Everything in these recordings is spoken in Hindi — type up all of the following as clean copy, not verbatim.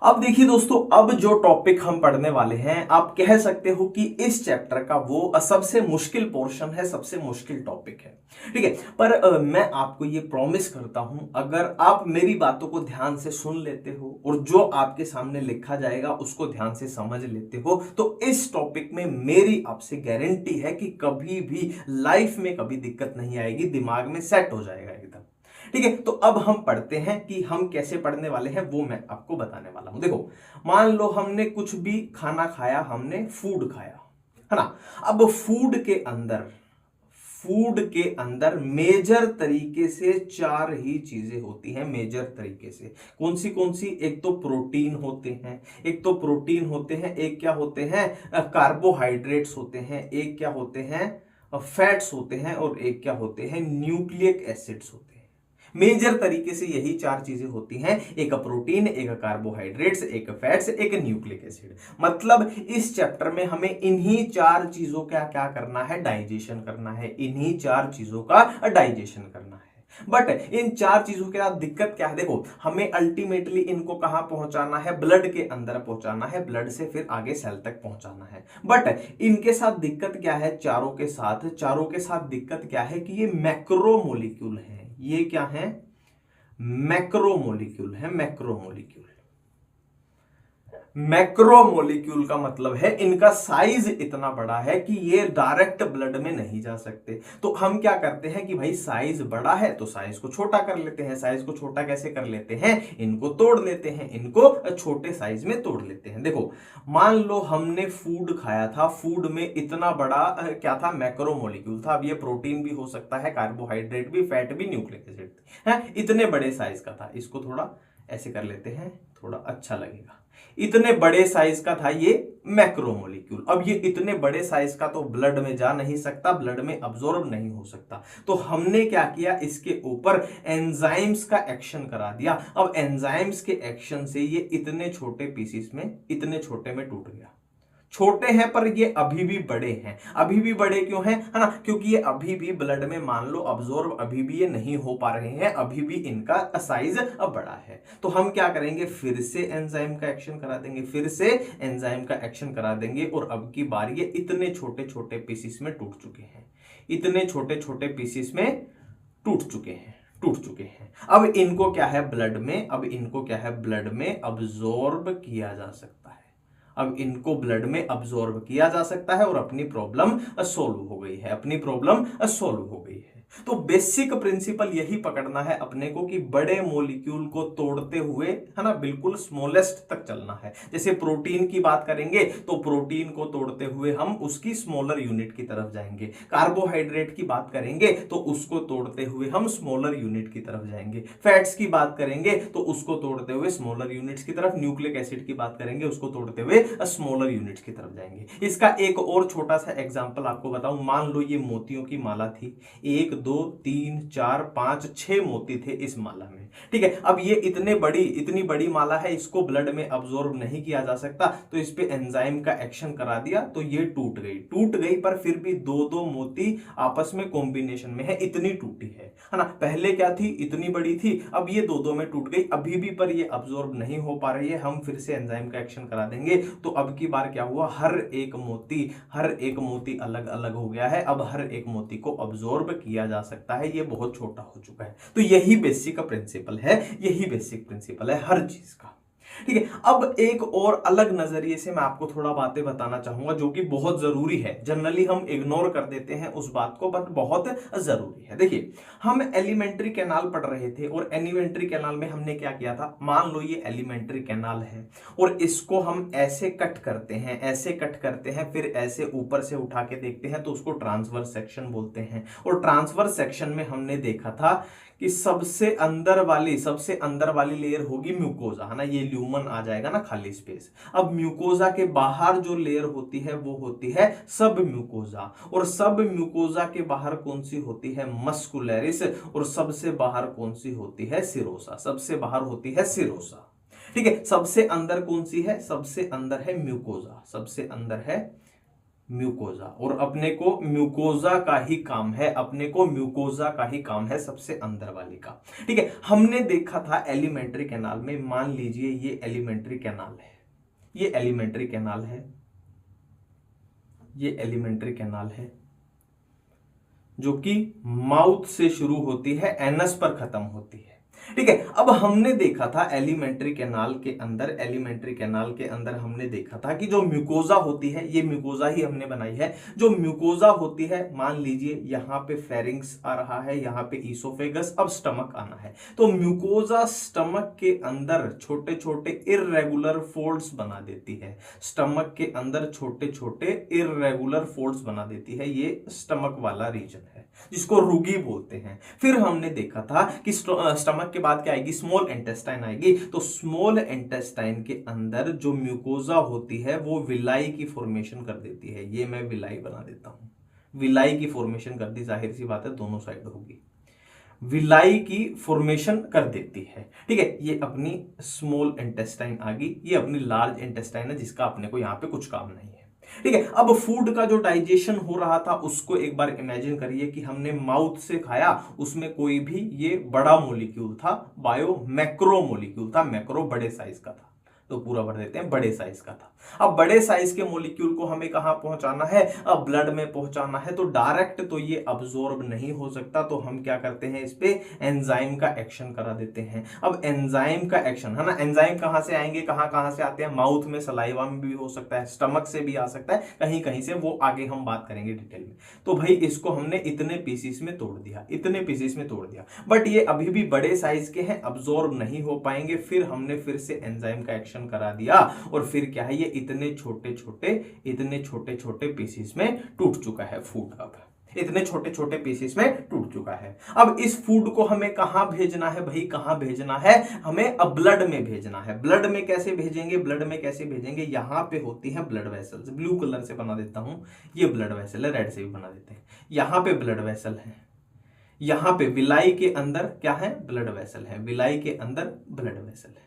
अब देखिए दोस्तों, अब जो टॉपिक हम पढ़ने वाले हैं आप कह सकते हो कि इस चैप्टर का वो सबसे मुश्किल पोर्शन है, सबसे मुश्किल टॉपिक है। ठीक है, पर मैं आपको ये प्रॉमिस करता हूं, अगर आप मेरी बातों को ध्यान से सुन लेते हो और जो आपके सामने लिखा जाएगा उसको ध्यान से समझ लेते हो, तो इस टॉपिक में मेरी आपसे गारंटी है कि कभी भी लाइफ में कभी दिक्कत नहीं आएगी, दिमाग में सेट हो जाएगा एकदम। ठीक है, तो अब हम पढ़ते हैं कि हम कैसे पढ़ने वाले हैं, वो मैं आपको बताने वाला हूं। देखो, मान लो हमने कुछ भी खाना खाया, हमने फूड खाया, है ना। अब फूड के अंदर मेजर तरीके से चार ही चीजें होती हैं। मेजर तरीके से कौन सी? एक तो प्रोटीन होते हैं, एक क्या होते हैं, कार्बोहाइड्रेट्स होते हैं, एक क्या होते हैं, फैट्स होते हैं, और एक क्या होते हैं, न्यूक्लिक एसिड्स होते हैं। मेजर तरीके से यही चार चीजें होती हैं, एक प्रोटीन, एक कार्बोहाइड्रेट्स, एक फैट्स, एक न्यूक्लिक एसिड। मतलब इस चैप्टर में हमें इन्हीं चार चीजों का क्या करना है, डाइजेशन करना है, इन्हीं चार चीजों का डाइजेशन करना है। बट इन चार चीजों के साथ दिक्कत क्या है, देखो हमें अल्टीमेटली इनको कहां पहुंचाना है, ब्लड के अंदर पहुंचाना है, ब्लड से फिर आगे सेल तक पहुंचाना है। बट इनके साथ दिक्कत क्या है, चारों के साथ दिक्कत क्या है कि ये मैक्रोमोलिक्यूल है। ये क्या है, मैक्रोमोलिक्यूल है। मैक्रोमोलिक्यूल का मतलब है इनका साइज इतना बड़ा है कि ये डायरेक्ट ब्लड में नहीं जा सकते। तो हम क्या करते हैं कि भाई साइज बड़ा है तो साइज को छोटा कर लेते हैं। साइज को छोटा कैसे कर लेते हैं, इनको तोड़ लेते हैं, इनको छोटे साइज में तोड़ लेते हैं। देखो, मान लो हमने फूड खाया था, फूड में इतना बड़ा क्या था, मैक्रोमोलिक्यूल था। अब ये प्रोटीन भी हो सकता है, कार्बोहाइड्रेट भी, फैट भी, न्यूक्लिक एसिड है, इतने बड़े साइज का था। इसको थोड़ा ऐसे कर लेते हैं, थोड़ा अच्छा लगेगा। इतने बड़े साइज का था ये मैक्रोमोलिक्यूल। अब ये इतने बड़े साइज का तो ब्लड में जा नहीं सकता, ब्लड में अब्सॉर्ब नहीं हो सकता। तो हमने क्या किया, इसके ऊपर एंजाइम्स का एक्शन करा दिया। अब एंजाइम्स के एक्शन से ये इतने छोटे पीसीस में, इतने छोटे में टूट गया। छोटे हैं पर ये अभी भी बड़े हैं। अभी भी बड़े क्यों हैं, है ना, क्योंकि ये अभी भी ब्लड में मान लो अब्सॉर्ब अभी भी ये नहीं हो पा रहे हैं, अभी भी इनका साइज अब बड़ा है। तो हम क्या करेंगे, फिर से एंजाइम का एक्शन करा देंगे, और अब की बार ये इतने छोटे छोटे पीसीस में टूट चुके हैं, इतने छोटे छोटे पीसीस में टूट चुके हैं। अब इनको क्या है, ब्लड में अब्सॉर्ब किया जा सकता है। अब इनको ब्लड में अब्सॉर्ब किया जा सकता है और अपनी प्रॉब्लम सॉल्व हो गई है। तो बेसिक प्रिंसिपल यही पकड़ना है अपने को कि बड़े मॉलिक्यूल को तोड़ते हुए, है ना, बिल्कुल स्मॉलेस्ट तक चलना है। जैसे प्रोटीन की बात करेंगे तो प्रोटीन को तोड़ते हुए हम उसकी स्मॉलर यूनिट की तरफ जाएंगे। कार्बोहाइड्रेट की बात करेंगे तो उसको तोड़ते हुए हम स्मॉलर यूनिट की तरफ जाएंगे। फैट्स की बात करेंगे तो उसको तोड़ते हुए स्मॉलर यूनिट्स की तरफ। न्यूक्लिक एसिड की बात करेंगे, उसको तोड़ते हुए स्मॉलर यूनिट्स की तरफ जाएंगे। इसका एक और छोटा सा एग्जांपल आपको बताऊं। मान लो ये मोतियों की माला थी, 1 2 3 4 5 6 मोती थे इस माला में। ठीक है, अब ये इतनी बड़ी माला है, इसको ब्लड में अब्सॉर्ब नहीं किया जा सकता, तो इस पे एंजाइम का एक्शन करा दिया तो ये टूट गई। पर फिर भी दो दो मोती आपस में कॉम्बिनेशन में है, इतनी टूटी है ना। पहले क्या थी, इतनी बड़ी थी, अब ये दो दो में टूट गई, अभी भी पर ये अब्सॉर्ब नहीं हो पा रही है। हम फिर से एंजाइम का एक्शन करा देंगे तो अब की बार क्या हुआ, हर एक मोती अलग अलग हो गया है। अब हर एक मोती को अब्सॉर्ब किया जा सकता है, ये बहुत छोटा हो चुका है। तो यही बेसिक प्रिंसिपल है हर चीज का। ठीक है, अब एक और अलग नजरिए से मैं आपको थोड़ा बातें बताना चाहूंगा जो कि बहुत जरूरी है। जनरली हम इग्नोर कर देते हैं उस बात को, बट बहुत जरूरी है। देखिए, हम एलिमेंट्री कैनाल पढ़ रहे थे और एलिमेंट्री कैनाल में हमने क्या किया था, मान लो ये एलिमेंट्री कैनाल है और इसको हम ऐसे कट करते हैं, फिर ऐसे ऊपर से उठा के देखते हैं तो उसको ट्रांसवर्स सेक्शन बोलते हैं। और ट्रांसवर्स सेक्शन में हमने देखा था कि सबसे अंदर वाली लेयर होगी म्यूकोजा, है ना, ये ल्यूमन आ जाएगा ना, खाली स्पेस। अब म्यूकोजा के बाहर जो लेयर होती है वो होती है सब म्यूकोजा, और सब म्यूकोजा के बाहर कौन सी होती है, मस्कुलरिस, और सबसे बाहर कौन सी होती है, सिरोसा। ठीक है, सबसे अंदर कौन सी है, सबसे अंदर है म्यूकोजा, सबसे अंदर है म्यूकोजा, और अपने को म्यूकोजा का ही काम है, अपने को म्यूकोजा का ही काम है, सबसे अंदर वाली का। ठीक है, हमने देखा था एलिमेंट्री कैनाल में, मान लीजिए ये एलिमेंट्री कैनाल है, ये एलिमेंट्री कैनाल है, ये एलिमेंट्री कैनाल है जो कि माउथ से शुरू होती है, एनस पर खत्म होती है। ठीक है, अब हमने देखा था एलिमेंट्री कैनाल के अंदर, एलिमेंट्री कैनाल के अंदर हमने देखा था कि जो म्यूकोजा होती है, ये म्यूकोजा ही हमने बनाई है, जो म्यूकोजा होती है, मान लीजिए यहां पे फेरिंग्स आ रहा है, यहां पे ईसोफेगस, अब स्टमक आना है, तो म्यूकोजा स्टमक के अंदर छोटे छोटे इररेगुलर फोल्ड्स बना देती है, स्टमक के अंदर छोटे छोटे इररेगुलर फोल्ड्स बना देती है, ये स्टमक वाला रीजन है जिसको रुगी बोलते हैं। फिर हमने देखा था कि स्टमक के बाद क्या आएगी, स्मॉल इंटेस्टाइन आएगी, तो स्मॉल इंटेस्टाइन के अंदर जो म्यूकोजा होती है वो विलाई की फॉर्मेशन कर देती है, ये मैं विलाई बना देता हूं, विलाई की फॉर्मेशन कर दी, जाहिर सी बात है दोनों साइड होगी, विलाई की फॉर्मेशन कर देती है। ठीक है, ये अपनी स्मॉल इंटेस्टाइन आ गई, ये अपनी लार्ज इंटेस्टाइन है जिसका अपने को यहां पे कुछ काम नहीं है। ठीक है, अब फूड का जो डाइजेशन हो रहा था उसको एक बार इमेजिन करिए कि हमने माउथ से खाया, उसमें कोई भी ये बड़ा मोलिक्यूल था, बायो मैक्रो मोलिक्यूल था, मैक्रो बड़े साइज का था, तो पूरा भर देते हैं, बड़े साइज का था। अब बड़े साइज के मोलिक्यूल को हमें कहां पहुंचाना है, अब ब्लड में पहुंचाना है, तो डायरेक्ट तो ये अब्सॉर्ब नहीं हो सकता, तो हम क्या करते हैं, इस पे एंजाइम का एक्शन करा देते हैं। अब एंजाइम का एक्शन है ना, एंजाइम कहां से आएंगे, कहां कहां से आते हैं, माउथ में, सलाइवा में भी हो सकता है, स्टमक से भी आ सकता है, कहीं कहीं से, वो आगे हम बात करेंगे डिटेल में। तो भाई इसको हमने इतने पीसीस में तोड़ दिया, इतने पीसीस में तोड़ दिया, बट ये अभी भी बड़े साइज के हैं, अब्सॉर्ब नहीं हो पाएंगे, फिर हमने फिर से एंजाइम का एक्शन करा दिया, और फिर क्या है, ये इतने छोटे छोटे पीसेस में टूट चुका है फूड, अब इतने छोटे छोटे पीसेस में टूट चुका है। अब इस फूड को हमें कहां भेजना है भाई, कहां भेजना है, हमें अब ब्लड में भेजना है। ब्लड में कैसे भेजेंगे, ब्लड में कैसे भेजेंगे, यहां पे होती है ब्लड वेसल्स, ब्लू कलर से बना देता हूं, ये ब्लड वेसल है, रेड से भी बना देते हैं, यहां पे ब्लड वेसल है, यहां पे विलाई के अंदर क्या है, ब्लड वेसल है, विलाई के अंदर ब्लड वेसल है।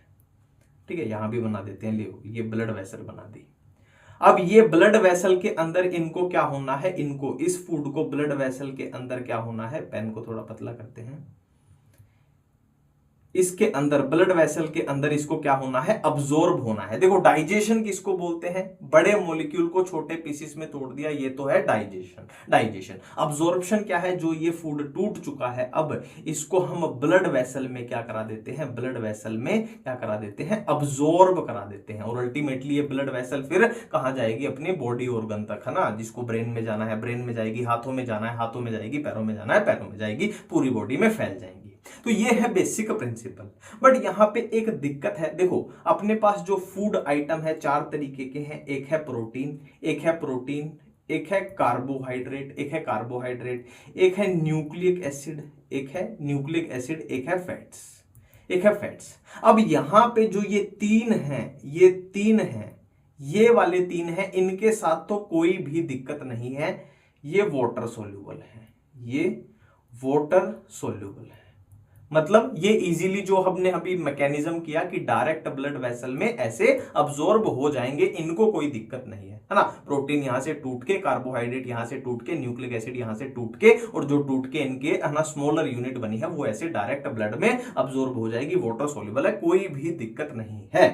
ठीक है, यहां भी बना देते हैं, ले ये ब्लड वेसल बना दी। अब ये ब्लड वेसल के अंदर इनको क्या होना है, इनको, इस फूड को ब्लड वेसल के अंदर क्या होना है, पेन को थोड़ा पतला करते हैं, इसके अंदर ब्लड वेसल के अंदर इसको क्या होना है, अब्सॉर्ब होना है। देखो डाइजेशन किसको बोलते हैं, बड़े मॉलिक्यूल को छोटे पीसेस में तोड़ दिया, ये तो है डाइजेशन। डाइजेशन, अब्सॉर्प्शन क्या है, जो ये फूड टूट चुका है, अब इसको हम ब्लड वेसल में क्या करा देते हैं, ब्लड वेसल में क्या करा देते हैं, अब्सॉर्ब करा देते हैं, और अल्टीमेटली ये ब्लड वेसल फिर कहां जाएगी, अपने बॉडी ऑर्गन तक, है ना, जिसको ब्रेन में जाना है ब्रेन में जाएगी, हाथों में जाना है हाथों में जाएगी, पैरों में जाना है पैरों में जाएगी, पूरी बॉडी में फैल जाएंगी। तो ये है बेसिक प्रिंसिपल। बट यहां पे एक दिक्कत है, देखो अपने पास जो फूड आइटम है 4 तरीके के हैं, एक है प्रोटीन, एक है कार्बोहाइड्रेट, एक है कार्बोहाइड्रेट, एक है न्यूक्लिक एसिड, एक है न्यूक्लिक एसिड, एक है फैट्स, एक है फैट्स। अब यहां पे जो ये तीन हैं, ये वाले 3 हैं, इनके साथ तो कोई भी दिक्कत नहीं है, ये वाटर सोल्यूबल है, ये वाटर सोल्यूबल है, मतलब ये इजीली जो हमने अभी मैकेनिज्म किया कि डायरेक्ट ब्लड वेसल में ऐसे अब्सॉर्ब हो जाएंगे, इनको कोई दिक्कत नहीं है ना। प्रोटीन यहां से टूट के, कार्बोहाइड्रेट यहां से टूट के, न्यूक्लिक एसिड यहां से टूट के, और जो टूट के इनके है ना स्मॉलर यूनिट बनी है, वो ऐसे डायरेक्ट ब्लड में अब्सॉर्ब हो जाएगी, वाटर सोल्यूबल है, कोई भी दिक्कत नहीं है।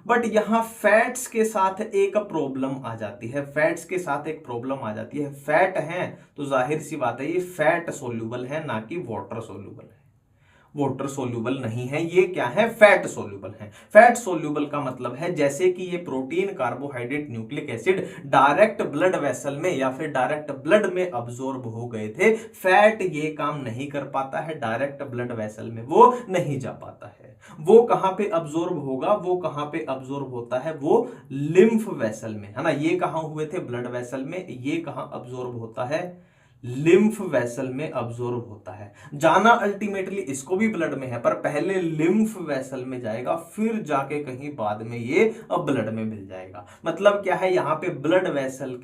बट यहां फैट्स के साथ एक प्रॉब्लम आ जाती है, फैट्स के साथ एक प्रॉब्लम आ जाती है, फैट है तो जाहिर सी बात है ये फैट सोल्यूबल है, ना कि वाटर सोल्यूबल है, वाटर सोल्यूबल नहीं है, ये क्या है, फैट सोल्यूबल है। फैट सोल्यूबल का मतलब है जैसे कि ये protein, carbohydrate, nucleic acid direct blood vessel में या फिर डायरेक्ट ब्लड में अब्सॉर्ब हो गए थे, फैट ये काम नहीं कर पाता है, डायरेक्ट ब्लड वेसल में वो नहीं जा पाता है। वो कहां पे अब्सॉर्ब होगा, वो कहां पे अब्सॉर्ब होता है, वो लिम्फ वेसल में, है ना। ये कहां हुए थे, ब्लड वेसल में, ये कहां अब्सॉर्ब होता है, लिम्फ वेसल में अब्सॉर्ब होता है। जाना अल्टीमेटली इसको भी ब्लड में है, पर पहले लिम्फ वेसल में जाएगा, फिर जाके कहीं बाद में ये अब ब्लड में मिल जाएगा। मतलब क्या है, यहां पे ब्लड वेसल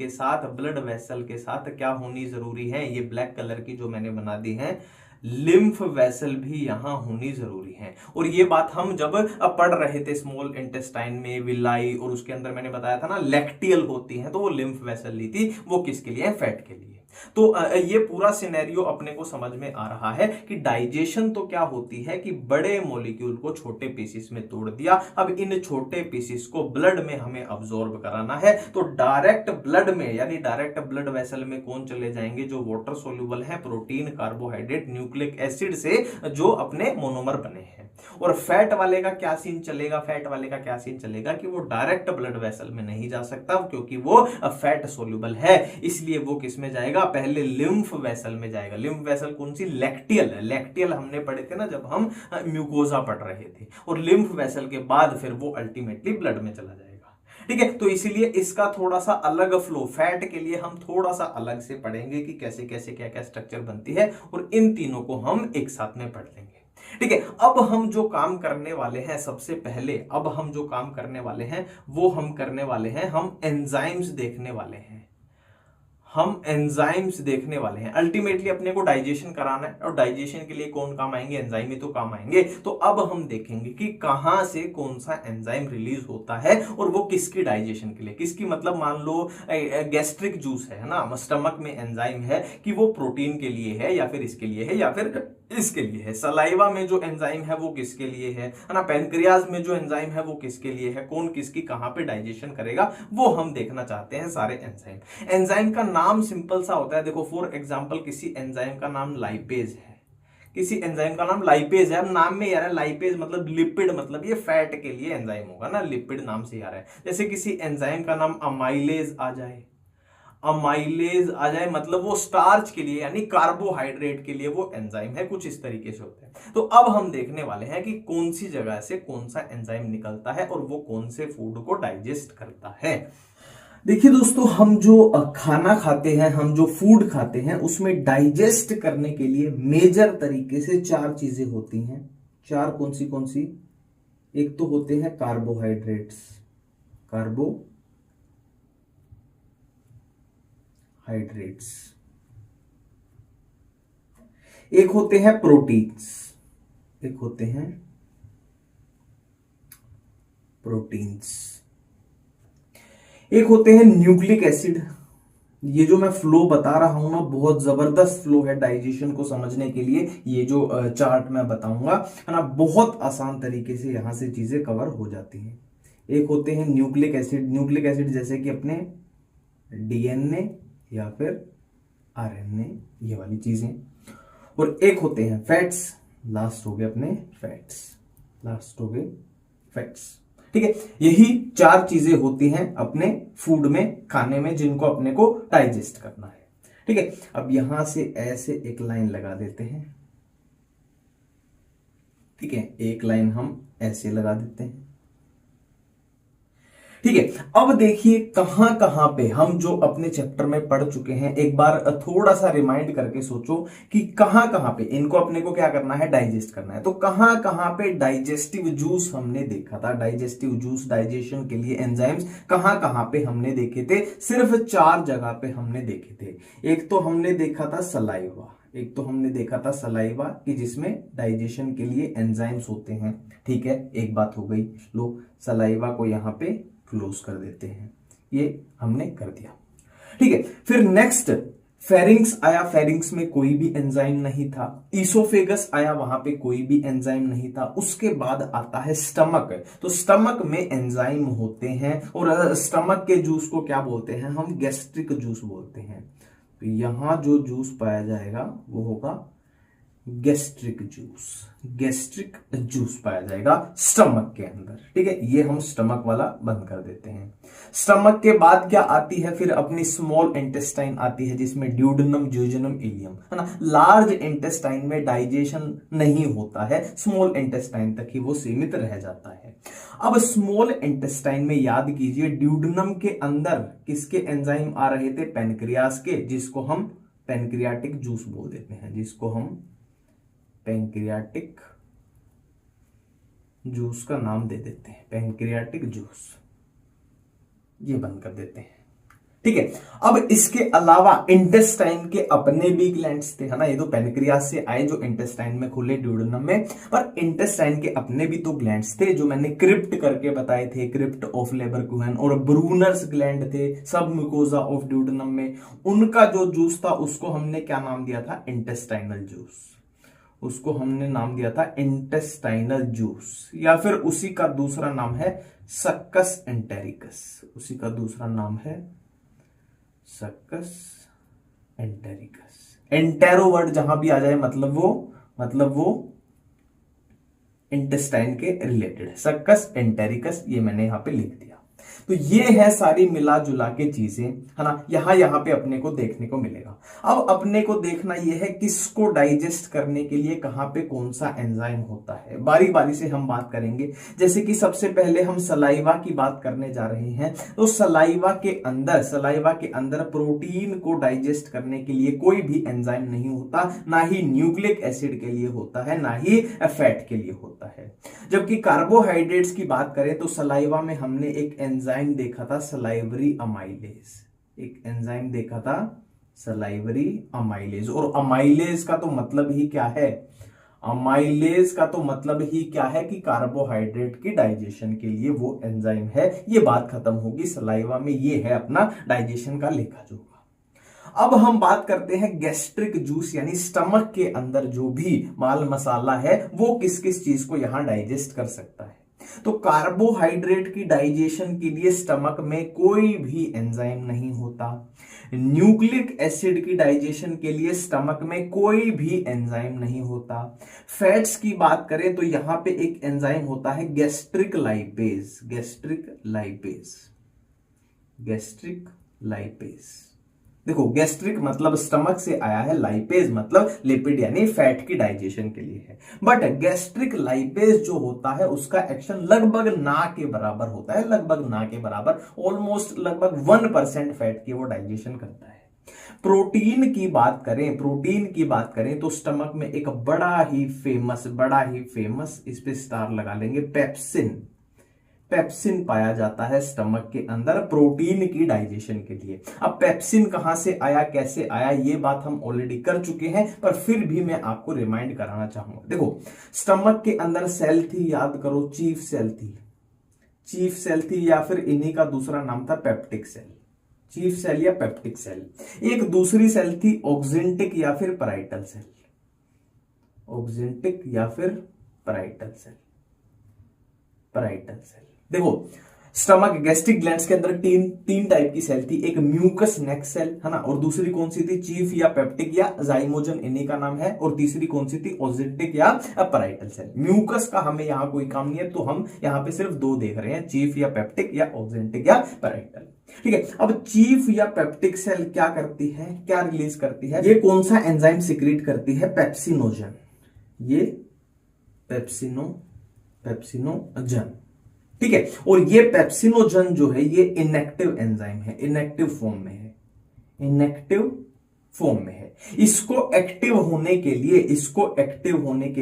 के साथ क्या होनी जरूरी है, ये ब्लैक कलर की जो मैंने बना दी है, लिम्फ वेसल भी यहां होनी जरूरी है। और ये बात हम जब पढ़ रहे थे स्मॉल इंटेस्टाइन में विलाई, और उसके अंदर मैंने बताया था ना लैक्टियल होती है, तो वो लिम्फ वेसल ली थी, वो किसके लिए है, फैट के लिए। तो ये पूरा सिनेरियो अपने को समझ में आ रहा है कि डाइजेशन तो क्या होती है कि बड़े मॉलिक्यूल को छोटे पीसेस में तोड़ दिया, अब इन छोटे पीसेस को ब्लड में हमें अब्सॉर्ब कराना है, तो डायरेक्ट ब्लड में यानी डायरेक्ट ब्लड वेसल में कौन चले जाएंगे, जो वाटर सोल्यूबल है, प्रोटीन, कार्बोहाइड्रेट, न्यूक्लिक एसिड से जो अपने मोनोमर बने हैं। और फैट वाले का क्या सीन चलेगा, फैट वाले का क्या सीन चलेगा कि वो डायरेक्ट ब्लड वेसल में नहीं जा सकता, क्योंकि वो फैट सोल्यूबल है, इसलिए वो किस में जाएगा, पहले लिम्फ वेसल में जाएगा। लिम्फ वेसल कौन सी, लैक्टियल है, लैक्टियल हमने पढ़े थे ना जब हम म्यूकोजा पढ़ रहे थे, और लिम्फ वेसल के बाद फिर वो अल्टीमेटली ब्लड में चला जाएगा। ठीक है, तो इसीलिए इसका थोड़ा सा अलग फ्लो, फैट के लिए हम थोड़ा सा अलग से पढ़ेंगे कि कैसे कैसे क्या क्या स्ट्रक्चर बनती है, और इन तीनों को हम एक साथ में पढ़ लेंगे। ठीक है, अब हम जो काम करने वाले हैं, सबसे पहले अब हम जो काम करने वाले हैं वो हम करने वाले हैं, हम एंजाइम्स देखने वाले हैं, हम एंजाइम्स देखने वाले हैं। अल्टीमेटली अपने को डाइजेशन कराना है, और डाइजेशन के लिए कौन काम आएंगे, एंजाइम ही तो काम आएंगे। तो अब हम देखेंगे कि कहां से कौन सा एंजाइम रिलीज होता है, और वो किसकी डाइजेशन के लिए, किसकी मतलब मान लो गैस्ट्रिक जूस है ना, स्टमक में एंजाइम है कि वो प्रोटीन के लिए है, या फिर इसके लिए है, या फिर इसके लिए है। सलाइवा में जो एंजाइम है वो किसके लिए है ना, पैनक्रियाज में जो एंजाइम है वो किसके लिए है, कौन किसकी कहां पे डाइजेशन करेगा, वो हम देखना चाहते हैं सारे एंजाइम। एंजाइम का नाम सिंपल सा होता है, देखो फॉर एग्जांपल किसी एंजाइम का नाम लाइपेज है, किसी एंजाइम का नाम लाइपेज है। अब नाम में यार लाइपेज मतलब लिपिड, मतलब ये फैट के लिए एंजाइम होगा ना, लिपिड नाम से यार है। जैसे किसी एंजाइम का नाम अमाइलेज आ जाए, अमाइलेज आ जाए मतलब वो स्टार्च के लिए यानी कार्बोहाइड्रेट के लिए वो एंजाइम है, कुछ इस तरीके से होता है। तो अब हम देखने वाले हैं कि कौन सी जगह से कौन सा एंजाइम निकलता है और वो कौन से फूड को डाइजेस्ट करता है। देखिए दोस्तों, हम जो खाना खाते हैं, हम जो फूड खाते हैं, उसमें डाइजेस्ट करने के लिए मेजर तरीके से चार चीजें होती हैं। चार कौन सी, एक तो होते हैं कार्बोहाइड्रेट्स, कार्बोहाइड्रेट्स, एक होते हैं प्रोटीन्स, एक होते हैं प्रोटीन्स, एक होते हैं न्यूक्लिक एसिड। ये जो मैं फ्लो बता रहा हूं ना, बहुत जबरदस्त फ्लो है डाइजेशन को समझने के लिए। ये जो चार्ट मैं बताऊंगा है ना, बहुत आसान तरीके से यहां से चीजें कवर हो जाती हैं। एक होते हैं न्यूक्लिक एसिड, न्यूक्लिक एसिड जैसे कि अपने डीएनए या फिर आरएनए, ये वाली चीजें। और एक होते हैं फैट्स, लास्ट हो गए अपने फैट्स, लास्ट हो गए फैट्स। ठीक है, यही चार चीजें होती हैं अपने फूड में, खाने में, जिनको अपने को डाइजेस्ट करना है। ठीक है, अब यहां से ऐसे एक लाइन लगा देते हैं। ठीक है, एक लाइन हम ऐसे लगा देते हैं। ठीक है, अब देखिए कहां कहां पे हम जो अपने चैप्टर में पढ़ चुके हैं, एक बार थोड़ा सा रिमाइंड करके सोचो कि कहां कहां पे इनको अपने को क्या करना है, डाइजेस्ट करना है। तो कहां कहां पे डाइजेस्टिव जूस हमने देखा था, डाइजेस्टिव जूस, डाइजेशन के लिए एंजाइम्स कहां कहां पे हमने देखे थे, सिर्फ चार जगह पे हमने देखे थे। एक तो हमने देखा था सलाइवा, एक तो हमने देखा था सलाइवा कि जिसमें डाइजेशन के लिए एंजाइम्स होते हैं। ठीक है, एक बात हो गई, लो सलाइवा को यहां पे क्लोज कर देते हैं, ये हमने कर दिया। ठीक है, फिर नेक्स्ट फेरिंग्स आया, फेरिंग्स में कोई भी एंजाइम नहीं था। ईसोफेगस आया, वहां पे कोई भी एंजाइम नहीं था। उसके बाद आता है स्टमक, तो स्टमक में एंजाइम होते हैं, और स्टमक के जूस को क्या बोलते हैं हम, गैस्ट्रिक जूस बोलते हैं। तो यहां जो जूस पाया जाएगा वो होगा गैस्ट्रिक जूस, गैस्ट्रिक जूस पाया जाएगा स्टमक के अंदर। ठीक है, ये हम स्टमक वाला बंद कर देते हैं। स्टमक के बाद क्या आती है, फिर अपनी स्मॉल इंटेस्टाइन आती है, जिसमें ड्यूडेनम, ज्यूजेनम, इलियम है ना। लार्ज इंटेस्टाइन में डाइजेशन नहीं होता है, स्मॉल इंटेस्टाइन तक ही वो सीमित रह जाता है। अब स्मॉल इंटेस्टाइन में याद कीजिए, ड्यूडेनम के अंदर किसके एंजाइम आ रहे थे, पैनक्रियाज के, जिसको हम पैनक्रियाटिक जूस बोल देते हैं, जिसको हम पैंक्रियाटिक जूस का नाम दे देते हैं, पैंक्रियाटिक जूस, ये बंद कर देते हैं। ठीक है। अब इसके अलावा इंटेस्टाइन के अपने भी ग्लैंड्स थे, है ना, ये तो पेनक्रियास से आए जो इंटेस्टाइन में खुले ड्यूडेनम में, पर इंटेस्टाइन के अपने भी तो ग्लैंड्स थे जो मैंने क्रिप्ट करके बताए थे, क्रिप्ट ऑफ लेबरकुहेन, और ब्रूनर्स ग्लैंड थे सब म्यूकोजा ऑफ ड्यूडेनम में। उनका जो जूस था उसको हमने क्या नाम दिया था, इंटेस्टाइनल जूस, उसको हमने नाम दिया था इंटेस्टाइनल जूस, या फिर उसी का दूसरा नाम है सक्कस एंटेरिकस, उसी का दूसरा नाम है सक्कस एंटेरिकस। एंटेरो वर्ड जहां भी आ जाए मतलब वो इंटेस्टाइन के रिलेटेड है, सक्कस एंटेरिकस, ये मैंने यहां पे लिख दिया। तो ये है सारी मिला जुला के चीजें, है ना, यहां पे अपने को देखने को मिलेगा। अब अपने को देखना ये है किसको डाइजेस्ट करने के लिए कहां पे कौन सा एंजाइम होता है, बारी बारी से हम बात करेंगे। जैसे कि सबसे पहले हम सलाइवा की बात करने जा रहे हैं, तो सलाइवा के अंदर प्रोटीन को डाइजेस्ट करने के लिए कोई भी एंजाइम नहीं होता, ना ही न्यूक्लिक एसिड के लिए होता है, ना ही फैट के लिए होता है। जबकि कार्बोहाइड्रेट्स की बात करें तो सलाइवा में हमने एक एंजाइम देखा था सलाइवरी अमाइलेज, एक एंजाइम देखा था सलाइवरी अमाइलेज। और अमाइलेज का तो मतलब ही क्या है, अमाइलेज का तो मतलब ही क्या है कि कार्बोहाइड्रेट की डाइजेशन के लिए वो एंजाइम है। ये बात खत्म होगी, सलाइवा में ये है अपना डाइजेशन का लेखा जोखा। अब हम बात करते हैं गैस्ट्रिक जूस, यानी स्टमक के अंदर जो भी माल मसाला है वो किस किस चीज को यहां डाइजेस्ट कर सकता है। तो कार्बोहाइड्रेट की डाइजेशन के लिए स्टमक में कोई भी एंजाइम नहीं होता। न्यूक्लिक एसिड की डाइजेशन के लिए स्टमक में कोई भी एंजाइम नहीं होता। फैट्स की बात करें तो यहां पे एक एंजाइम होता है gastric lipase, gastric lipase, gastric lipase. देखो गैस्ट्रिक मतलब स्टमक से आया है, लाइपेज मतलब लिपिड यानी फैट की डाइजेशन के लिए है। बट गैस्ट्रिक लाइपेज जो होता है उसका एक्शन लगभग ना के बराबर होता है, लगभग ना के बराबर, ऑलमोस्ट लगभग 1% फैट की वो डाइजेशन करता है। प्रोटीन की बात करें तो स्टमक में एक बड़ा ही फेमस इस पे स्टार लगा लेंगे, पेप्सिन पाया जाता है स्टमक के अंदर प्रोटीन की डाइजेशन के लिए। अब पेप्सिन कहां से आया, कैसे आया, ये बात हम ऑलरेडी कर चुके हैं, पर फिर भी मैं आपको रिमाइंड कराना चाहूंगा। देखो स्टमक के अंदर सेल थी, याद करो, चीफ सेल थी, या फिर इन्हीं का दूसरा नाम था पेप्टिक सेल, चीफ सेल या पेप्टिक सेल। एक दूसरी सेल थी ऑक्जेंटिक या फिर पैराइटल सेल, ऑक्जेंटिक या फिर पैराइटल सेल। देखो स्टमक गैस्ट्रिक ग्लैंड्स के अंदर तीन टाइप की सेल थी, एक म्यूकस नेक सेल, है ना, और दूसरी कौन सी थी, चीफ या पेप्टिक या जाइमोजन, इन्हीं का नाम है, और तीसरी कौन सी थी, ऑक्जेंटिक या पैराइटल सेल। म्यूकस का हमें यहां कोई काम नहीं है, तो हम यहां पे सिर्फ दो देख रहे हैं, चीफ या पेप्टिक या ऑक्जेंटिक या पैराइटल। ठीक है, अब चीफ या पेप्टिक सेल क्या करती है, क्या रिलीज करती है, ये कौन सा एंजाइम सिक्रीट करती है, पेप्सिनोजन, ये पेप्सिनोजन। ठीक है, और ये पेप्सिनोजन जो है ये इनएक्टिव एंजाइम है, इनएक्टिव फॉर्म में है। इसको एक्टिव होने के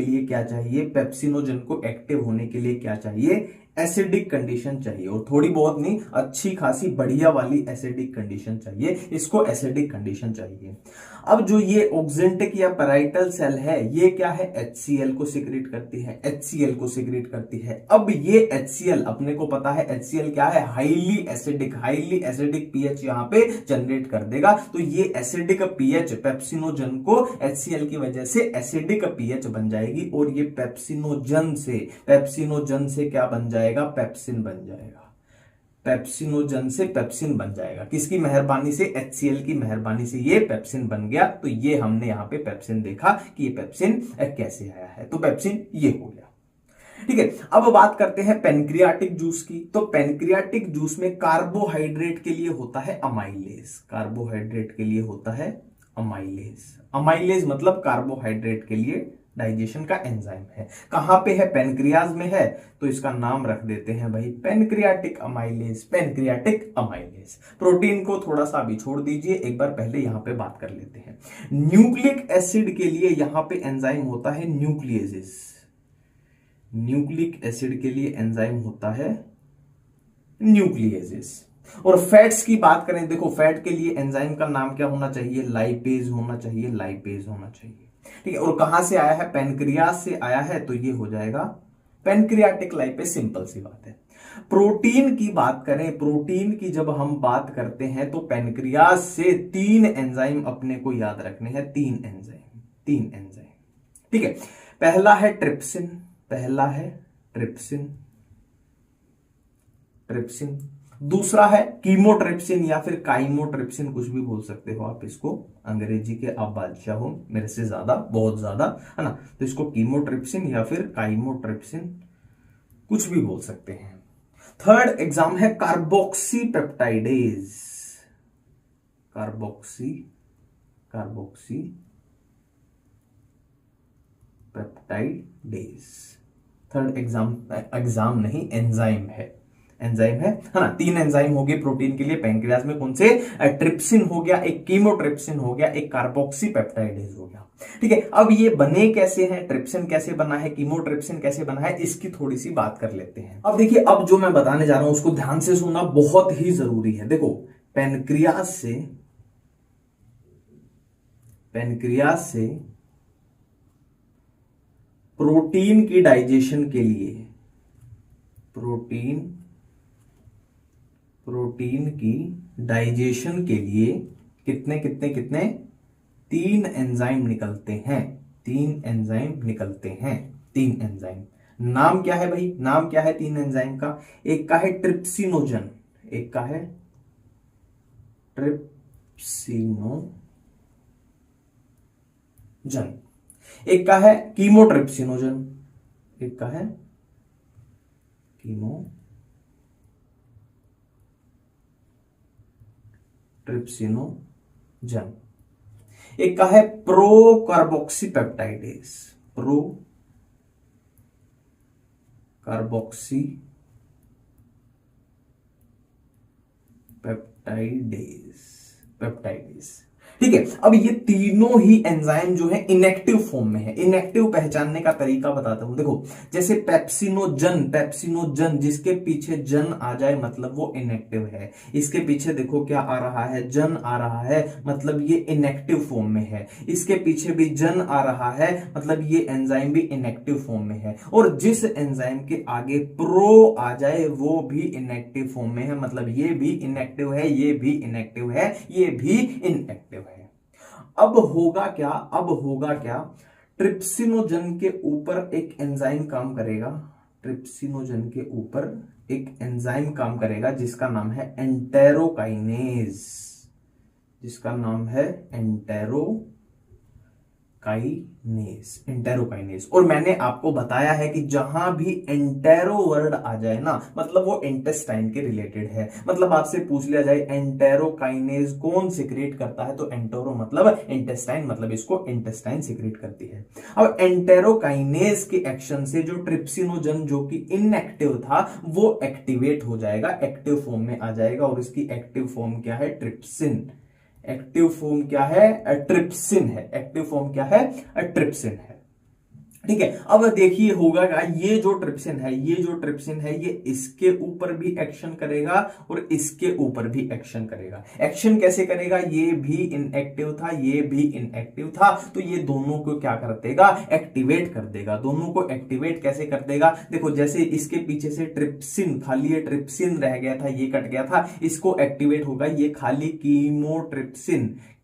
लिए क्या चाहिए, पेप्सिनोजन को एक्टिव होने के लिए क्या चाहिए, एसिडिक कंडीशन चाहिए, और थोड़ी बहुत नहीं, अच्छी खासी बढ़िया वाली एसिडिक कंडीशन चाहिए, इसको एसिडिक कंडीशन चाहिए। अब जो ये ऑक्जेंटिक या पैराइटल सेल है ये क्या है, HCl को सिक्रीट करती है। अब ये HCl अपने को पता है HCl क्या है, हाईली एसिडिक पीएच यहां पे जनरेट कर देगा। तो ये एसिडिक पीएच पेप्सिनोजन को HCl की वजह से एसिडिक पीएच बन जाएगी, और ये पेप्सिनोजन से क्या बन जाएगा, पेप्सिन बन जाएगा। पेप्सिनोजन से पेप्सिन बन जाएगा, किसकी मेहरबानी से, HCl की मेहरबानी से ये पेप्सिन बन गया। तो ये हमने यहां पे पेप्सिन देखा कि ये पेप्सिन कैसे आया है, तो पेप्सिन ये हो गया। ठीक है, अब बात करते हैं पेनक्रियाटिक जूस की। तो पेनक्रियाटिक जूस में कार्बोहाइड्रेट के लिए होता है अमाइलेज मतलब कार्बोहाइड्रेट के लिए डाइजेशन का एंजाइम है। कहां पे है, पेनक्रियाज में है, तो इसका नाम रख देते हैं भाई पेनक्रियाटिक अमाइलेज। प्रोटीन को थोड़ा सा अभी छोड़ दीजिए, एक बार पहले यहां पे बात कर लेते हैं। न्यूक्लिक एसिड के लिए यहां पे एंजाइम होता है न्यूक्लिक एसिड के लिए एंजाइम होता है न्यूक्लिएजेस। और फैट्स की बात करें, देखो फैट के लिए एंजाइम का नाम क्या होना चाहिए, लाइपेज होना चाहिए, लाइपेज होना चाहिए। ठीक है, और कहां से आया है, पैनक्रियास से आया है, तो ये हो जाएगा पैनक्रियाटिक लाइपेज, सिंपल सी बात है। प्रोटीन की बात करें, प्रोटीन की जब हम बात करते हैं तो पैनक्रियास से 3 एंजाइम अपने को याद रखने हैं, 3 एंजाइम, 3 एंजाइम। ठीक है, पहला है ट्रिप्सिन, पहला है ट्रिप्सिन, ट्रिप्सिन। दूसरा है कीमोट्रिप्सिन या फिर काइमोट्रिप्सिन, कुछ भी बोल सकते हो आप इसको, अंग्रेजी के आप बादशाह हो मेरे से ज्यादा, बहुत ज्यादा, है ना। तो इसको कीमोट्रिप्सिन या फिर काइमोट्रिप्सिन कुछ भी बोल सकते हैं। थर्ड एग्जाम है carboxy peptidase, carboxy peptidase. Third exam नहीं, एंजाइम है, एंजाइम है ना। 3 एंजाइम हो गए प्रोटीन के लिए पैंक्रियास में, कौन से, ट्रिप्सिन हो गया, एक कीमोट्रिप्सिन हो गया, एक कार्बोक्सी पेप्टाइडेज हो गया। ठीक है, अब ये बने कैसे हैं, ट्रिप्सिन कैसे बना है, कीमोट्रिप्सिन कैसे बना है, इसकी थोड़ी सी बात कर लेते हैं। अब देखिए, अब जो मैं बताने जा रहा हूं उसको ध्यान से सुनना, बहुत ही जरूरी है। देखो, पैनक्रियास से प्रोटीन की डाइजेशन के लिए, प्रोटीन की डाइजेशन के लिए कितने 3 एंजाइम निकलते हैं, 3 एंजाइम निकलते हैं, 3 एंजाइम। नाम क्या है भाई, नाम क्या है 3 एंजाइम का, एक का है ट्रिप्सिनोजन, एक का है ट्रिप्सिनोजन, एक का है कीमोट्रिप्सिनोजन, एक का है कीमोट्रिप्सिनोजन, एक का है प्रोकार्बोक्सी पेप्टाइडेज, प्रोकार्बोक्सी पेप्टाइडेज। ठीक है, अब ये तीनों ही एंजाइम जो है इनएक्टिव फॉर्म में है। इनएक्टिव पहचानने का तरीका बताता हूं, देखो जैसे पेप्सिनोजन जिसके पीछे जन आ जाए मतलब वो इनएक्टिव है। इसके पीछे देखो क्या आ रहा है, जन आ रहा है, मतलब ये इनएक्टिव फॉर्म में है। इसके पीछे भी जन आ रहा है, मतलब ये एंजाइम भी इनएक्टिव फॉर्म में है। और जिस एंजाइम के आगे प्रो आ जाए वो भी इनएक्टिव फॉर्म में है, मतलब ये भी इनएक्टिव है, ये भी इनएक्टिव है, ये भी इनएक्टिव है। अब होगा क्या, ट्रिप्सिनोजन के ऊपर एक एंजाइम काम करेगा, ट्रिप्सिनोजन के ऊपर एक एंजाइम काम करेगा जिसका नाम है एंटेरोकाइनेज, जिसका नाम है एंटेरोकाइनेज। और मैंने आपको बताया है कि जहां भी एंटेरो वर्ड आ जाए ना, मतलब वो इंटेस्टाइन के रिलेटेड है। मतलब आपसे पूछ लिया जाए एंटेरोकाइनेज कौन सिक्रेट करता है, तो एंटेरो मतलब इंटेस्टाइन, मतलब इसको इंटेस्टाइन सिक्रेट करती है। अब एंटेरोकाइनेज के एक्शन से जो ट्रिप्सिनोजन जो कि इनएक्टिव था वो एक्टिवेट हो जाएगा, एक्टिव फॉर्म में आ जाएगा। और इसकी एक्टिव फॉर्म क्या है, ट्रिप्सिन। एक्टिव फॉर्म क्या है, ट्रिप्सिन है। एक्टिव फॉर्म क्या है, ट्रिप्सिन है। ठीक है, अब देखिए होगा क्या, ये जो ट्रिप्सिन है ये इसके ऊपर भी एक्शन करेगा और इसके ऊपर भी एक्शन करेगा। एक्शन कैसे करेगा, ये भी इनएक्टिव था, ये भी इनएक्टिव था, तो ये दोनों को क्या कर देगा, एक्टिवेट कर देगा। दोनों को एक्टिवेट कैसे कर देगा, देखो जैसे इसके पीछे से ट्रिप्सिन, खाली ये ट्रिप्सिन रह गया था, ये कट गया था, इसको एक्टिवेट होगा, ये खाली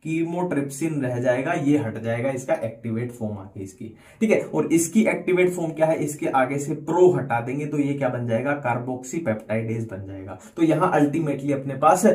कीमोट्रिप्सिन रह जाएगा, ये हट जाएगा, इसका एक्टिवेट फॉर्म आके इसकी। ठीक है, और इसकी एक्टिवेट फॉर्म क्या है, इसके आगे से प्रो हटा देंगे तो ये क्या बन जाएगा, कार्बोक्सी पेप्टाइडेज बन जाएगा। तो यहां अल्टीमेटली अपने पास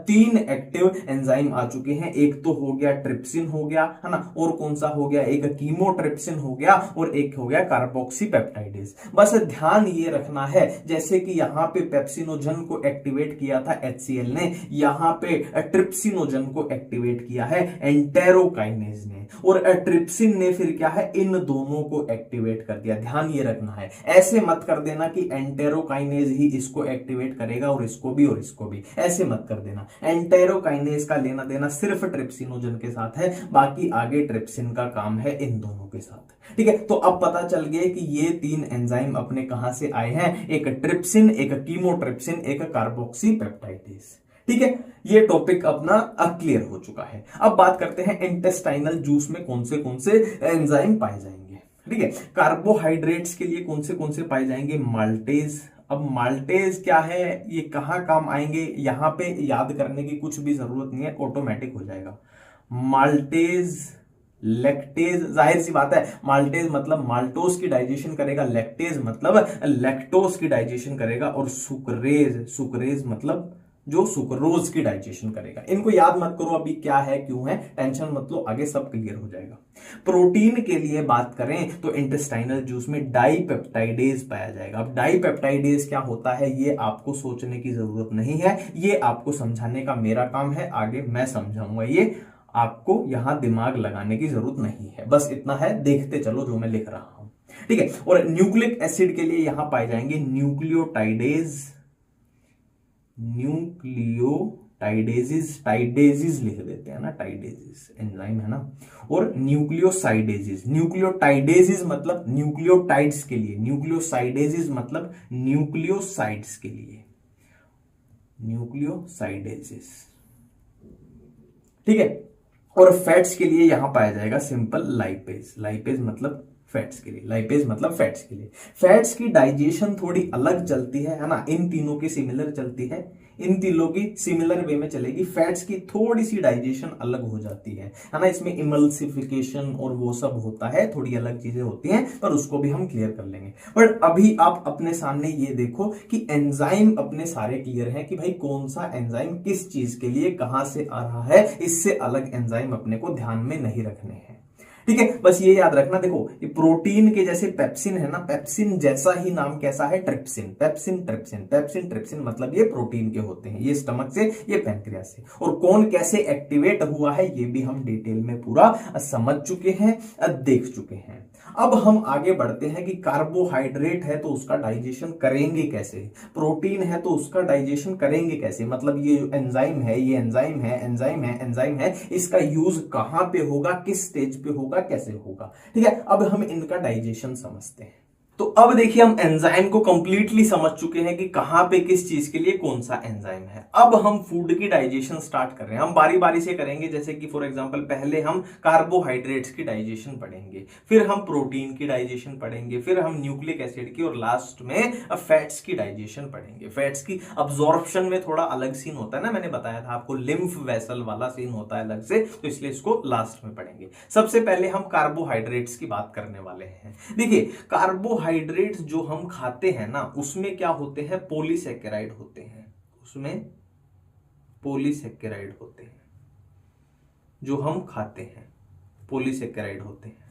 3 एक्टिव एंजाइम आ चुके हैं। एक तो हो गया ट्रिप्सिन हो गया, है ना, और कौन सा हो गया, एक कीमोट्रिप्सिन हो गया और एक हो गया कार्बोक्सी पेप्टाइडेज। बस ध्यान ये रखना है, जैसे कि यहां पे पेप्सिनोजन को एक्टिवेट किया था HCl ने, यहां पे ट्रिप्सिनोजन को एक्टिवेट किया है एंटेरोकाइनेज ने, और ट्रिप्सिन ने फिर क्या है, इन दोनों को एक्टिवेट कर दिया। ध्यान ये रखना है, ऐसे मत कर देना कि एंटेरोकाइनेज ही इसको एक्टिवेट करेगा और इसको भी और इसको भी, ऐसे मत कर देना। एंटेरोकाइनेज का लेना देना सिर्फ ट्रिप्सिनोजन के साथ है, बाकी आगे ट्रिप्सिन का काम है इन दोनों के साथ। ठीक है, तो अब पता चल गया कि ये 3 एंजाइम अपने कहां से आए हैं, एक ट्रिप्सिन, एक कीमोट्रिप्सिन, एक कार्बोक्सी पेप्टाइडेज। ठीक है, ये टॉपिक अपना क्लियर हो चुका है। अब बात करते हैं इंटेस्टाइनल जूस में कौन से एंजाइम पाए जाएंगे। ठीक है, कार्बोहाइड्रेट्स के लिए कौन से पाए जाएंगे, माल्टेज। अब माल्टेज क्या है, ये कहाँ काम आएंगे, यहां पे याद करने की कुछ भी जरूरत नहीं है, ऑटोमेटिक हो जाएगा। माल्टेज, लैक्टेज, जाहिर सी बात है, माल्टेज मतलब माल्टोज की डाइजेशन करेगा, लैक्टेज मतलब लैक्टोज की डाइजेशन करेगा, और सुक्रेज, सुक्रेज मतलब जो सुक्रोज की डाइजेशन करेगा। इनको याद मत करो अभी क्या है क्यों है, टेंशन मत लो, आगे सब क्लियर हो जाएगा। प्रोटीन के लिए बात करें तो इंटेस्टाइनल जूस में डाइपेप्टाइडेज पाया जाएगा। अब डाइपेप्टाइडेज क्या होता है ये आपको सोचने की जरूरत नहीं है, ये आपको समझाने का मेरा काम है, आगे मैं समझाऊंगा, ये आपको यहां दिमाग लगाने की जरूरत नहीं है, बस इतना है, देखते चलो जो मैं लिख रहा हूं। ठीक है, और न्यूक्लिक एसिड के लिए यहां पाए जाएंगे न्यूक्लियोटाइडेज, न्यूक्लियोटाइडेजिस, टाइडेजिस लिख देते हैं ना, टाइडेजिस एंजाइम है ना, और न्यूक्लियोसाइडेजिस, न्यूक्लियोटाइडेजिस मतलब न्यूक्लियोटाइड्स के लिए, न्यूक्लियोसाइडेजिस मतलब न्यूक्लियोसाइड्स के लिए, न्यूक्लियोसाइडेजिस। ठीक है, और फैट्स के लिए यहां पाया जाएगा सिंपल लाइपेज, लाइपेज मतलब फैट्स के लिए, लाइपेज मतलब फैट्स के लिए। फैट्स की डाइजेशन थोड़ी अलग चलती है ना, इन तीनों की सिमिलर चलती है, इन तीनों की सिमिलर वे में चलेगी, फैट्स की थोड़ी सी डाइजेशन अलग हो जाती है ना, इसमें इमल्सिफिकेशन और वो सब होता है, थोड़ी अलग चीजें होती हैं, पर उसको भी हम क्लियर कर लेंगे। बट अभी आप अपने सामने ये देखो कि एंजाइम अपने सारे क्लियर हैं कि भाई कौन सा एंजाइम किस चीज के लिए कहां से आ रहा है, इससे अलग एंजाइम अपने को ध्यान में नहीं रखने हैं। ठीक है, बस ये याद रखना, देखो ये प्रोटीन के जैसे पेप्सिन है ना, पेप्सिन जैसा ही नाम कैसा है, trypsin, pepsin trypsin, pepsin trypsin मतलब ये प्रोटीन के होते हैं, ये स्टमक से, ये पैंक्रियास से, और कौन कैसे एक्टिवेट हुआ है ये भी हम डिटेल में पूरा समझ चुके हैं, देख चुके हैं। अब हम आगे बढ़ते हैं कि कार्बोहाइड्रेट है तो उसका डाइजेशन करेंगे कैसे, प्रोटीन है तो उसका डाइजेशन करेंगे कैसे, मतलब ये एंजाइम है, ये एंजाइम है, एंजाइम है, एंजाइम है, इसका यूज कहां पे होगा, किस स्टेज पे होगा, कैसे होगा। ठीक है, अब हम इनका डाइजेशन समझते हैं। तो अब देखिए हम एंजाइम को कंप्लीटली समझ चुके हैं कि कहां पे किस चीज के लिए कौन सा एंजाइम है। अब हम फूड की डाइजेशन स्टार्ट कर रहे हैं, हम बारी बारी से करेंगे, जैसे कि फॉर एग्जांपल पहले हम कार्बोहाइड्रेट्स की डाइजेशन पढ़ेंगे, फिर हम प्रोटीन की डाइजेशन पढ़ेंगे, फिर हम न्यूक्लिक एसिड की, और लास्ट में फैट्स की डाइजेशन पढ़ेंगे। फैट्स की अब्जॉर्प्शन में थोड़ा अलग सीन होता है ना, मैंने बताया था आपको, लिम्फ वेसल वाला सीन होता है अलग से, तो इसलिए इसको लास्ट में पढ़ेंगे। सबसे पहले हम कार्बोहाइड्रेट्स की बात करने वाले हैं। देखिए कार्बोहाइड्रेट्स जो हम खाते हैं ना, उसमें क्या होते हैं, पॉलीसेकेराइड होते हैं, उसमें पॉलीसेकेराइड होते हैं, जो हम खाते हैं पॉलीसेकेराइड होते हैं।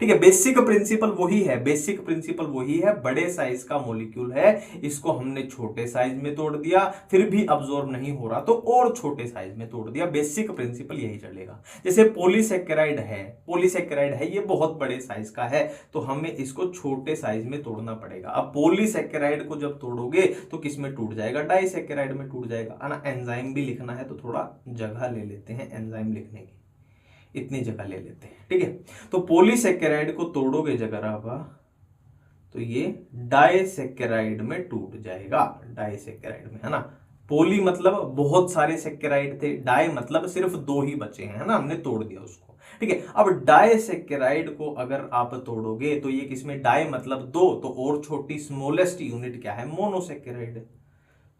ठीक है, बेसिक प्रिंसिपल वही है, बेसिक प्रिंसिपल वही है, बड़े साइज का मॉलिक्यूल है, इसको हमने छोटे साइज में तोड़ दिया, फिर भी अब्सॉर्ब नहीं हो रहा तो और छोटे साइज में तोड़ दिया, बेसिक प्रिंसिपल यही चलेगा। जैसे पॉलीसेकेराइड है, पॉलीसेकेराइड है, ये बहुत बड़े साइज का है, तो हमें इसको छोटे साइज में तोड़ना पड़ेगा। अब पॉलीसेकेराइड को जब तोड़ोगे तो किस में टूट जाएगा, डाइसेकेराइड में टूट जाएगा, है ना। एंजाइम भी लिखना है तो थोड़ा जगह ले लेते हैं एंजाइम लिखने की, इतनी जगह ले लेते हैं। ठीक है, तो पॉलीसेकेराइड को तोड़ोगे जगह तो ये डाइसेकेराइड में टूट जाएगा, डाइसेकेराइड में, है ना। पोली मतलब बहुत सारे सेकेराइड थे, डाई मतलब सिर्फ दो ही बचे हैं, है ना, हमने तोड़ दिया उसको। ठीक है, अब डाइसेकेराइड को अगर आप तोड़ोगे तो ये किसमें, डाई मतलब दो, तो और छोटी स्मॉलेस्ट यूनिट क्या है, मोनोसेकेराइड,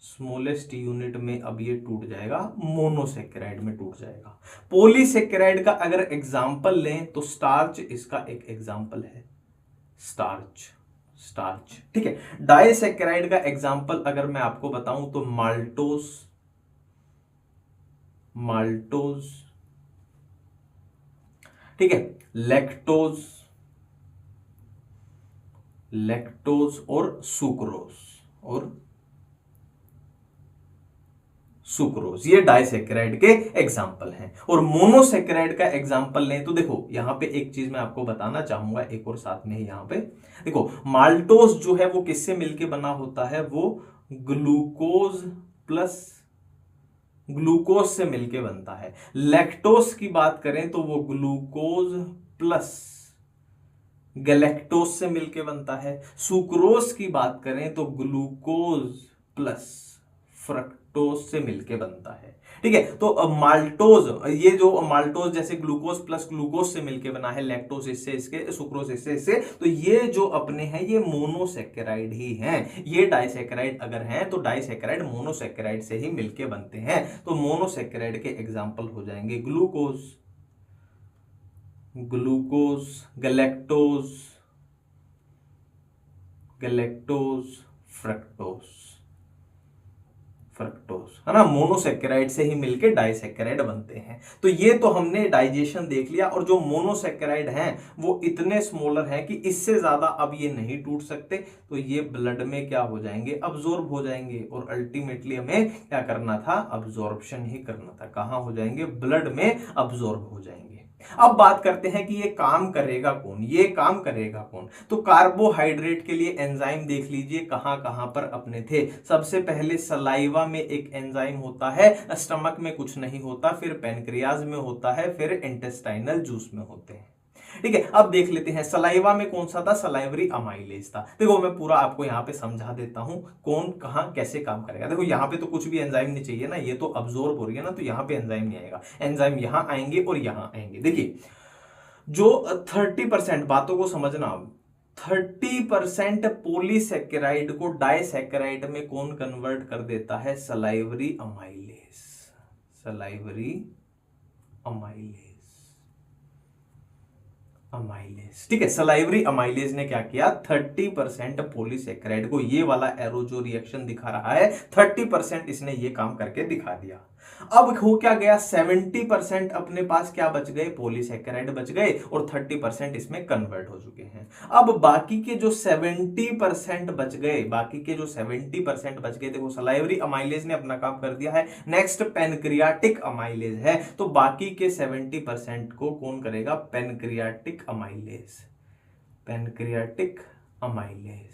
स्मॉलेस्ट यूनिट में अब ये टूट जाएगा, मोनोसेकेराइड में टूट जाएगा। पॉलीसेकेराइड का अगर एग्जांपल लें तो स्टार्च इसका एक एग्जांपल है, स्टार्च, स्टार्च। ठीक है, डाइसेकेराइड का एग्जांपल अगर मैं आपको बताऊं तो माल्टोस, माल्टोस। ठीक है, लैक्टोज, लैक्टोज और सुक्रोज, और सुक्रोज, ये डाइसेकेराइड के एग्जाम्पल हैं। और मोनोसेकेराइड का एग्जाम्पल लें तो देखो यहां पे एक चीज मैं आपको बताना चाहूंगा, एक और साथ में ही यहां पे देखो, माल्टोस जो है वो किससे मिलके बना होता है, वो ग्लूकोज प्लस ग्लूकोज से मिलके बनता है। लैक्टोस की बात करें तो वो ग्लूकोज प्लस गैलेक्टोज से मिलके बनता है। सुक्रोज की बात करें तो ग्लूकोज प्लस फ्रक्टोज से मिलके बनता है। ठीक है, तो माल्टोज, ये जो माल्टोज जैसे ग्लूकोज प्लस ग्लूकोज से मिलके बना है, लैक्टोज इससे, इसके सुक्रोज इससे, तो ये जो अपने हैं ये मोनोसेकेराइड ही हैं। ये डाइसेकेराइड अगर हैं तो डाइसेकेराइड मोनोसेकेराइड से ही मिलके बनते हैं। तो मोनोसेकेराइड के एग्जाम्पल हो जाएंगे ग्लूकोज, गैलेक्टोज, फ्रक्टोज, है ना, मोनोसेकेराइड से ही मिलके डाइसेकेराइड बनते हैं। तो ये तो हमने डाइजेशन देख लिया। और जो मोनोसेकेराइड हैं वो इतने स्मॉलर हैं कि इससे ज्यादा अब ये नहीं टूट सकते, तो ये ब्लड में क्या हो जाएंगे, अब्जॉर्ब हो जाएंगे। और अल्टीमेटली हमें क्या करना था, अब्जॉर्प्शन ही करना था। कहां हो जाएंगे, ब्लड में अब्जॉर्ब हो जाएंगे। अब बात करते हैं कि ये काम करेगा कौन, ये काम करेगा कौन। तो कार्बोहाइड्रेट के लिए एंजाइम देख लीजिए कहां कहां पर अपने थे। सबसे पहले सलाइवा में एक एंजाइम होता है, स्टमक में कुछ नहीं होता, फिर पैनक्रियाज में होता है, फिर इंटेस्टाइनल जूस में होते हैं। ठीक है, अब देख लेते हैं सलाइवा में कौन सा था, सलाइवरी अमाइलेज था। देखो मैं पूरा आपको यहां पे समझा देता हूं कौन कहां कैसे काम करेगा। देखो यहां पे तो कुछ भी एंजाइम नहीं चाहिए ना, ये तो अब्जॉर्ब हो रही है ना, तो यहां पे एंजाइम नहीं आएगा। एंजाइम यहां आएंगे और यहां आएंगे। देखिए जो 30% बातों को समझना, 30% पॉलीसेकेराइड को डाइसेकेराइड में कौन कन्वर्ट कर देता है, salivary amylase, salivary amylase, amylase. ठीक है, सलाइवरी अमाइलेज ने क्या किया, 30% पॉलीसेकेराइड को, ये वाला एरो जो रिएक्शन दिखा रहा है 30% इसने ये काम करके दिखा दिया। अब हो क्या गया, 70% अपने पास क्या बच गए, पॉलीसेकेराइड बच गए, और 30% इसमें कन्वर्ट हो चुके हैं। अब बाकी के जो 70% बच गए, बाकी के जो 70% बच गए, देखो सलाइवरी अमाइलेज ने अपना काम कर दिया है। नेक्स्ट पैनक्रियाटिक अमाइलेज है, तो बाकी के 70% को कौन करेगा, पैनक्रियाटिक अमाइलेज, पैनक्रियाटिक अमाइलेज।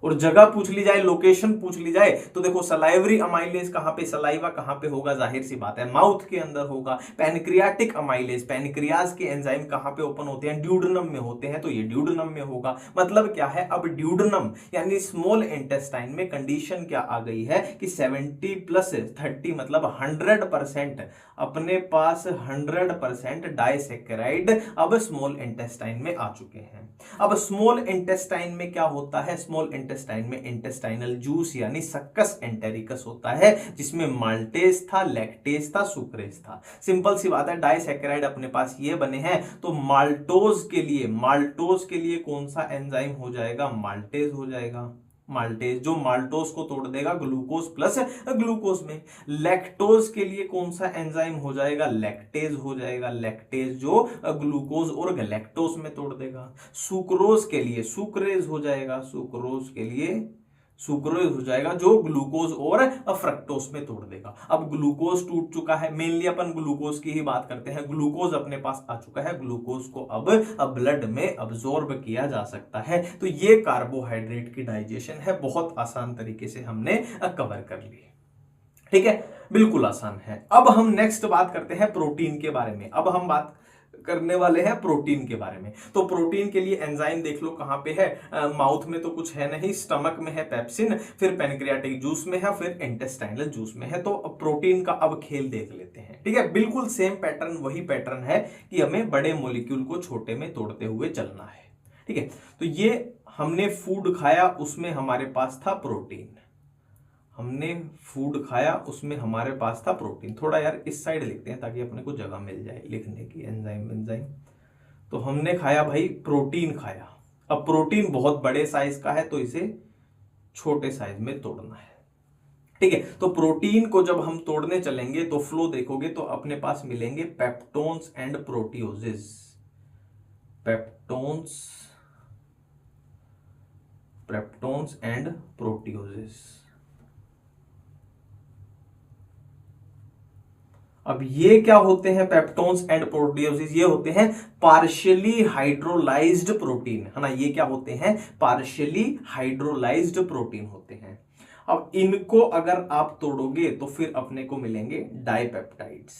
और जगह पूछ ली जाए, लोकेशन पूछ ली जाए, तो देखो सलाइवरी अमाइलेज कहां पे, सलाइवा कहां पे होगा, जाहिर सी बात है माउथ के अंदर होगा। पैनक्रियाटिक अमाइलेज, पैनक्रियाज के एंजाइम कहां पे ओपन होते हैं, ड्यूडेनम में होते हैं, तो ये ड्यूडेनम में होगा। मतलब क्या है, अब ड्यूडेनम यानी स्मॉल इंटेस्टाइन में कंडीशन क्या आ गई है कि 70 + 30 मतलब 100%, अपने पास 100% डाइसेकेराइड अब स्मॉल इंटेस्टाइन में आ चुके हैं। अब स्मॉल इंटेस्टाइन में क्या होता है, स्मॉल इंटेस्टाइन में इंटेस्टाइनल जूस यानी सक्कस एंटेरिकस होता है, जिसमें माल्टेज था, लैक्टेज था, सुक्रेज था। सिंपल सी बात है, डाइसेकेराइड अपने पास ये बने हैं, तो माल्टोज के लिए कौन सा एंजाइम हो जाएगा, माल्टेज हो जाएगा, माल्टेज, जो माल्टोज को तोड़ देगा ग्लूकोज प्लस ग्लूकोज में। लैक्टोज के लिए कौन सा एंजाइम हो जाएगा, लैक्टेज हो जाएगा, लैक्टेज जो ग्लूकोज और गैलेक्टोज में तोड़ देगा। सुक्रोज के लिए सुक्रेज हो जाएगा, सुक्रोज के लिए सुक्रोज हो जाएगा, जो ग्लूकोज और फ्रक्टोज में तोड़ देगा। अब ग्लूकोज टूट चुका है, मेनली अपन ग्लूकोज की ही बात करते हैं, ग्लूकोज अपने पास आ चुका है, ग्लूकोज को अब ब्लड में अब्सॉर्ब किया जा सकता है। तो ये कार्बोहाइड्रेट की डाइजेशन है, बहुत आसान तरीके से हमने कवर कर ली। ठीक है, बिल्कुल आसान है। अब हम नेक्स्ट बात करते हैं प्रोटीन के बारे में। अब हम बात करने वाले हैं प्रोटीन के बारे में। तो प्रोटीन के लिए एंजाइम देख लो कहां पे है, माउथ में तो कुछ है नहीं, स्टमक में है पेप्सिन, फिर पैनक्रियाटिक जूस में है, फिर इंटेस्टाइनल जूस में है। तो प्रोटीन का अब खेल देख लेते हैं। ठीक है, बिल्कुल सेम पैटर्न, वही पैटर्न है कि हमें बड़े मॉलिक्यूल को छोटे में तोड़ते हुए चलना है। ठीक है, तो ये हमने फूड खाया, उसमें हमारे पास था प्रोटीन, हमने फूड खाया उसमें हमारे पास था प्रोटीन। थोड़ा यार इस साइड लिखते हैं ताकि अपने को जगह मिल जाए लिखने की, एंजाइम। तो हमने खाया भाई, प्रोटीन खाया। अब प्रोटीन बहुत बड़े साइज का है, तो इसे छोटे साइज में तोड़ना है। ठीक है, तो प्रोटीन को जब हम तोड़ने चलेंगे तो फ्लो देखोगे तो अपने पास मिलेंगे peptones and proteoses, peptones and proteoses. अब ये क्या होते हैं, पेप्टोन्स एंड प्रोटियोजेस, ये होते हैं पार्शियली हाइड्रोलाइज्ड प्रोटीन, है ना। ये क्या होते हैं, पार्शियली हाइड्रोलाइज्ड प्रोटीन होते हैं। अब इनको अगर आप तोड़ोगे तो फिर अपने को मिलेंगे डाइपेप्टाइड्स,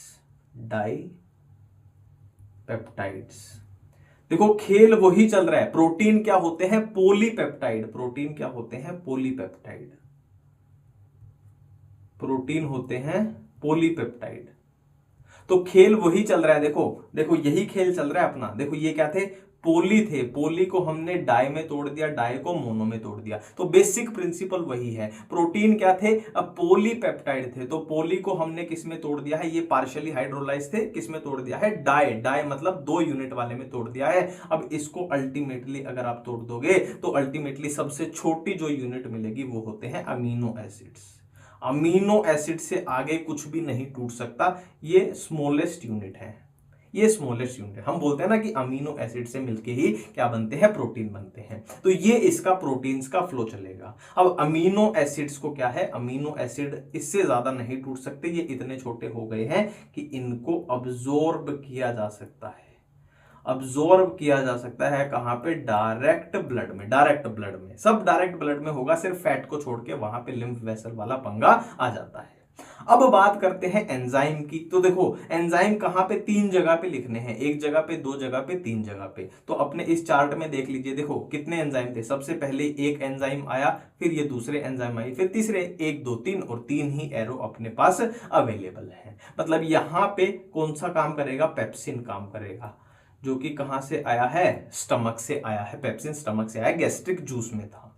देखो खेल वही चल रहा है। प्रोटीन क्या होते हैं, पॉलीपेप्टाइड, प्रोटीन क्या होते हैं, पॉलीपेप्टाइड, प्रोटीन होते हैं पॉलीपेप्टाइड। तो खेल वही चल रहा है, देखो देखो यही खेल चल रहा है अपना। देखो ये क्या थे, पोली थे, पोली को हमने डाई में तोड़ दिया, डाई को मोनो में तोड़ दिया। तो बेसिक प्रिंसिपल वही है। प्रोटीन क्या थे, अब पॉलीपेप्टाइड थे, तो पोली को हमने किस में तोड़ दिया है, ये पार्शियली हाइड्रोलाइज थे, किस में तोड़ दिया है, डाई, डाई मतलब 2 यूनिट वाले में तोड़ दिया है। अब इसको अल्टीमेटली अगर आप तोड़ दोगे तो अल्टीमेटली सबसे छोटी जो यूनिट मिलेगी वो होते हैं अमीनो एसिड्स। अमीनो एसिड से आगे कुछ भी नहीं टूट सकता, ये स्मॉलेस्ट यूनिट है, ये स्मॉलेस्ट यूनिट। हम बोलते हैं ना कि अमीनो एसिड से मिलके ही क्या बनते हैं, प्रोटीन बनते हैं। तो ये इसका प्रोटीन्स का फ्लो चलेगा। अब अमीनो एसिड्स को क्या है, अमीनो एसिड इससे ज्यादा नहीं टूट सकते, ये इतने छोटे हो गए हैं कि इनको अब्जॉर्ब किया जा सकता है। अब्जॉर्ब किया जा सकता है कहां पे, डायरेक्ट ब्लड में। डायरेक्ट ब्लड में, सब डायरेक्ट ब्लड में होगा, सिर्फ फैट को छोड़ के वहां पे लिम्फ वेसल वाला पंगा आ जाता है। अब बात करते हैं एंजाइम की। तो देखो एंजाइम कहां पे, 3 जगह पे लिखने हैं, 1 जगह पे, 2 जगह पे, 3 जगह पे। तो अपने इस चार्ट में देख लीजिए, देखो कितने एंजाइम थे। सबसे पहले एक एंजाइम आया, फिर ये दूसरे एंजाइम आई, फिर तीसरे, 1 2 3, और 3 ही एरो अपने पास अवेलेबल है। मतलब यहां पे कौन सा काम करेगा, पेप्सिन काम करेगा, जो कि कहां से आया है, स्टमक से आया है। पेप्सिन स्टमक से आया, गैस्ट्रिक जूस में था।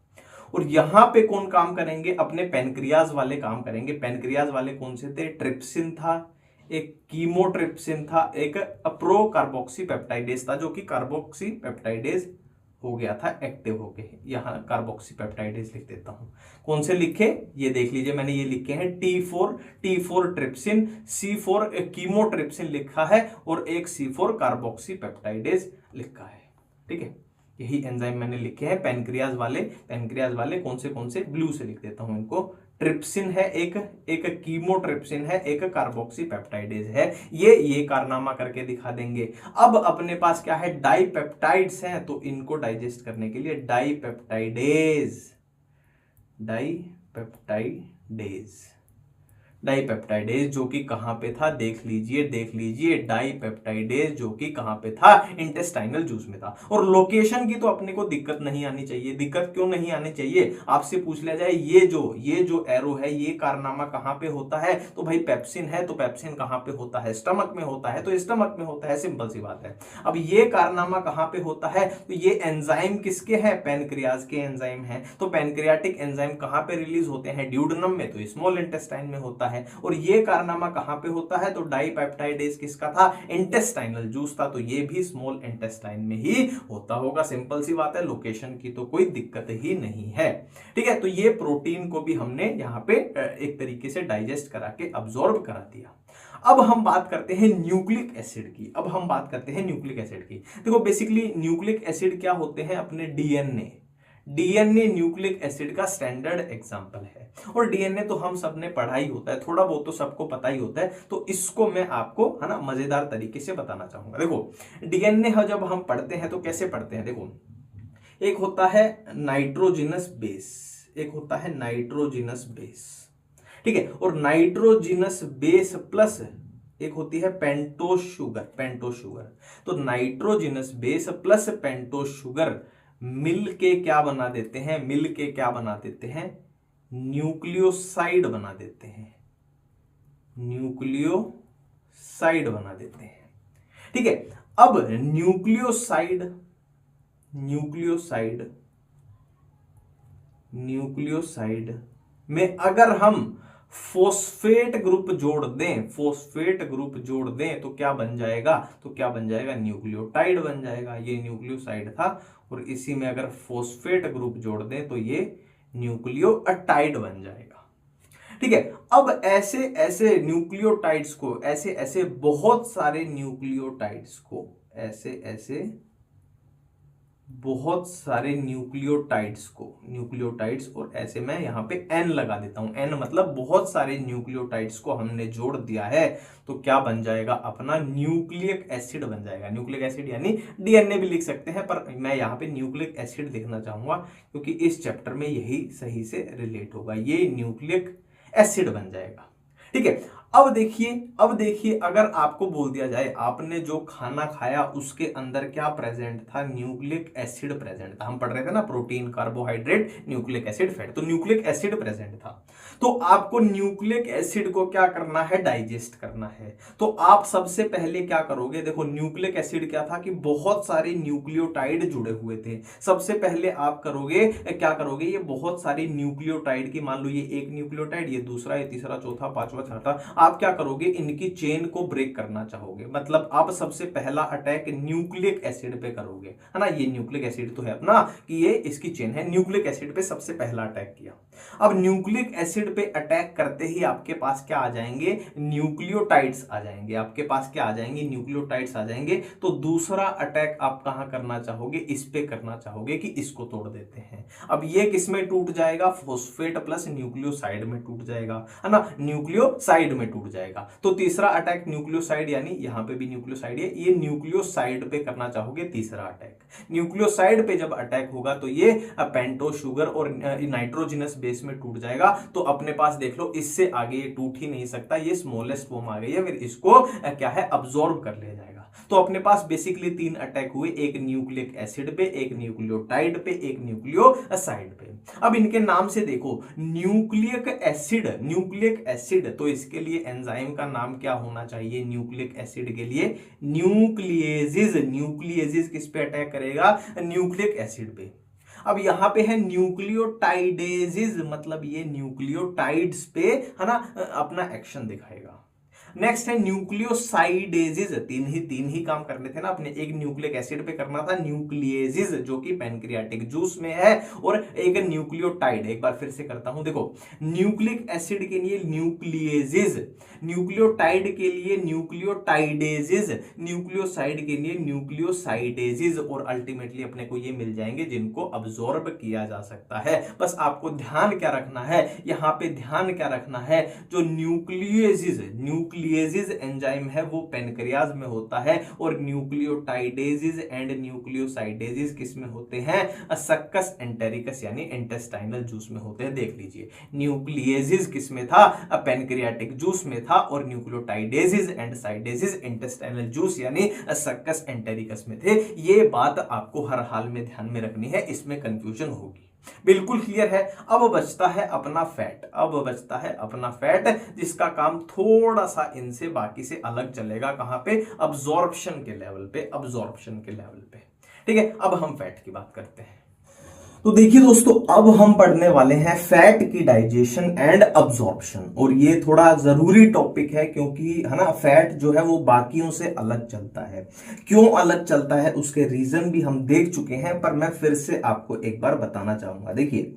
और यहां पे कौन काम करेंगे, अपने पैनक्रियाज वाले काम करेंगे। पैनक्रियाज वाले कौन से थे, ट्रिप्सिन था, एक कीमोट्रिप्सिन था, एक प्रो कार्बोक्सी पेप्टाइडेज था, जो कि कार्बोक्सी पेप्टाइडेज हो गया था एक्टिव होके। यहां कार्बोक्सी पेप्टाइडेज लिख देता हूं। कौन से लिखे, ये देख लीजिए, मैंने ये लिखे हैं T4 ट्रिप्सिन, C4 कीमोट्रिप्सिन लिखा है, और एक C4 कार्बोक्सी पेप्टाइडेज लिखा है। ठीक है, यही एंजाइम मैंने लिखे हैं पैनक्रियाज वाले। पैनक्रियाज वाले कौन से, ब्लू से लिख देता हूं इनको। ट्रिप्सिन है एक कीमोट्रिप्सिन है, एक कार्बोक्सी पेप्टाइडेज है। ये कारनामा करके दिखा देंगे। अब अपने पास क्या है, डाइपेप्टाइड्स हैं, तो इनको डाइजेस्ट करने के लिए डाइपेप्टाइडेज जो कि कहां पे था, देख लीजिए डाइपेप्टाइडेज जो कि कहां पे था, इंटेस्टाइनल जूस में था। और लोकेशन की तो अपने को दिक्कत नहीं आनी चाहिए। दिक्कत क्यों नहीं आनी चाहिए, आपसे पूछ लिया जाए ये जो एरो है ये कारनामा कहां पे होता है, तो भाई पेप्सिन है, तो पेप्सिन कहां पे होता है, स्टमक में होता है, तो स्टमक में होता है, सिंपल सी बात है। अब ये कारनामा कहां पे होता है, तो ये एंजाइम किसके हैं, पैनक्रियाज के एंजाइम है। तो पैनक्रियाटिक एंजाइम कहां पे रिलीज होते हैं, ड्यूडेनम में, तो स्मॉल इंटेस्टाइन में होता है। और ये कारनामा कहां पे होता है, तो डाइपेप्टाइडेज किसका था, इंटेस्टाइनल जूस था, तो ये भी स्मॉल इंटेस्टाइन में ही होता होगा। सिंपल सी बात है, लोकेशन की तो कोई दिक्कत ही नहीं है। ठीक है, तो ये प्रोटीन को भी हमने यहां पे एक तरीके से डाइजेस्ट करा के अब्सॉर्ब करा दिया। अब हम बात करते हैं न्यूक्लिक एसिड की। देखो बेसिकली न्यूक्लिक एसिड क्या होते हैं, अपने डीएनए न्यूक्लिक एसिड का स्टैंडर्ड एग्जांपल है। और डीएनए तो हम सबने पढ़ा ही होता है, थोड़ा बहुत तो सबको पता ही होता है, तो इसको मैं आपको है ना मजेदार तरीके से बताना चाहूंगा। देखो डीएनए जब हम पढ़ते हैं तो कैसे पढ़ते हैं, देखो एक होता है नाइट्रोजिनस बेस, ठीक है, और नाइट्रोजिनस बेस प्लस एक होती है पेंटोस शुगर। तो nitrogenous base plus pentose sugar mill के क्या बना देते हैं, न्यूक्लियोसाइड बना देते हैं। ठीक है, अब न्यूक्लियोसाइड में अगर हम फोस्फेट ग्रुप जोड़ दें तो क्या बन जाएगा, न्यूक्लियोटाइड बन जाएगा। ये न्यूक्लियोसाइड था, और इसी में अगर फोस्फेट ग्रुप जोड़ दें तो ये न्यूक्लियोटाइड बन जाएगा। ठीक है, अब ऐसे न्यूक्लियोटाइड्स को, ऐसे बहुत सारे न्यूक्लियोटाइड्स को, न्यूक्लियोटाइड्स, और ऐसे मैं यहां पे एन लगा देता हूं। एन मतलब बहुत सारे न्यूक्लियोटाइड्स को हमने जोड़ दिया है, तो क्या बन जाएगा, अपना न्यूक्लिक एसिड बन जाएगा। न्यूक्लिक एसिड यानी डीएनए भी लिख सकते हैं, पर मैं यहां पे न्यूक्लिक एसिड लिखना चाहूंगा क्योंकि इस चैप्टर में यही सही से रिलेट होगा। ये न्यूक्लिक एसिड बन जाएगा। ठीक है, अब देखिए अगर आपको बोल दिया जाए आपने जो खाना खाया उसके अंदर क्या प्रेजेंट था, न्यूक्लिक एसिड प्रेजेंट था। हम पढ़ रहे थे ना protein, carbohydrate, nucleic acid, fat, तो न्यूक्लिक एसिड प्रेजेंट था। तो आपको न्यूक्लिक एसिड को क्या करना है, डाइजेस्ट करना है। तो आप सबसे पहले क्या करोगे, देखो न्यूक्लिक एसिड क्या था कि बहुत सारे न्यूक्लियोटाइड जुड़े हुए थे। सबसे पहले आप करोगे क्या करोगे, ये बहुत सारे न्यूक्लियोटाइड की, मान लो ये एक न्यूक्लियोटाइड, ये दूसरा, ये तीसरा, चौथा, पांचवा, छठा, आप क्या करोगे, इनकी चेन को ब्रेक करना चाहोगे। मतलब आप सबसे पहला अटैक न्यूक्लिक एसिड पे करोगे, है ना। ये न्यूक्लिक एसिड तो है अपना कि ये इसकी चेन है, न्यूक्लिक एसिड पे सबसे पहला अटैक किया। अब न्यूक्लिक एसिड पे अटैक करते ही आपके पास क्या आ जाएंगे, न्यूक्लियोटाइड्स आ जाएंगे। आपके पास क्या आ जाएंगे, न्यूक्लियोटाइड्स आ जाएंगे। तो दूसरा अटैक आप कहां करना चाहोगे, इस पे करना चाहोगे कि इसको तोड़ देते हैं। अब ये किसमें टूट जाएगा, फोस्फेट प्लस न्यूक्लियोसाइड में टूट जाएगा, है ना, न्यूक्लियोसाइड में टूट जाएगा। तो तीसरा अटैक न्यूक्लियोसाइड, यानी यहां पे भी न्यूक्लियोसाइड है, ये न्यूक्लियोसाइड पे करना चाहोगे तीसरा अटैक। न्यूक्लियोसाइड पे जब अटैक होगा तो ये पेंटोस शुगर और नाइट्रोजनस बेस में टूट जाएगा। तो अपने पास देख लो इससे आगे ये टूट ही नहीं सकता, ये स्मॉलेस्ट फॉर्म आ गई है, फिर इसको क्या है, अब्सॉर्ब कर ले जाएगा। तो अपने पास बेसिकली 3 अटैक हुए, एक न्यूक्लिक एसिड पे, एक न्यूक्लियोटाइड पे, एक न्यूक्लियोसाइड पे। अब इनके नाम से देखो, न्यूक्लिक एसिड, तो इसके लिए एंजाइम का नाम क्या होना चाहिए, न्यूक्लिक एसिड के लिए न्यूक्लियेजिस किस पे अटैक करेगा, न्यूक्लिक एसिड पे। अब यहां पे है न्यूक्लियोटाइडेजिस, मतलब ये न्यूक्लियोटाइड्स पे, है ना, अपना एक्शन दिखाएगा। नेक्स्ट है न्यूक्लियोसाइडेजिस, तीन ही काम करने थे ना अपने, एक न्यूक्लिक एसिड पे करना था, न्यूक्लियेजिस जो कि पैनक्रियाटिक जूस में है, और एक न्यूक्लियोटाइड। एक बार फिर से करता हूं, देखो न्यूक्लिक एसिड के लिए न्यूक्लियेजिस, न्यूक्लियोटाइड के लिए न्यूक्लियोटाइडेजिस, न्यूक्लियोसाइड के लिए न्यूक्लियोसाइडेजिस, और अल्टीमेटली अपने को ये मिल जाएंगे जिनको अब्सॉर्ब किया जा सकता है। बस आपको ध्यान क्या रखना है, यहां पे ध्यान क्या रखना है, जो न्यूक्लियेजिस एंजाइम है वो पेनक्रियाज में होता है, और न्यूक्लियोटाइडेजिस एंड न्यूक्लियोसाइडेजिस किस में होते हैं, सक्कस एंटेरिकस यानी इंटेस्टाइनल जूस में होते हैं। देख लीजिए न्यूक्लियेजिस किस में था, पेनक्रियाटिक जूस में था, और न्यूक्लियोटाइडेजिस एंड साइडेजिस इंटेस्टाइनल जूस यानी सक्कस एंटेरिकस में थे। ये बात आपको हर हाल में ध्यान में रखनी है, इसमें कंफ्यूजन होगी। बिल्कुल क्लियर है। अब बचता है अपना फैट, जिसका काम थोड़ा सा इनसे बाकी से अलग चलेगा, कहां पे, अब्जॉर्प्शन के लेवल पे। ठीक है, अब हम फैट की बात करते हैं। तो देखिए दोस्तों, अब हम पढ़ने वाले हैं फैट की डाइजेशन एंड अब्जॉर्प्शन, और ये थोड़ा जरूरी टॉपिक है क्योंकि, है ना, फैट जो है वो बाकियों से अलग चलता है। क्यों अलग चलता है उसके रीजन भी हम देख चुके हैं, पर मैं फिर से आपको एक बार बताना चाहूंगा। देखिए,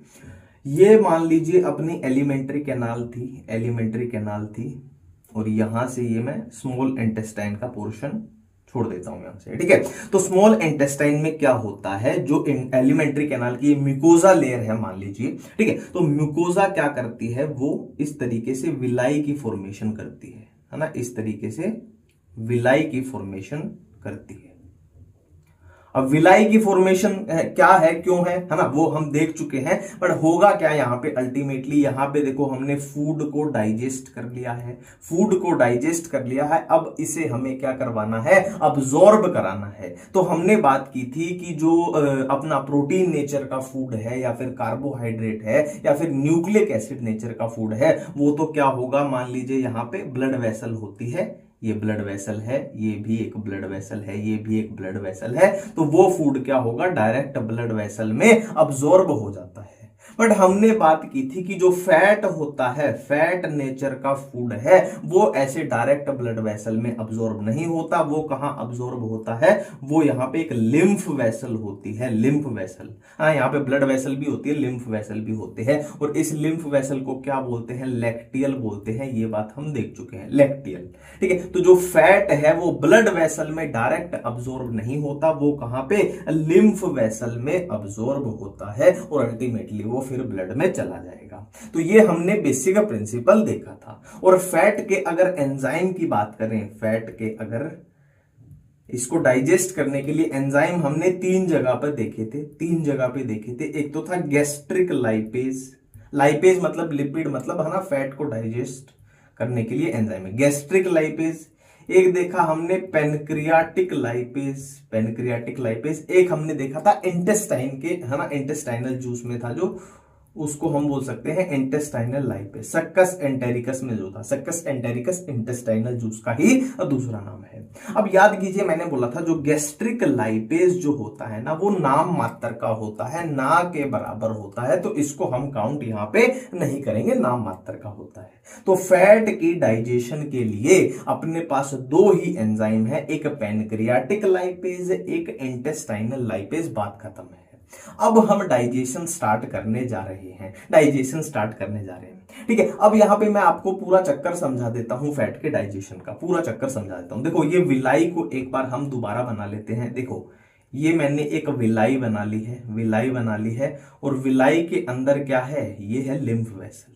ये मान लीजिए अपनी एलिमेंट्री कैनाल थी, और यहां से ये मैं स्मॉल इंटेस्टाइन का पोर्शन छोड़ देता हूं यहां से, ठीक है। तो स्मॉल इंटेस्टाइन में क्या होता है, जो एलिमेंट्री कैनाल की म्यूकोजा लेयर है मान लीजिए, ठीक है, तो म्यूकोजा क्या करती है, वो इस तरीके से विलाई की फॉर्मेशन करती है ना, इस तरीके से विलाई की फॉर्मेशन करती है। अब विलाई की फॉर्मेशन क्या है, क्यों है ना, वो हम देख चुके हैं। बट होगा क्या यहाँ पे, अल्टीमेटली यहाँ पे देखो हमने फूड को डाइजेस्ट कर लिया है, अब इसे हमें क्या करवाना है, अब्जॉर्ब कराना है। तो हमने बात की थी कि जो अपना प्रोटीन नेचर का फूड है, या फिर कार्बोहाइड्रेट है, या फिर न्यूक्लिक एसिड नेचर का फूड है, वो तो क्या होगा, मान लीजिए यहाँ पे ब्लड वेसल होती है, ये ब्लड वेसल है, ये भी एक ब्लड वेसल है, ये भी एक ब्लड वेसल है, तो वो फूड क्या होगा, डायरेक्ट ब्लड वेसल में अब्सॉर्ब हो जाता है। बट हमने बात की थी कि जो फैट होता है, फैट नेचर का फूड है, वो ऐसे डायरेक्ट ब्लड वेसल में अब्सॉर्ब नहीं होता। वो कहां अब्सॉर्ब होता है, वो यहां पे एक लिम्फ वेसल होती है, लिम्फ वेसल। हाँ, यहाँ पे ब्लड वेसल भी होती है, लिम्फ वेसल भी होते हैं, और इस लिम्फ वेसल को क्या बोलते हैं, लैक्टियल बोलते हैं। ये बात हम देख चुके हैं, लैक्टियल, ठीक है। तो जो फैट है वो ब्लड वेसल में डायरेक्ट अब्सॉर्ब नहीं होता, वो कहां पे, लिम्फ वेसल में अब्सॉर्ब होता है, और अल्टीमेटली वो फिर ब्लड में चला जाएगा। तो ये हमने बेसिक प्रिंसिपल देखा था। और फैट के अगर एंजाइम की बात करें, फैट के अगर इसको डाइजेस्ट करने के लिए एंजाइम हमने 3 जगह पर देखे थे। एक तो था गैस्ट्रिक लाइपेज मतलब लिपिड, मतलब है ना, फैट को डाइजेस्ट करने के लिए एंजाइम है। गैस्ट्रिक लाइपेज, एक देखा हमने पेनक्रियाटिक लाइपेज, पेनक्रियाटिक लाइपेज, एक हमने देखा था इंटेस्टाइन के, है ना, इंटेस्टाइनल जूस में था जो, उसको हम बोल सकते हैं इंटेस्टाइनल लाइपेज। सक्कस एंटेरिकस में जो था, सक्कस एंटेरिकस इंटेस्टाइनल जूस का ही दूसरा नाम है। अब याद कीजिए मैंने बोला था जो गैस्ट्रिक लाइपेज जो होता है ना वो नाम मात्र का होता है, ना के बराबर होता है, तो इसको हम काउंट यहां पे नहीं करेंगे, नाम मात्र का होता है। तो फैट की डाइजेशन के लिए अपने पास दो ही एंजाइम है, एक पेनक्रियाटिक लाइपेज, एक इंटेस्टाइनल लाइपेज, बात खत्म है। अब हम डाइजेशन स्टार्ट करने जा रहे हैं, डाइजेशन स्टार्ट करने जा रहे हैं, ठीक है। अब यहां पे मैं आपको पूरा चक्कर समझा देता हूं, फैट के डाइजेशन का पूरा चक्कर समझा देता हूं। देखो ये विलाई को एक बार हम दोबारा बना लेते हैं। देखो ये मैंने एक विलाई बना ली है, विलाई बना ली है, और विलाई के अंदर क्या है, ये है लिम्फ वेसल,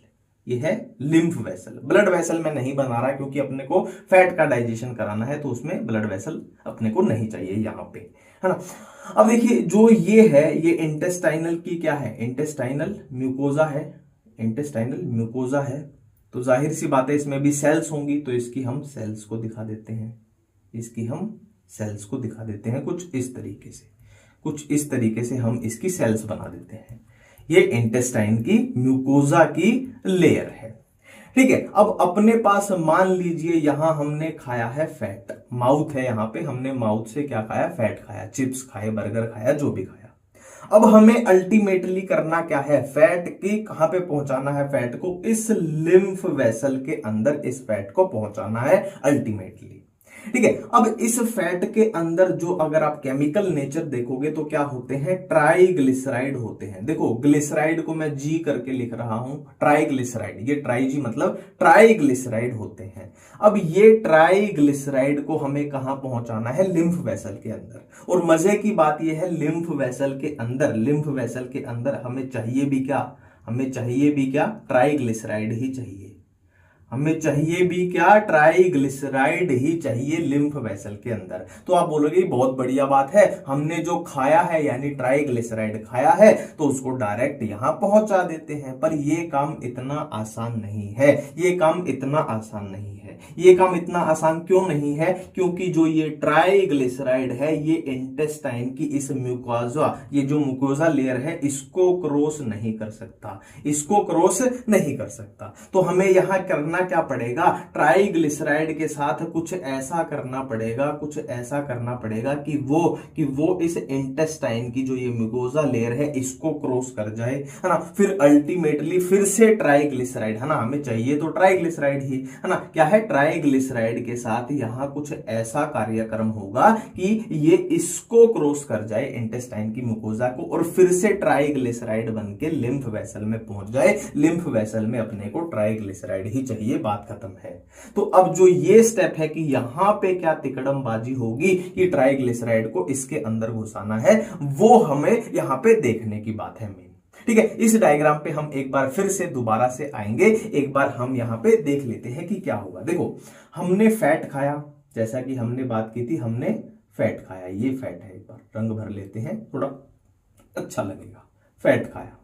ये है लिम्फ वेसल। ब्लड वेसल में नहीं बना रहा क्योंकि अपने को फैट का डाइजेशन कराना है, तो उसमें ब्लड वेसल अपने को नहीं चाहिए यहां पे, है ना। अब देखिए जो ये है, ये इंटेस्टाइनल की क्या है, इंटेस्टाइनल म्यूकोजा है, इंटेस्टाइनल म्यूकोजा है, तो जाहिर सी बात है इसमें भी सेल्स होंगी, तो इसकी हम सेल्स को दिखा देते हैं, इसकी हम सेल्स को दिखा देते हैं कुछ इस तरीके से, कुछ इस तरीके से हम इसकी सेल्स बना देते हैं। ये इंटेस्टाइन की म्यूकोजा की लेयर है, ठीक है। अब अपने पास मान लीजिए यहां हमने खाया है फैट, माउथ है यहां पे, हमने माउथ से क्या खाया, फैट खाया, चिप्स खाए, बर्गर खाया, जो भी खाया। अब हमें अल्टीमेटली करना क्या है, फैट की कहां पे पहुंचाना है, फैट को इस लिम्फ वेसल के अंदर इस फैट को पहुंचाना है अल्टीमेटली, ठीक है। अब इस फैट के अंदर जो अगर आप केमिकल नेचर देखोगे तो क्या होते हैं, ट्राइग्लिसराइड होते हैं। देखो ग्लिसराइड को मैं जी करके लिख रहा हूं, ट्राइग्लिसराइड, ये ट्राई जी मतलब ट्राइग्लिसराइड होते हैं। अब ये ट्राइग्लिसराइड को हमें कहां पहुंचाना है, लिम्फ वेसल के अंदर। और मजे की बात यह है लिम्फ वेसल के अंदर, लिम्फ वेसल के अंदर हमें चाहिए भी क्या, हमें चाहिए भी क्या, ट्राइग्लिसराइड ही चाहिए, हमें चाहिए भी क्या, ट्राइग्लिसराइड ही चाहिए लिम्फ वेसल के अंदर। तो आप बोलोगे बहुत बढ़िया बात है, हमने जो खाया है यानी ट्राइग्लिसराइड खाया है तो उसको डायरेक्ट यहां पहुंचा देते हैं, पर यह काम इतना आसान नहीं है, ये काम इतना आसान नहीं है। ये काम इतना आसान क्यों नहीं है, क्योंकि जो ये ट्राइग्लिसराइड है ये इंटेस्टाइन की इस म्यूकोजा, ये जो म्यूकोजा लेयर है इसको क्रॉस नहीं कर सकता, इसको क्रॉस नहीं कर सकता। तो हमें यहां करना क्या पड़ेगा, ट्राइग्लिसराइड के साथ कुछ ऐसा करना पड़ेगा, कुछ ऐसा करना पड़ेगा कि वो इस इंटेस्टाइन की जो ये म्यूकोजा लेयर है इसको क्रॉस कर जाए, है ना। फिर अल्टीमेटली फिर से ट्राइग्लिसराइड, है ना, हमें चाहिए तो ट्राइग्लिसराइड ही, है ना, क्या है, ट्राइग्लिसराइड के साथ यहां कुछ ऐसा कार्यक्रम होगा कि ये इसको क्रॉस कर जाए इंटेस्टाइन की म्यूकोजा को, और फिर से ट्राइग्लिसराइड बन के लिम्फ वेसल में पहुंच जाए। लिम्फ वेसल में अपने को ट्राइग्लिसराइड ही चाहिए, बात खत्म है। तो अब जो ये स्टेप है कि यहां पे क्या तिकड़मबाजी होगी कि ट्राइग्लिसराइड को इसके अंदर घुसाना है, वो हमें यहां पे देखने की बात है मेन, ठीक है। इस डायग्राम पे हम एक बार फिर से दोबारा से आएंगे, एक बार हम यहां पे देख लेते हैं कि क्या होगा। देखो हमने फैट खाया, जैसा कि हमने बात की थी, हमने फैट खाया, ये फैट है, एक बार रंग भर लेते हैं थोड़ा अच्छा लगेगा, फैट खाया।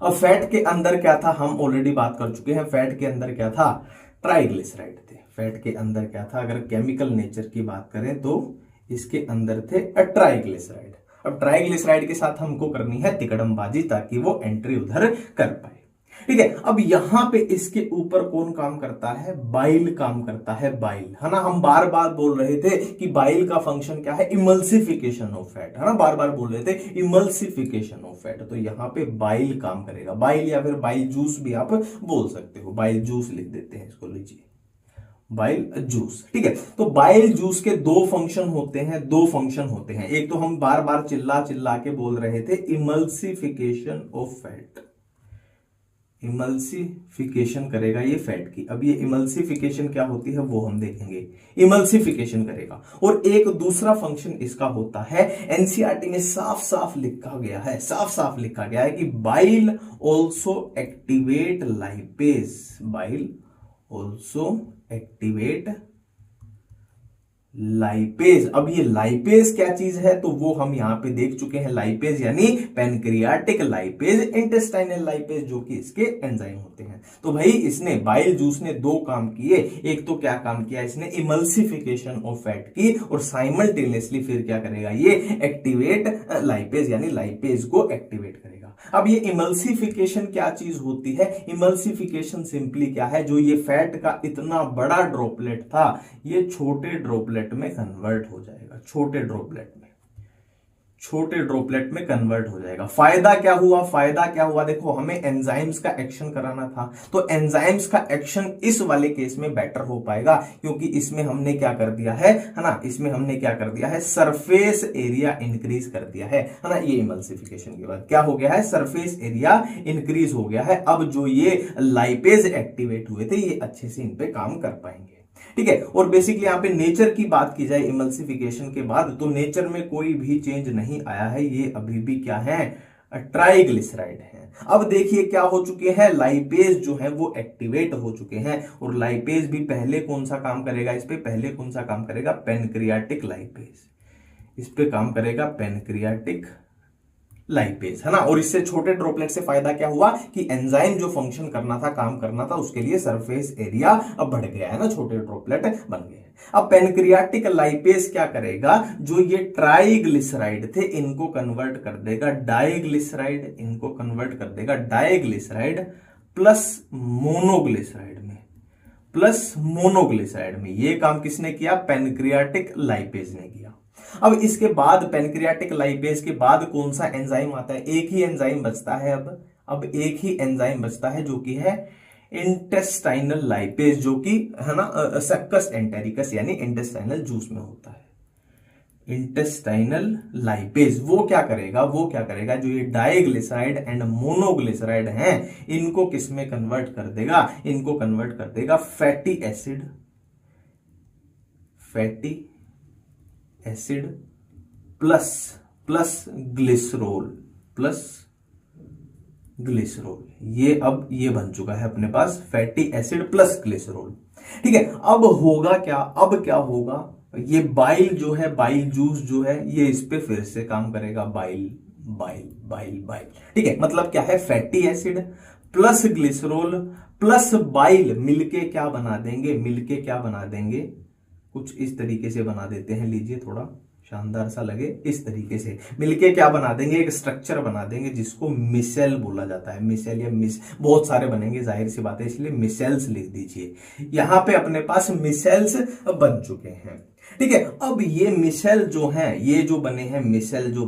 अब फैट के अंदर क्या था, हम ऑलरेडी बात कर चुके हैं, फैट के अंदर क्या था, ट्राइग्लिसराइड थे। फैट के अंदर क्या था, अगर केमिकल नेचर की बात करें तो इसके अंदर थे ट्राइग्लिसराइड। अब ट्राइग्लिसराइड के साथ हमको करनी है तिकड़मबाजी ताकि वो एंट्री उधर कर पाए, ठीक है। अब यहां पे इसके ऊपर कौन काम करता है, बाइल काम करता है, बाइल, है ना। हम बार बार बोल रहे थे कि बाइल का फंक्शन क्या है, इमल्सिफिकेशन ऑफ फैट, है ना, बार बार बोल रहे थे इमल्सिफिकेशन ऑफ फैट। तो यहां पे बाइल काम करेगा, बाइल या फिर बाइल जूस भी आप बोल सकते हो, बाइल जूस लिख देते हैं इसको, लीजिए बाइल जूस, ठीक है। तो बाइल जूस के दो फंक्शन होते हैं, दो फंक्शन होते हैं। एक तो हम बार बार चिल्ला चिल्ला के बोल रहे थे इमल्सिफिकेशन ऑफ फैट, इमल्सिफिकेशन करेगा ये फैट की। अब ये इमल्सिफिकेशन क्या होती है वो हम देखेंगे, इमल्सिफिकेशन करेगा। और एक दूसरा फंक्शन इसका होता है, एनसीईआरटी में साफ साफ लिखा गया है, साफ साफ लिखा गया है कि bile also activate lipase, bile also activate lipase. अब ये लाइपेज क्या चीज है तो वो हम यहां पे देख चुके हैं। लाइपेज यानी पैनक्रियाटिक लाइपेज, इंटेस्टाइनल लाइपेज, जो कि इसके एंजाइम होते हैं। तो भाई इसने बाइल जूस ने दो काम किए। एक तो क्या काम किया इसने, इमल्सिफिकेशन ऑफ फैट की, और साइमल्टेनियसली फिर क्या करेगा ये, एक्टिवेट लाइपेज यानी लाइपेज को एक्टिवेट करेगा। अब ये इमल्सिफिकेशन क्या चीज होती है, इमल्सिफिकेशन सिंपली क्या है, जो ये फैट का इतना बड़ा ड्रॉपलेट था ये छोटे ड्रॉपलेट में कन्वर्ट हो जाएगा, छोटे ड्रॉपलेट में कन्वर्ट हो जाएगा। फायदा क्या हुआ, फायदा क्या हुआ, देखो हमें एंजाइम्स का एक्शन कराना था, तो एंजाइम्स का एक्शन इस वाले केस में बेटर हो पाएगा, क्योंकि इसमें हमने क्या कर दिया है ना, इसमें हमने क्या कर दिया है, सरफेस एरिया इंक्रीज कर दिया है ना। ये इमल्सिफिकेशन के बाद क्या हो गया है, सरफेस एरिया इंक्रीज हो गया है। अब जो ये लाइपेज एक्टिवेट हुए थे ये अच्छे से इन पे काम कर पाएंगे, ठीक है। और बेसिकली यहां पे नेचर की बात की जाए इमल्सिफिकेशन के बाद, तो नेचर में कोई भी चेंज नहीं आया है, ये अभी भी क्या है, ट्राइग्लिसराइड है। अब देखिए क्या हो चुके हैं, लाइपेज जो है वो एक्टिवेट हो चुके हैं, और लाइपेज भी पहले कौन सा काम करेगा, इस पे पहले कौन सा काम करेगा, पैनक्रियाटिक लाइपेज, इस पे काम करेगा पैनक्रियाटिक लाइपेज, है ना। और इससे छोटे ड्रॉपलेट से फायदा क्या हुआ कि एंजाइम जो फंक्शन करना था, काम करना था, उसके लिए सरफेस एरिया अब बढ़ गया है ना, छोटे ड्रॉपलेट बन गए। अब पैनक्रियाटिक लाइपेज क्या करेगा, जो ये ट्राइग्लिसराइड थे इनको कन्वर्ट कर देगा डाइग्लिसराइड, इनको कन्वर्ट कर देगा डाइग्लिसराइड प्लस मोनोग्लिसराइड में। ये काम किसने किया, पैनक्रियाटिक लाइपेज ने किया। अब इसके बाद पैनक्रियाटिक लाइपेज के बाद कौन सा एंजाइम आता है, एक ही एंजाइम बचता है अब एक ही एंजाइम बचता है, जो कि है इंटेस्टाइनल लाइपेज, जो कि है ना सक्कस एंटेरिकस यानी इंटेस्टाइनल जूस में होता है। इंटेस्टाइनल लाइपेज वो क्या करेगा, जो ये डाइग्लिसराइड एंड मोनोग्लिसराइड हैं इनको किस में कन्वर्ट कर देगा, इनको कन्वर्ट कर देगा फैटी एसिड प्लस ग्लिसरॉल। ये बन चुका है अपने पास फैटी एसिड प्लस ग्लिसरॉल, ठीक है। अब क्या होगा, ये बाइल जो है, बाइल जूस जो है, ये इस पे फिर से काम करेगा, बाइल, ठीक है। मतलब क्या है, fatty acid plus glycerol plus bile मिलके क्या बना देंगे, कुछ इस तरीके से बना देते हैं, लीजिए थोड़ा शानदार सा लगे, इस तरीके से मिलके क्या बना देंगे, एक स्ट्रक्चर बना देंगे जिसको मिसेल बोला जाता है। मिसेल या बहुत सारे बनेंगे, जाहिर सी बात है, इसलिए मिसेल्स लिख दीजिए। यहां पे अपने पास मिसेल्स बन चुके हैं, ठीक है। अब ये मिसेल जो है, ये जो बने हैं मिसेल जो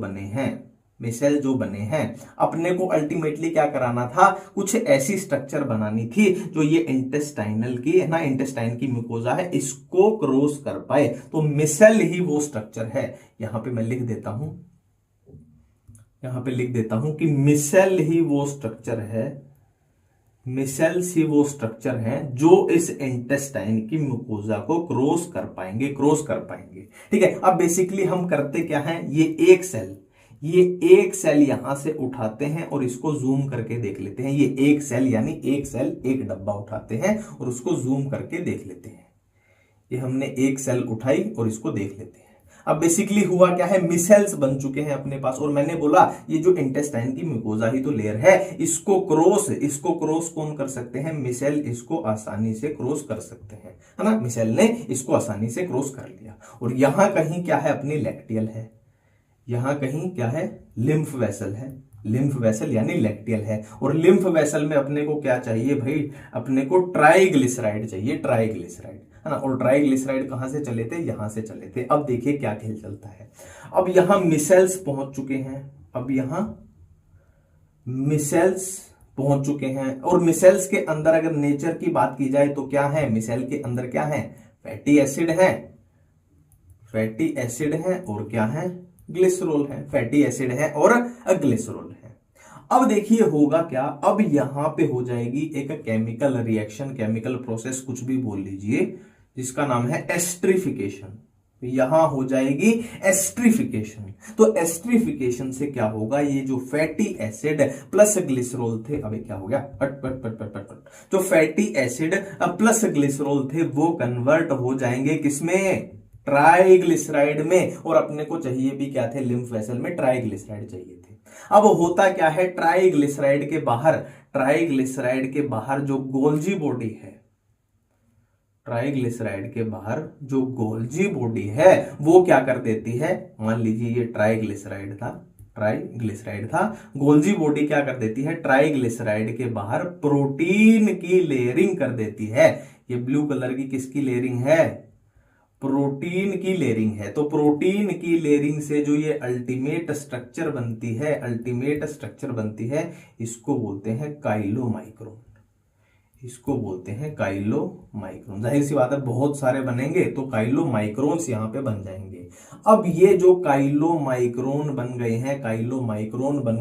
बने हैं, अपने को अल्टीमेटली क्या कराना था, कुछ ऐसी स्ट्रक्चर बनानी थी जो ये इंटेस्टाइनल की है ना, इंटेस्टाइन की म्यूकोजा है, इसको क्रॉस कर पाए। तो मिसेल ही वो स्ट्रक्चर है, यहां पे मैं लिख देता हूं कि मिसेल ही वो स्ट्रक्चर है, मिसेल्स ही वो स्ट्रक्चर हैं जो इस इंटेस्टाइन की म्यूकोजा को क्रॉस कर पाएंगे, ठीक है। अब बेसिकली हम करते क्या हैं, ये एक सेल यहां से उठाते हैं और इसको जूम करके देख लेते हैं। ये एक सेल एक डब्बा उठाते हैं और उसको जूम करके देख लेते हैं। ये हमने एक सेल उठाई और इसको देख लेते हैं। अब बेसिकली हुआ क्या है, मिसेल्स बन चुके हैं अपने पास, और मैंने बोला ये जो इंटेस्टाइन की म्यूकोजा ही तो लेयर है, इसको क्रॉस कौन कर सकते हैं, मिसेल इसको आसानी से क्रॉस कर सकते हैं, है ना। मिसेल ने इसको आसानी से क्रॉस कर लिया, और यहां कहीं क्या है, अपनी लैक्टियल है, यहां कहीं क्या है, लिम्फ वेसल यानी लैक्टियल है। और लिम्फ वेसल में अपने को क्या चाहिए भाई, अपने को ट्राइग्लिसराइड चाहिए, है ना। और ट्राइग्लिसराइड कहां से चले थे, यहां से चले थे। अब देखिए क्या खेल चलता है, अब यहां मिसेल्स पहुंच चुके हैं, और मिसेल्स के अंदर अगर नेचर की बात की जाए तो क्या है, मिसेल के अंदर क्या है, फैटी एसिड है और क्या है, ग्लिसरॉल है, फैटी एसिड है और ग्लिसरॉल है। अब देखिए होगा क्या, अब यहां पे हो जाएगी एक केमिकल रिएक्शन, केमिकल प्रोसेस कुछ भी बोल लीजिए, जिसका नाम है एस्ट्रिफिकेशन। यहां हो जाएगी एस्ट्रिफिकेशन। तो एस्ट्रिफिकेशन से क्या होगा, ये जो फैटी एसिड प्लस ग्लिसरॉल थे, अबे क्या हो गया, पट जो फैटी एसिड प्लस ग्लिसरॉल थे वो कन्वर्ट हो जाएंगे किसमें, ट्राइग्लिसराइड में, और अपने को चाहिए भी क्या थे, लिम्फ वेसल में ट्राइग्लिसराइड चाहिए थे। अब होता क्या है, ट्राइग्लिसराइड के बाहर जो गोल्जी बॉडी है, ट्राइग्लिसराइड के बाहर जो गोल्जी बॉडी है वो क्या कर देती है, मान लीजिए ये ट्राइग्लिसराइड था, गोल्जी बॉडी क्या कर देती है, ट्राइग्लिसराइड के बाहर प्रोटीन की लेयरिंग कर देती है। ये ब्लू कलर की किसकी लेयरिंग है, प्रोटीन की लेयरिंग है। तो प्रोटीन की लेयरिंग से जो ये अल्टीमेट स्ट्रक्चर बनती है, इसको बोलते हैं काइलोमाइक्रोन, जाहिर सी बात है बहुत सारे बनेंगे तो काइलोमाइक्रोन्स यहां पे बन जाएंगे। अब ये जो काइलोमाइक्रोन बन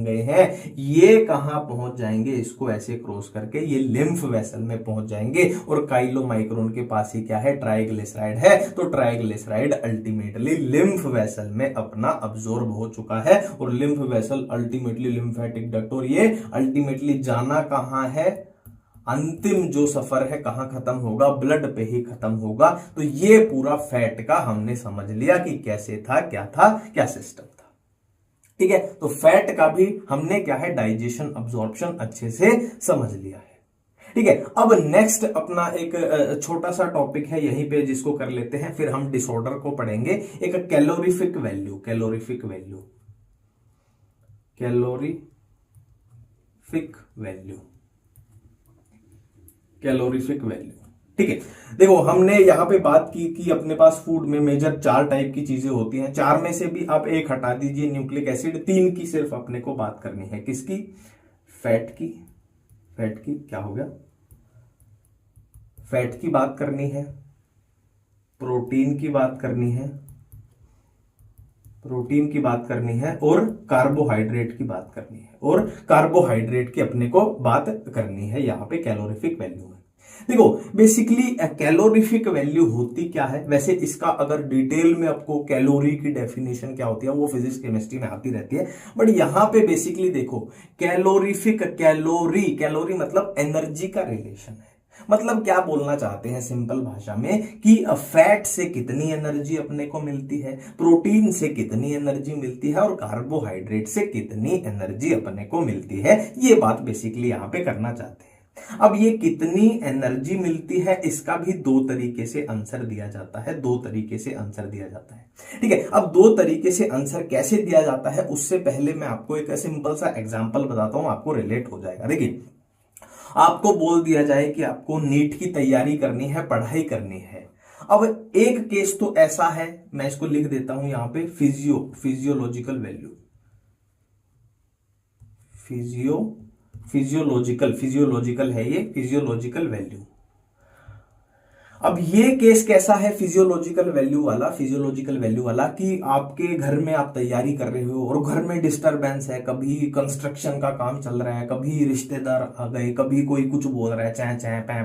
गए हैं, ये कहां पहुंच जाएंगे, इसको ऐसे क्रॉस करके ये लिम्फ वेसल में पहुंच जाएंगे, और काइलोमाइक्रोन के पास ही क्या है, ट्राइग्लिसराइड है। तो ट्राइग्लिसराइड अल्टीमेटली लिम्फ वेसल में अपना अब्सॉर्ब हो चुका है, और lymph vessel ultimately lymphatic duct, और ये अल्टीमेटली जाना कहां है, अंतिम जो सफर है कहां खत्म होगा, ब्लड पे ही खत्म होगा। तो ये पूरा फैट का हमने समझ लिया कि कैसे था, क्या सिस्टम था। ठीक है, तो फैट का भी हमने क्या है, डाइजेशन अब्जॉर्प्शन अच्छे से समझ लिया है। ठीक है, अब नेक्स्ट अपना एक छोटा सा टॉपिक है यहीं पे, जिसको कर लेते हैं, फिर हम डिसऑर्डर को पढ़ेंगे। एक कैलोरीफिक वैल्यू। ठीक है, देखो हमने यहां पे बात की कि अपने पास फूड में मेजर 4 टाइप की चीजें होती हैं, 4 में से भी आप एक हटा दीजिए, न्यूक्लिक एसिड, 3 की सिर्फ अपने को बात करनी है। किसकी, फैट की क्या हो गया, फैट की बात करनी है, प्रोटीन की बात करनी है, और कार्बोहाइड्रेट की बात करनी है, और कार्बोहाइड्रेट की अपने को बात करनी है यहां पे कैलोरीफिक वैल्यू में। देखो बेसिकली कैलोरीफिक वैल्यू होती क्या है, वैसे इसका अगर डिटेल में आपको कैलोरी की डेफिनेशन क्या होती है वो फिजिक्स केमिस्ट्री में आती रहती है, बट यहां पे बेसिकली देखो कैलोरी मतलब एनर्जी का रिलेशन है। मतलब क्या बोलना चाहते हैं सिंपल भाषा में कि फैट से कितनी एनर्जी अपने को मिलती है, प्रोटीन से कितनी एनर्जी मिलती है, और कार्बोहाइड्रेट से कितनी एनर्जी अपने को मिलती है, ये बात बेसिकली यहां पे करना चाहते हैं। अब ये कितनी एनर्जी मिलती है, इसका भी 2 तरीके से आंसर दिया जाता है, ठीक है। अब 2 तरीके से आंसर कैसे दिया जाता है, उससे पहले मैं आपको एक सिंपल सा एग्जांपल बताता हूं, आपको रिलेट हो जाएगा। देखिए आपको बोल दिया जाए कि आपको नीट की तैयारी करनी है, पढ़ाई करनी है। अब एक केस तो ऐसा है, मैं इसको लिख देता हूं यहां पे, फिजियोलॉजिकल वैल्यू। अब ये केस कैसा है फिजियोलॉजिकल वैल्यू वाला कि आपके घर में आप तैयारी कर रहे हो और घर में डिस्टरबेंस है, कभी कंस्ट्रक्शन का काम चल रहा है, कभी रिश्तेदार आ गए, कभी कोई कुछ बोल रहा है, चैं चैं पै,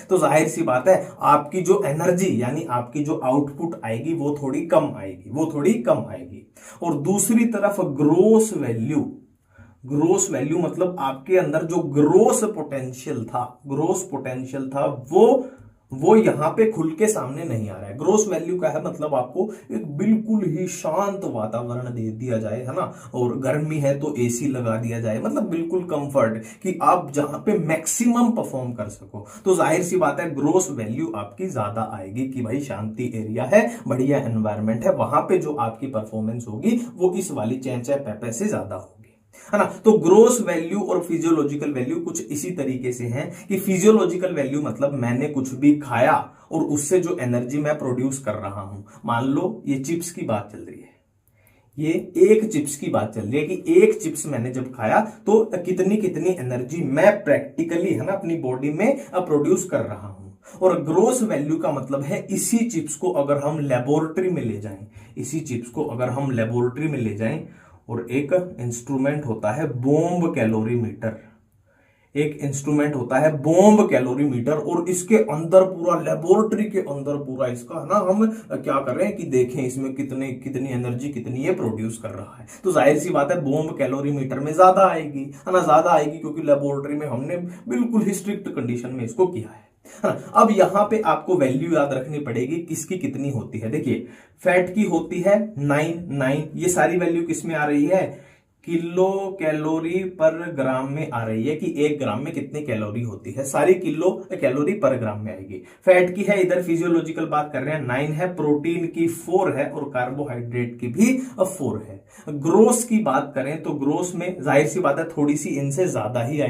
तो जाहिर सी बात है आपकी जो एनर्जी यानी आपकी जो आउटपुट आएगी वो थोड़ी कम आएगी। और दूसरी तरफ ग्रोस वैल्यू मतलब आपके अंदर जो ग्रोस पोटेंशियल था वो यहां पे खुल के सामने नहीं आ रहा है। ग्रोस वैल्यू का है मतलब आपको एक बिल्कुल ही शांत वातावरण दे दिया जाए, है ना, और गर्मी है तो एसी लगा दिया जाए, मतलब बिल्कुल कंफर्ट कि आप जहां पे मैक्सिमम परफॉर्म कर सको। तो जाहिर सी बात है ग्रोस वैल्यू आपकी ज्यादा आएगी कि भाई शांति एरिया है, बढ़िया एनवायरमेंट है, वहां पे जो आपकी परफॉर्मेंस होगी वो इस वाली चैं चैं पै से ज्यादा होगी, है ना। तो ग्रोस वैल्यू और फिजियोलॉजिकल वैल्यू कुछ इसी तरीके से हैं कि फिजियोलॉजिकल वैल्यू मतलब मैंने कुछ भी खाया और उससे जो एनर्जी मैं प्रोड्यूस कर रहा हूं, मान लो ये चिप्स की बात चल रही है, ये एक चिप्स की बात चल रही है कि एक चिप्स मैंने जब खाया तो कितनी एनर्जी मैं प्रैक्टिकली, है ना, अपनी बॉडी में प्रोड्यूस कर रहा हूं। और ग्रोस वैल्यू का मतलब है इसी चिप्स को अगर हम लेबोरेटरी में ले जाएं, और एक इंस्ट्रूमेंट होता है बॉम्ब कैलोरीमीटर, और इसके अंदर पूरा लेबोरेटरी के अंदर पूरा इसका, है ना, हम क्या कर रहे हैं कि देखें इसमें कितनी एनर्जी ये प्रोड्यूस कर रहा है। तो जाहिर सी बात है बॉम्ब कैलोरीमीटर में ज्यादा आएगी, है ना, ज्यादा आएगी क्योंकि लेबोरेटरी में हमने बिल्कुल ही स्ट्रिक्ट कंडीशन में इसको किया है। है ना। अब यहां पे आपको वैल्यू याद रखनी पड़ेगी किसकी कितनी होती है। देखिए फैट की होती है 9, ये सारी वैल्यू किस में आ रही है, किलो कैलोरी पर ग्राम में आ रही है कि 1 ग्राम में कितनी कैलोरी होती है, सारी किलो कैलोरी पर ग्राम में आएगी। फैट की है, इधर फिजियोलॉजिकल बात कर रहे हैं, 9 है, प्रोटीन की 4 है और कार्बोहाइड्रेट की भी 4 है। ग्रोस की बात करें तो ग्रोस में जाहिर सी बात है थोड़ी सी इनसे ज्यादा ही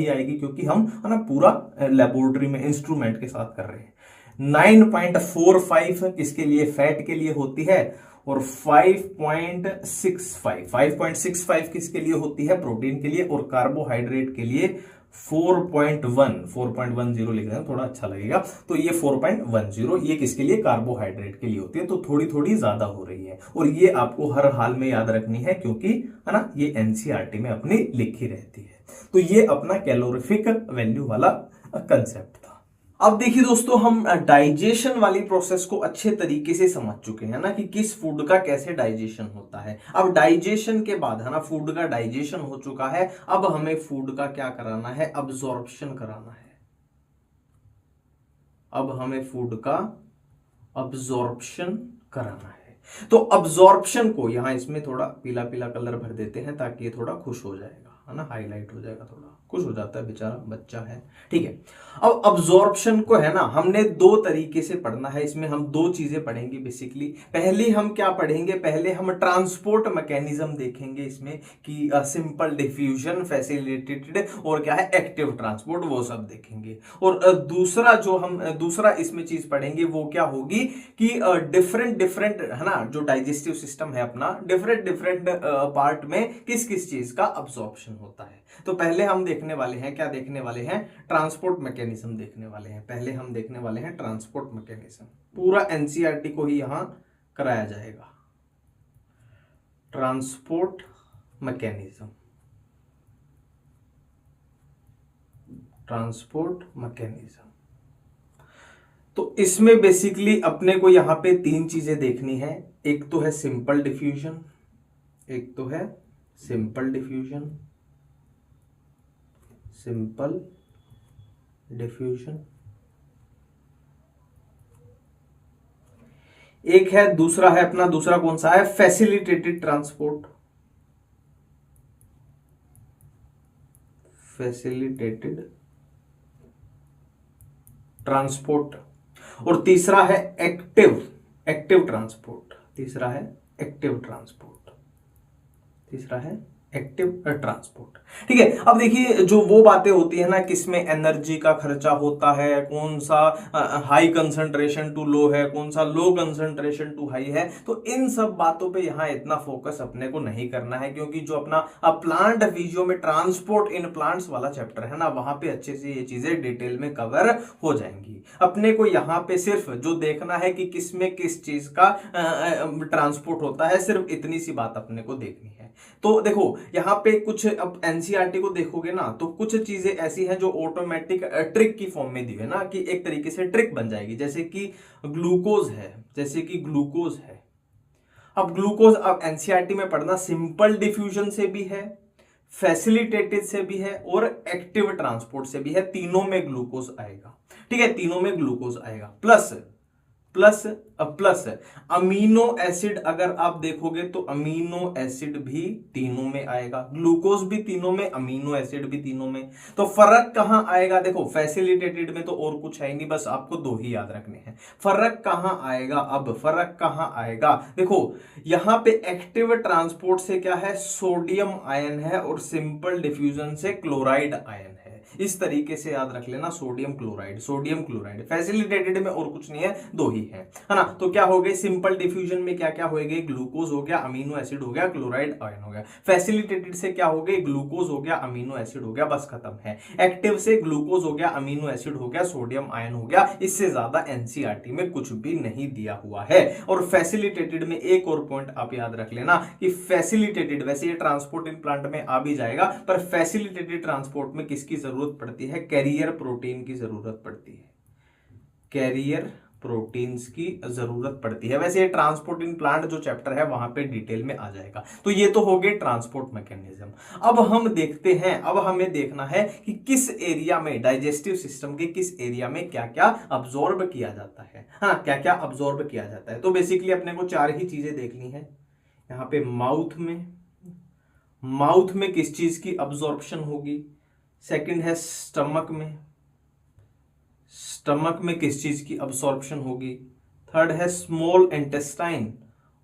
आएगी क्योंकि हम है ना पूरा लेबोरेटरी में इंस्ट्रूमेंट के साथ कर रहे हैं। 9.45 किसके लिए, फैट के लिए होती है, और 5.65 किसके लिए होती है, प्रोटीन के लिए, और कार्बोहाइड्रेट के लिए 4.10 लिख रहे हैं थोड़ा अच्छा लगेगा, तो ये 4.10 ये किसके लिए, कार्बोहाइड्रेट के लिए होती है। तो थोड़ी थोड़ी ज्यादा हो रही है और ये आपको हर हाल में याद रखनी है क्योंकि है ना ये एनसीईआरटी में अपनी लिखी रहती है। तो ये अपना कैलोरीफिक वैल्यू वाला कंसेप्ट था। अब देखिए दोस्तों, हम डाइजेशन वाली प्रोसेस को अच्छे तरीके से समझ चुके हैं ना कि किस फूड का कैसे डाइजेशन होता है। अब डाइजेशन के बाद है ना फूड का डाइजेशन हो चुका है, अब हमें फूड का क्या कराना है, अब्जॉर्प्शन कराना है। अब हमें फूड का अब्जॉर्प्शन कराना है। तो अब्जॉर्प्शन को यहां इसमें थोड़ा पीला पीला कलर भर देते हैं ताकि ये थोड़ा खुश हो जाएगा, है ना, हाईलाइट हो जाएगा, थोड़ा खुश हो जाता है बेचारा बच्चा है, ठीक है। अब अब्जॉर्प्शन को है ना हमने 2 तरीके से पढ़ना है, इसमें हम 2 चीजें पढ़ेंगे बेसिकली। पहले हम क्या पढ़ेंगे, पहले हम ट्रांसपोर्ट मैकेनिज्म देखेंगे इसमें कि सिंपल डिफ्यूजन, फैसिलिटेटेड और क्या है एक्टिव ट्रांसपोर्ट, वो सब देखेंगे। और दूसरा इसमें चीज पढ़ेंगे वो क्या होगी कि डिफरेंट है ना जो डाइजेस्टिव सिस्टम है अपना, डिफरेंट पार्ट में किस किस चीज का अब्जॉर्प्शन होता है। तो पहले हम देखने वाले हैं, क्या देखने वाले हैं, ट्रांसपोर्ट मैकेनिज्म देखने वाले हैं। पहले हम देखने वाले हैं ट्रांसपोर्ट मैकेनिज्म, पूरा एनसीईआरटी को ही यहां कराया जाएगा। Transport mechanism, transport mechanism. तो इसमें बेसिकली अपने को यहां पे 3 चीजें देखनी है। एक तो है सिंपल डिफ्यूजन, एक तो है सिंपल डिफ्यूजन, सिंपल डिफ्यूजन, एक है दूसरा है अपना, दूसरा कौन सा है, फैसिलिटेटेड ट्रांसपोर्ट, फैसिलिटेटेड ट्रांसपोर्ट, और तीसरा है एक्टिव ट्रांसपोर्ट, तीसरा है एक्टिव ट्रांसपोर्ट, तीसरा है एक्टिव ट्रांसपोर्ट, ठीक है। अब देखिए जो वो बातें होती है ना किसमें एनर्जी का खर्चा होता है, कौन सा हाई कंसंट्रेशन टू लो है, कौन सा लो कंसंट्रेशन टू हाई है, तो इन सब बातों पे यहाँ इतना फोकस अपने को नहीं करना है क्योंकि जो अपना प्लांट फिजियो में ट्रांसपोर्ट इन प्लांट्स वाला चैप्टर है ना वहां पे अच्छे से ये चीजें डिटेल में कवर हो जाएंगी। अपने को यहाँ पे सिर्फ जो देखना है कि किसमें किस चीज का ट्रांसपोर्ट होता है, सिर्फ इतनी सी बात अपने को देखनी है। तो देखो यहां पे कुछ, अब एनसीईआरटी को देखोगे ना तो कुछ चीजें ऐसी हैं जो ऑटोमेटिक ट्रिक की फॉर्म में दी है ना, कि एक तरीके से ट्रिक बन जाएगी, जैसे कि ग्लूकोज है, जैसे कि ग्लूकोज है। अब ग्लूकोज अब एनसीईआरटी में पढ़ना सिंपल डिफ्यूजन से भी है, फैसिलिटेटेड से भी है और एक्टिव ट्रांसपोर्ट से भी है, तीनों में ग्लूकोज आएगा, ठीक है, तीनों में ग्लूकोज आएगा। प्लस अमीनो एसिड अगर आप देखोगे तो अमीनो एसिड भी तीनों में आएगा, ग्लूकोज भी तीनों में, अमीनो एसिड भी तीनों में। तो फर्क कहां आएगा, देखो फैसिलिटेटेड में तो और कुछ है नहीं, बस आपको 2 ही याद रखने हैं। फर्क कहां आएगा, अब फर्क कहां आएगा, देखो यहां पे एक्टिव ट्रांसपोर्ट से क्या है, सोडियम आयन है और सिंपल डिफ्यूजन से क्लोराइड आयन है। इस तरीके से याद रख लेना, सोडियम क्लोराइड। फैसिलिटेटेड में और कुछ नहीं है, 2 ही है ना। तो क्या हो गए, सिंपल डिफ्यूजन में क्या क्या होएगा, ग्लूकोज हो गया, अमीनो एसिड हो गया, क्लोराइड आयन हो गया। फैसिलिटेटेड से क्या हो गए, ग्लूकोज हो गया, अमीनो एसिड हो गया, बस खत्म है। एक्टिव से ग्लूकोज हो गया, अमीनो एसिड हो गया, सोडियम आयन हो गया, इससे ज्यादा एनसीईआरटी में कुछ भी नहीं दिया हुआ है। और फैसिलिटेटेड में एक और पॉइंट आप याद रख लेना कि फैसिलिटेटेड, वैसे ये ट्रांसपोर्ट इन प्लांट में आ भी जाएगा, पर फैसिलिटेटेड ट्रांसपोर्ट में किसकी जरूरत पड़ती है, कैरियर प्रोटीन की जरूरत पड़ती है, कैरियर प्रोटीन्स की जरूरत पड़ती है। वैसे ये ट्रांसपोर्ट इन प्लांट जो चैप्टर है वहां पे डिटेल में आ जाएगा। तो ये तो हो गए ट्रांसपोर्ट मैकेनिज्म। अब हम देखते हैं, अब हमें देखना है कि किस एरिया में, डाइजेस्टिव सिस्टम के किस एरिया में क्या क्या अब्जॉर्ब किया जाता है। हाँ, क्या क्या अब्जॉर्ब किया जाता है। तो बेसिकली अपने को 4 ही चीजें देखनी है। यहाँ पे माउथ में किस चीज की अब्जॉर्प्शन होगी। सेकंड है स्टमक में किस चीज की अब्सॉर्प्शन होगी। थर्ड है स्मॉल इंटेस्टाइन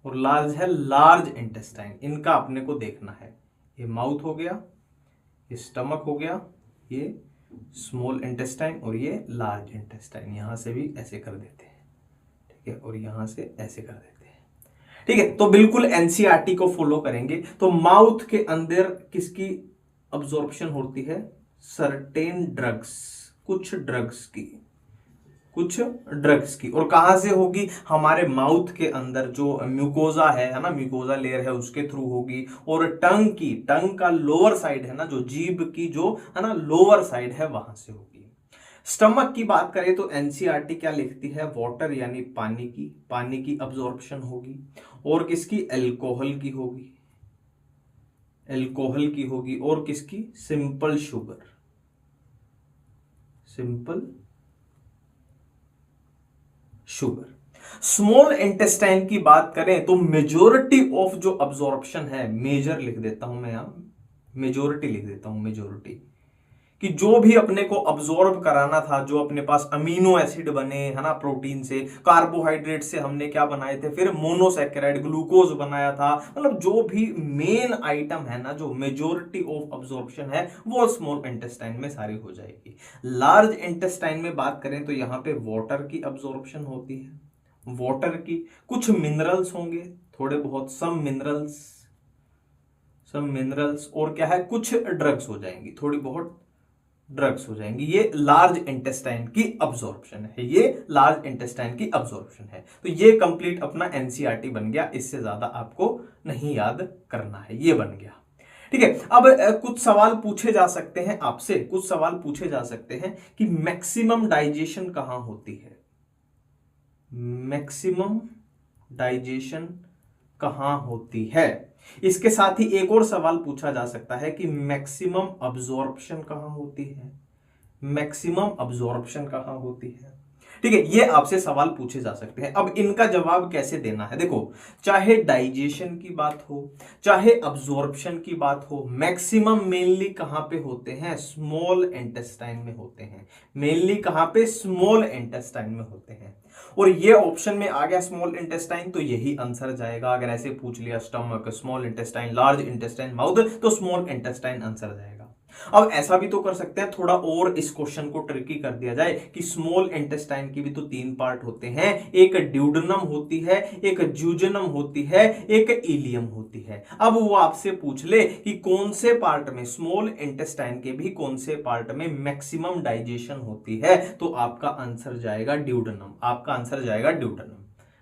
और लार्ज है लार्ज इंटेस्टाइन। इनका अपने को देखना है। ये माउथ हो गया, ये स्टमक हो गया, ये स्मॉल इंटेस्टाइन और ये लार्ज इंटेस्टाइन। यहां से भी ऐसे कर देते हैं, ठीक है, और यहां से ऐसे कर देते हैं, ठीक है। तो बिल्कुल एनसीईआरटी को फॉलो करेंगे। तो माउथ के अंदर किसकी अब्जॉर्प्शन होती है, सर्टेन ड्रग्स, कुछ ड्रग्स की। और कहां से होगी, हमारे माउथ के अंदर जो म्यूकोजा है ना, म्यूकोजा लेयर है, उसके थ्रू होगी। और टंग का लोअर साइड है ना, जो जीभ की जो है ना लोअर साइड है, वहां से होगी। स्टमक की बात करें तो एनसीईआरटी क्या लिखती है, वाटर यानी पानी की अब्जॉर्प्शन होगी। और किसकी, अल्कोहल की होगी। और किसकी, सिंपल शुगर। स्मॉल इंटेस्टाइन की बात करें तो मेजोरिटी ऑफ जो अब्जॉर्प्शन है, मेजर लिख देता हूं मैं, यहां मेजोरिटी लिख देता हूं, मेजोरिटी कि जो भी अपने को अब्जॉर्ब कराना था, जो अपने पास अमीनो एसिड बने है ना प्रोटीन से, कार्बोहाइड्रेट से हमने क्या बनाए थे, फिर मोनोसैकेराइड ग्लूकोज बनाया था, मतलब जो भी मेन आइटम है ना, जो मेजोरिटी ऑफ अब्जॉर्प्शन है वो स्मॉल इंटेस्टाइन में सारी हो जाएगी। लार्ज इंटेस्टाइन में बात करें तो यहाँ पे वाटर की अब्जॉर्प्शन होती है, वाटर की, कुछ मिनरल्स होंगे, थोड़े बहुत सम मिनरल्स और क्या है, कुछ ड्रग्स हो जाएंगी, थोड़ी बहुत ड्रग्स हो जाएंगी। ये लार्ज इंटेस्टाइन की अब्जॉर्प्शन है, ये लार्ज इंटेस्टाइन की अब्जॉर्प्शन है। तो ये कंप्लीट अपना एनसीईआरटी बन गया, इससे ज्यादा आपको नहीं याद करना है, ये बन गया, ठीक है। अब कुछ सवाल पूछे जा सकते हैं आपसे, कुछ सवाल पूछे जा सकते हैं कि मैक्सिमम डाइजेशन कहां होती है, मैक्सिमम डाइजेशन कहां होती है। इसके साथ ही एक और सवाल पूछा जा सकता है कि मैक्सिमम अब्जॉर्प्शन कहां होती है, मैक्सिमम अब्जॉर्प्शन कहां होती है, ठीक है। ये आपसे सवाल पूछे जा सकते हैं। अब इनका जवाब कैसे देना है, देखो, चाहे डाइजेशन की बात हो, चाहे अब्जॉर्प्शन की बात हो, मैक्सिमम मेनली कहां पे होते हैं, स्मॉल इंटेस्टाइन में होते हैं, मेनली कहां पे, स्मॉल इंटेस्टाइन में होते हैं। और ये ऑप्शन में आ गया स्मॉल इंटेस्टाइन, तो यही आंसर जाएगा। अगर ऐसे पूछ लिया stomach, small intestine, large intestine, mouth, तो स्मॉल इंटेस्टाइन आंसर जाएगा। अब ऐसा भी तो कर सकते हैं, थोड़ा और इस क्वेश्चन को ट्रिकी कर दिया जाए कि स्मॉल इंटेस्टाइन की भी तो 3 पार्ट होते हैं, एक ड्यूडेनम होती है, एक ज्यूजेनम होती है, एक इलियम होती है। अब वो आपसे पूछ ले कि कौन से पार्ट में, स्मॉल इंटेस्टाइन के भी कौन से पार्ट में मैक्सिमम डाइजेशन होती है, तो आपका आंसर जाएगा ड्यूडेनम, आपका आंसर जाएगा ड्यूडेनम,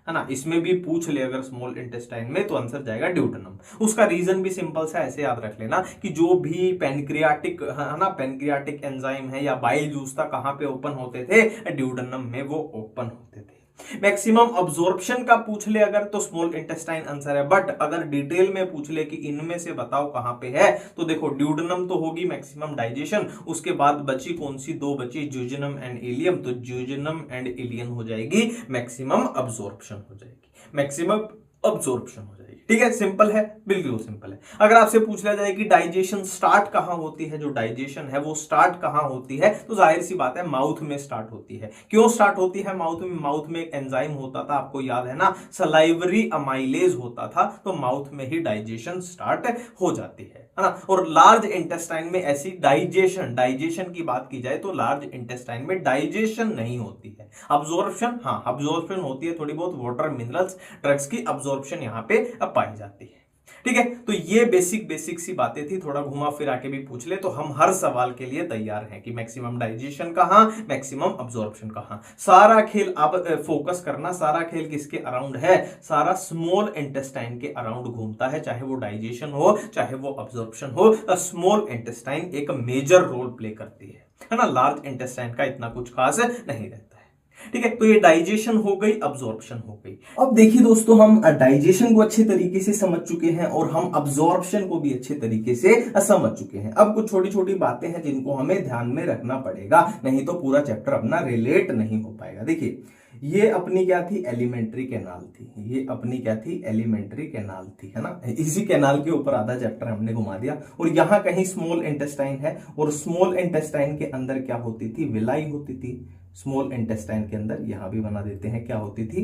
है ना। इसमें भी पूछ ले अगर स्मॉल इंटेस्टाइन में, तो आंसर जाएगा ड्यूडेनम। उसका रीजन भी सिंपल सा ऐसे याद रख लेना कि जो भी पेनक्रियाटिक है ना, पेनक्रियाटिक एंजाइम है या बाइल जूस था, कहां पे ओपन होते थे, ड्यूडेनम में वो ओपन होते थे। मैक्सिमम अब्जॉर्प्शन का पूछ ले अगर, तो स्मॉल इंटेस्टाइन आंसर है। बट अगर डिटेल में पूछ ले कि इनमें से बताओ कहां पे है, तो देखो ड्यूडेनम तो होगी मैक्सिमम डाइजेशन, उसके बाद बची कौन सी, 2 बची, ज्यूजेनम एंड इलियम, तो ज्यूजेनम एंड इलियम हो जाएगी मैक्सिमम अब्जॉर्प्शन हो जाएगी, मैक्सिमम अब्जॉर्प्शन हो जाएगी, ठीक है। सिंपल है, बिल्कुल सिंपल है। अगर आपसे पूछ लिया जाए कि डाइजेशन स्टार्ट कहां होती है, जो डाइजेशन है वो स्टार्ट कहां होती है, तो जाहिर सी बात है माउथ में स्टार्ट होती है। क्यों स्टार्ट होती है माउथ में, माउथ में एक एंजाइम होता था, आपको याद है ना, सलाइवरी अमाइलेज होता था, तो माउथ में ही डाइजेशन स्टार्ट हो जाती है ना। और लार्ज इंटेस्टाइन में ऐसी डाइजेशन की बात की जाए तो लार्ज इंटेस्टाइन में डाइजेशन नहीं होती है, अब्जॉर्प्शन, हाँ अब्जॉर्प्शन होती है, थोड़ी बहुत वाटर, मिनरल्स, ड्रग्स की अब्जॉर्प्शन यहाँ पे पाई जाती है, ठीक है। तो ये बेसिक सी बातें थी, थोड़ा घुमा फिरा के भी पूछ ले तो हम हर सवाल के लिए तैयार हैं कि मैक्सिमम डाइजेशन कहां, मैक्सिमम अब्जॉर्प्शन कहां। सारा खेल आप फोकस करना, सारा खेल किसके अराउंड है, सारा स्मॉल इंटेस्टाइन के अराउंड घूमता है, चाहे वो डाइजेशन हो, चाहे वो अब्जॉर्प्शन हो, स्मॉल इंटेस्टाइन एक मेजर रोल प्ले करती है ना। लार्ज इंटेस्टाइन का इतना कुछ खास नहीं रहता है। ठीक है, तो ये डाइजेशन हो गई, अब्जॉर्प्शन हो गई। अब देखिए दोस्तों, हम डाइजेशन को अच्छे तरीके से समझ चुके हैं और हम अब्जॉर्प्शन को भी अच्छे तरीके से समझ चुके हैं। अब कुछ छोटी छोटी बातें हैं जिनको हमें ध्यान में रखना पड़ेगा, नहीं तो पूरा चैप्टर अपना रिलेट नहीं हो पाएगा। देखिए, ये अपनी क्या थी, एलिमेंट्री कैनाल थी। ये अपनी क्या थी, एलिमेंट्री कैनाल थी, है ना। इसी कैनाल के ऊपर आधा चैप्टर हमने घुमा दिया। और यहां कहीं स्मॉल इंटेस्टाइन है, और स्मॉल इंटेस्टाइन के अंदर क्या होती थी, विलाई होती थी। स्मॉल इंटेस्टाइन के अंदर यहां भी बना देते हैं, क्या होती थी,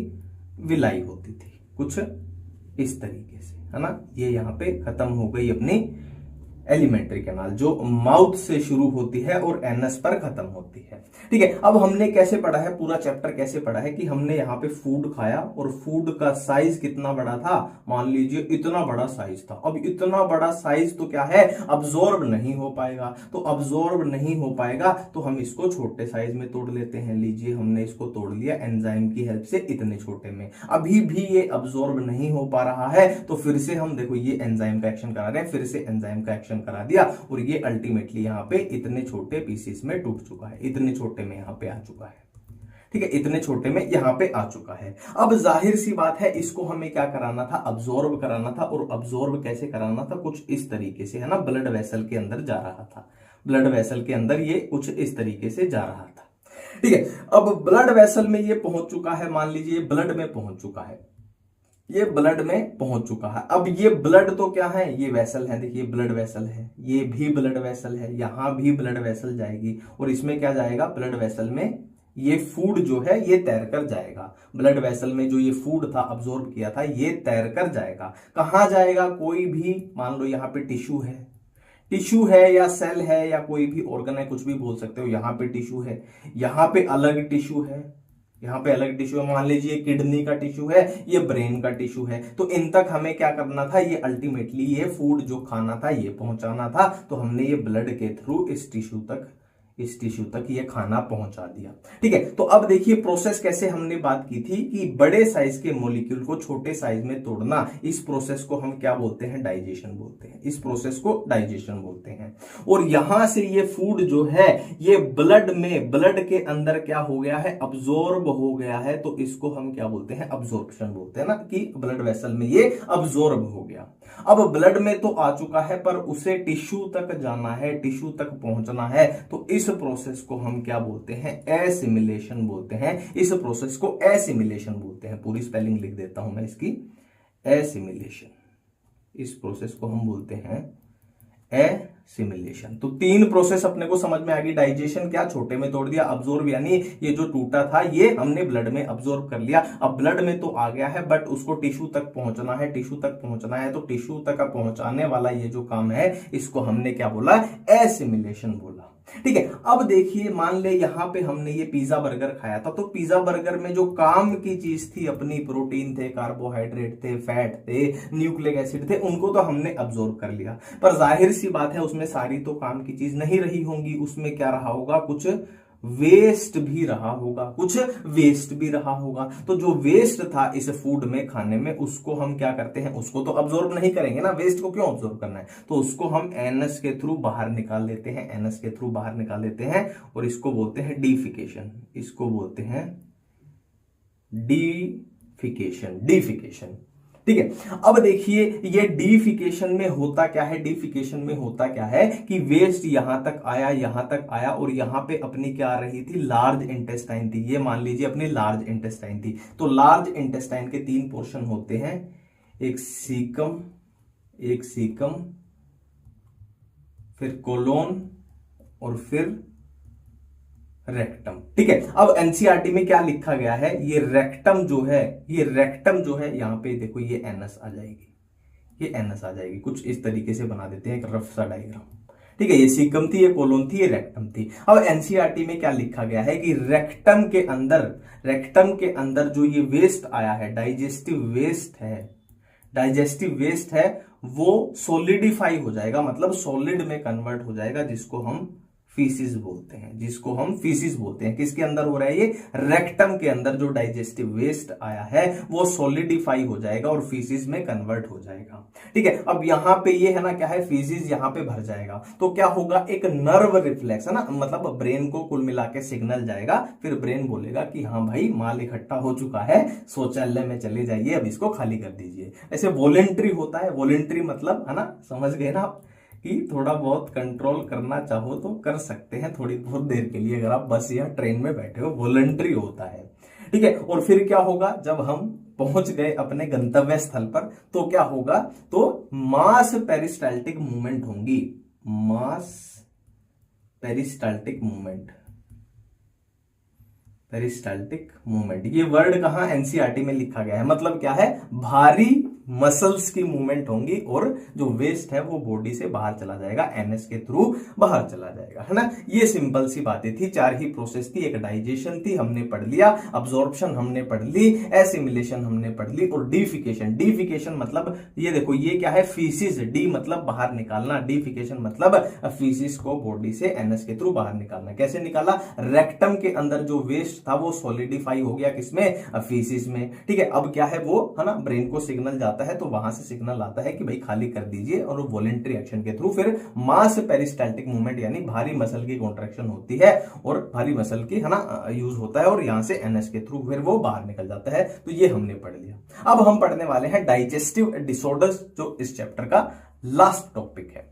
विलाई होती थी, कुछ इस तरीके से, है ना। ये यहां पे खत्म हो गई अपनी एलिमेंट्री कैनाल, जो माउथ से शुरू होती है और एनस पर खत्म होती है। ठीक है, अब हमने कैसे पढ़ा है, पूरा चैप्टर कैसे पढ़ा है कि हमने यहाँ पे फूड खाया और फूड का साइज कितना बड़ा था, मान लीजिए इतना बड़ा साइज था। अब इतना बड़ा साइज तो क्या है, अब्जॉर्ब नहीं हो पाएगा। तो अब्जॉर्ब नहीं हो पाएगा तो हम इसको छोटे साइज में तोड़ लेते हैं। लीजिए, हमने इसको तोड़ लिया एंजाइम की हेल्प से इतने छोटे में। अभी भी ये अब्जॉर्ब नहीं हो पा रहा है, तो फिर से हम देखो ये एंजाइम का एक्शन करा रहे हैं, फिर से एंजाइम का एक्शन करा दिया और ये अल्टीमेटली यहाँ पे इतने छोटे पीसेस में टूट चुका है, इतने छोटे में यहाँ पे आ चुका है। ठीक है, इतने छोटे में यहाँ पे आ चुका है। अब जाहिर सी बात है, इसको हमें क्या कराना था, अब्जॉर्ब कराना था। और अब्जॉर्ब कैसे कराना था, कुछ इस तरीके से, है ना। ब्लड वेसल के अंदर जा रहा था, ब्लड वेसल के अंदर ये कुछ इस तरीके से जा रहा था। ठीक है, अब ब्लड वेसल में ये पहुंच चुका है, मान लीजिए ब्लड में पहुंच चुका है, ये ब्लड में पहुंच चुका है। अब ये ब्लड तो क्या है, ये वेसल है, देखिए ब्लड वेसल है, ये भी ब्लड वेसल है, यहां भी ब्लड वेसल जाएगी। और इसमें क्या जाएगा, ब्लड वेसल में ये फूड जो है ये तैर कर जाएगा। ब्लड वेसल में जो ये फूड था, अब्जॉर्ब किया था, ये तैर कर जाएगा। कहां जाएगा, कोई भी, मान लो यहाँ पे टिश्यू है, टिश्यू है या सेल है या कोई भी ऑर्गन है, कुछ भी बोल सकते हो। यहाँ पे टिश्यू है, यहाँ पे अलग टिश्यू है, यहाँ पे अलग टिश्यू है, मान लीजिए किडनी का टिश्यू है, ये ब्रेन का टिश्यू है। तो इन तक हमें क्या करना था, ये अल्टीमेटली ये फूड जो खाना था ये पहुंचाना था। तो हमने ये ब्लड के थ्रू इस टिश्यू तक ये खाना पहुंचा दिया। ठीक है, तो अब देखिए प्रोसेस कैसे हमने बात की थी कि बड़े साइज के मॉलिक्यूल को छोटे साइज में तोड़ना, इस प्रोसेस को हम क्या बोलते हैं, डाइजेशन बोलते हैं। इस प्रोसेस को डाइजेशन बोलते हैं। और यहां से ये फूड जो है ये ब्लड के अंदर क्या हो गया है, अब्जॉर्ब हो गया है। तो इसको हम क्या बोलते हैं, अब्जॉर्प्शन बोलते हैं ना, कि ब्लड वेसल में ये अब्जॉर्ब हो गया। अब ब्लड में तो आ चुका है, पर उसे टिश्यू तक जाना है, टिश्यू तक पहुंचना है। तो इस प्रोसेस को हम क्या बोलते हैं, एसिमिलेशन बोलते हैं। इस प्रोसेस को एसिमिलेशन बोलते हैं। पूरी स्पेलिंग लिख देता हूं मैं इसकी, एसिमिलेशन। इस प्रोसेस को हम बोलते हैं एसिमिलेशन। तो तीन प्रोसेस अपने को समझ में आ गई। डाइजेशन क्या, छोटे में तोड़ दिया। अब्जॉर्ब यानी ये जो टूटा था ये हमने ब्लड में अब्जॉर्ब कर लिया। अब ब्लड में तो आ गया है, बट उसको टिश्यू तक पहुंचना है, टिश्यू तक पहुंचना है। तो टिश्यू तक पहुंचाने वाला ये जो काम है, इसको हमने क्या बोला, एसिमिलेशन बोला। ठीक है, अब देखिए, मान ले यहां पे हमने ये पिज्जा बर्गर खाया था। तो पिज्जा बर्गर में जो काम की चीज थी अपनी, प्रोटीन थे, कार्बोहाइड्रेट थे, फैट थे, न्यूक्लिक एसिड थे, उनको तो हमने अब्सॉर्ब कर लिया। पर जाहिर सी बात है उसमें सारी तो काम की चीज नहीं रही होंगी। उसमें क्या रहा होगा, कुछ वेस्ट भी रहा होगा, कुछ वेस्ट भी रहा होगा। तो जो वेस्ट था इस फूड में, खाने में, उसको हम क्या करते हैं, उसको तो अब्सॉर्ब नहीं करेंगे ना, वेस्ट को क्यों अब्सॉर्ब करना है। तो उसको हम एनस के थ्रू बाहर निकाल लेते हैं, एनस के थ्रू बाहर निकाल लेते हैं। और इसको बोलते हैं डीफिकेशन, इसको बोलते हैं डीफिकेशन। ठीक है, अब देखिए ये डीफिकेशन में होता क्या है, डीफिकेशन में होता क्या है कि वेस्ट यहां तक आया और यहां पे अपनी क्या आ रही थी, लार्ज इंटेस्टाइन थी। ये मान लीजिए अपनी लार्ज इंटेस्टाइन थी। तो लार्ज इंटेस्टाइन के तीन पोर्शन होते हैं, एक सीकम, फिर कोलोन और फिर रेक्टम। ठीक है, अब एनसीईआरटी में क्या लिखा गया है, ये रेक्टम जो है यहां पे देखो, ये एनस आ जाएगी, कुछ इस तरीके से बना देते हैं एक रफ सा डायग्राम। ठीक है, ये सीकम थी, ये कोलोन थी, ये रेक्टम थी। अब एनसीईआरटी में क्या लिखा गया है कि रेक्टम के अंदर जो ये वेस्ट आया है, डाइजेस्टिव वेस्ट है, वो सॉलिडिफाई हो जाएगा, मतलब सॉलिड में कन्वर्ट हो जाएगा, जिसको हम फीसिस बोलते हैं, जिसको हम फीसिस बोलते हैं। किसके अंदर हो रहा है ये? रेक्टम के अंदर जो डाइजेस्टिव वेस्ट आया है वो सॉलिडिफाई हो जाएगा और फीसिस में कन्वर्ट हो जाएगा। ठीक है, अब यहां पे ये है ना, क्या है, फीसिस यहां पे भर जाएगा तो क्या होगा, एक नर्व रिफ्लेक्स है ना, मतलब ब्रेन को कुल मिला के सिग्नल जाएगा, फिर ब्रेन बोलेगा कि हाँ भाई माल इकट्ठा हो चुका है, शौचालय में चले जाइए, अब इसको खाली कर दीजिए। ऐसे वॉलेंट्री होता है, वॉलेंट्री मतलब है ना, समझ गए ना आप, कि थोड़ा बहुत कंट्रोल करना चाहो तो कर सकते हैं थोड़ी बहुत देर के लिए, अगर आप बस या ट्रेन में बैठे हो, वॉलंटरी होता है। ठीक है, और फिर क्या होगा, जब हम पहुंच गए अपने गंतव्य स्थल पर तो क्या होगा, तो मास पेरिस्टाल्टिक मूवमेंट होंगी, मास पेरिस्टाल्टिक मूवमेंट, पेरिस्टाल्टिक मूवमेंट। ये वर्ड कहां? एनसीईआरटी में लिखा गया है। मतलब क्या है, भारी मसल्स की मूवमेंट होंगी और जो वेस्ट है वो बॉडी से बाहर चला जाएगा, एनएस के थ्रू बाहर चला जाएगा, है ना। ये सिंपल सी बातें थी, 4 ही प्रोसेस थी। एक डाइजेशन थी, हमने पढ़ लिया, अब्जॉर्प्शन हमने पढ़ ली, एसिमिलेशन हमने पढ़ ली, और डीफिकेशन। डीफिकेशन मतलब ये देखो, ये क्या है, फीसिस, डी मतलब बाहर निकालना, डीफिकेशन मतलब फीसिस को बॉडी से एनएस के थ्रू बाहर निकालना। कैसे निकाला? रेक्टम के अंदर जो वेस्ट था वो सॉलिडिफाई हो गया, किसमें? फीसिस में। ठीक है, अब क्या है वो, है ना, ब्रेन को सिग्नल जाता है तो वहां से सिग्नल आता है कि भाई खाली कर दीजिए, और वॉलेंट्री एक्शन के थ्रू फिर मास पेरिस्टाल्टिक मूवमेंट यानी भारी मसल की कॉन्ट्रैक्शन होती है और भारी मसल की, है ना, यूज होता है, और यहां से एनएस के थ्रू फिर वो बाहर निकल जाता है। तो ये हमने पढ़ लिया। अब हम पढ़ने वाले हैं डाइजेस्टिव डिसऑर्डर्स, जो इस चैप्टर का लास्ट टॉपिक है।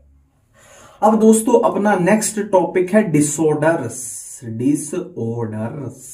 अब दोस्तों अपना नेक्स्ट टॉपिक है डिसऑर्डर्स। डिसऑर्डर्स,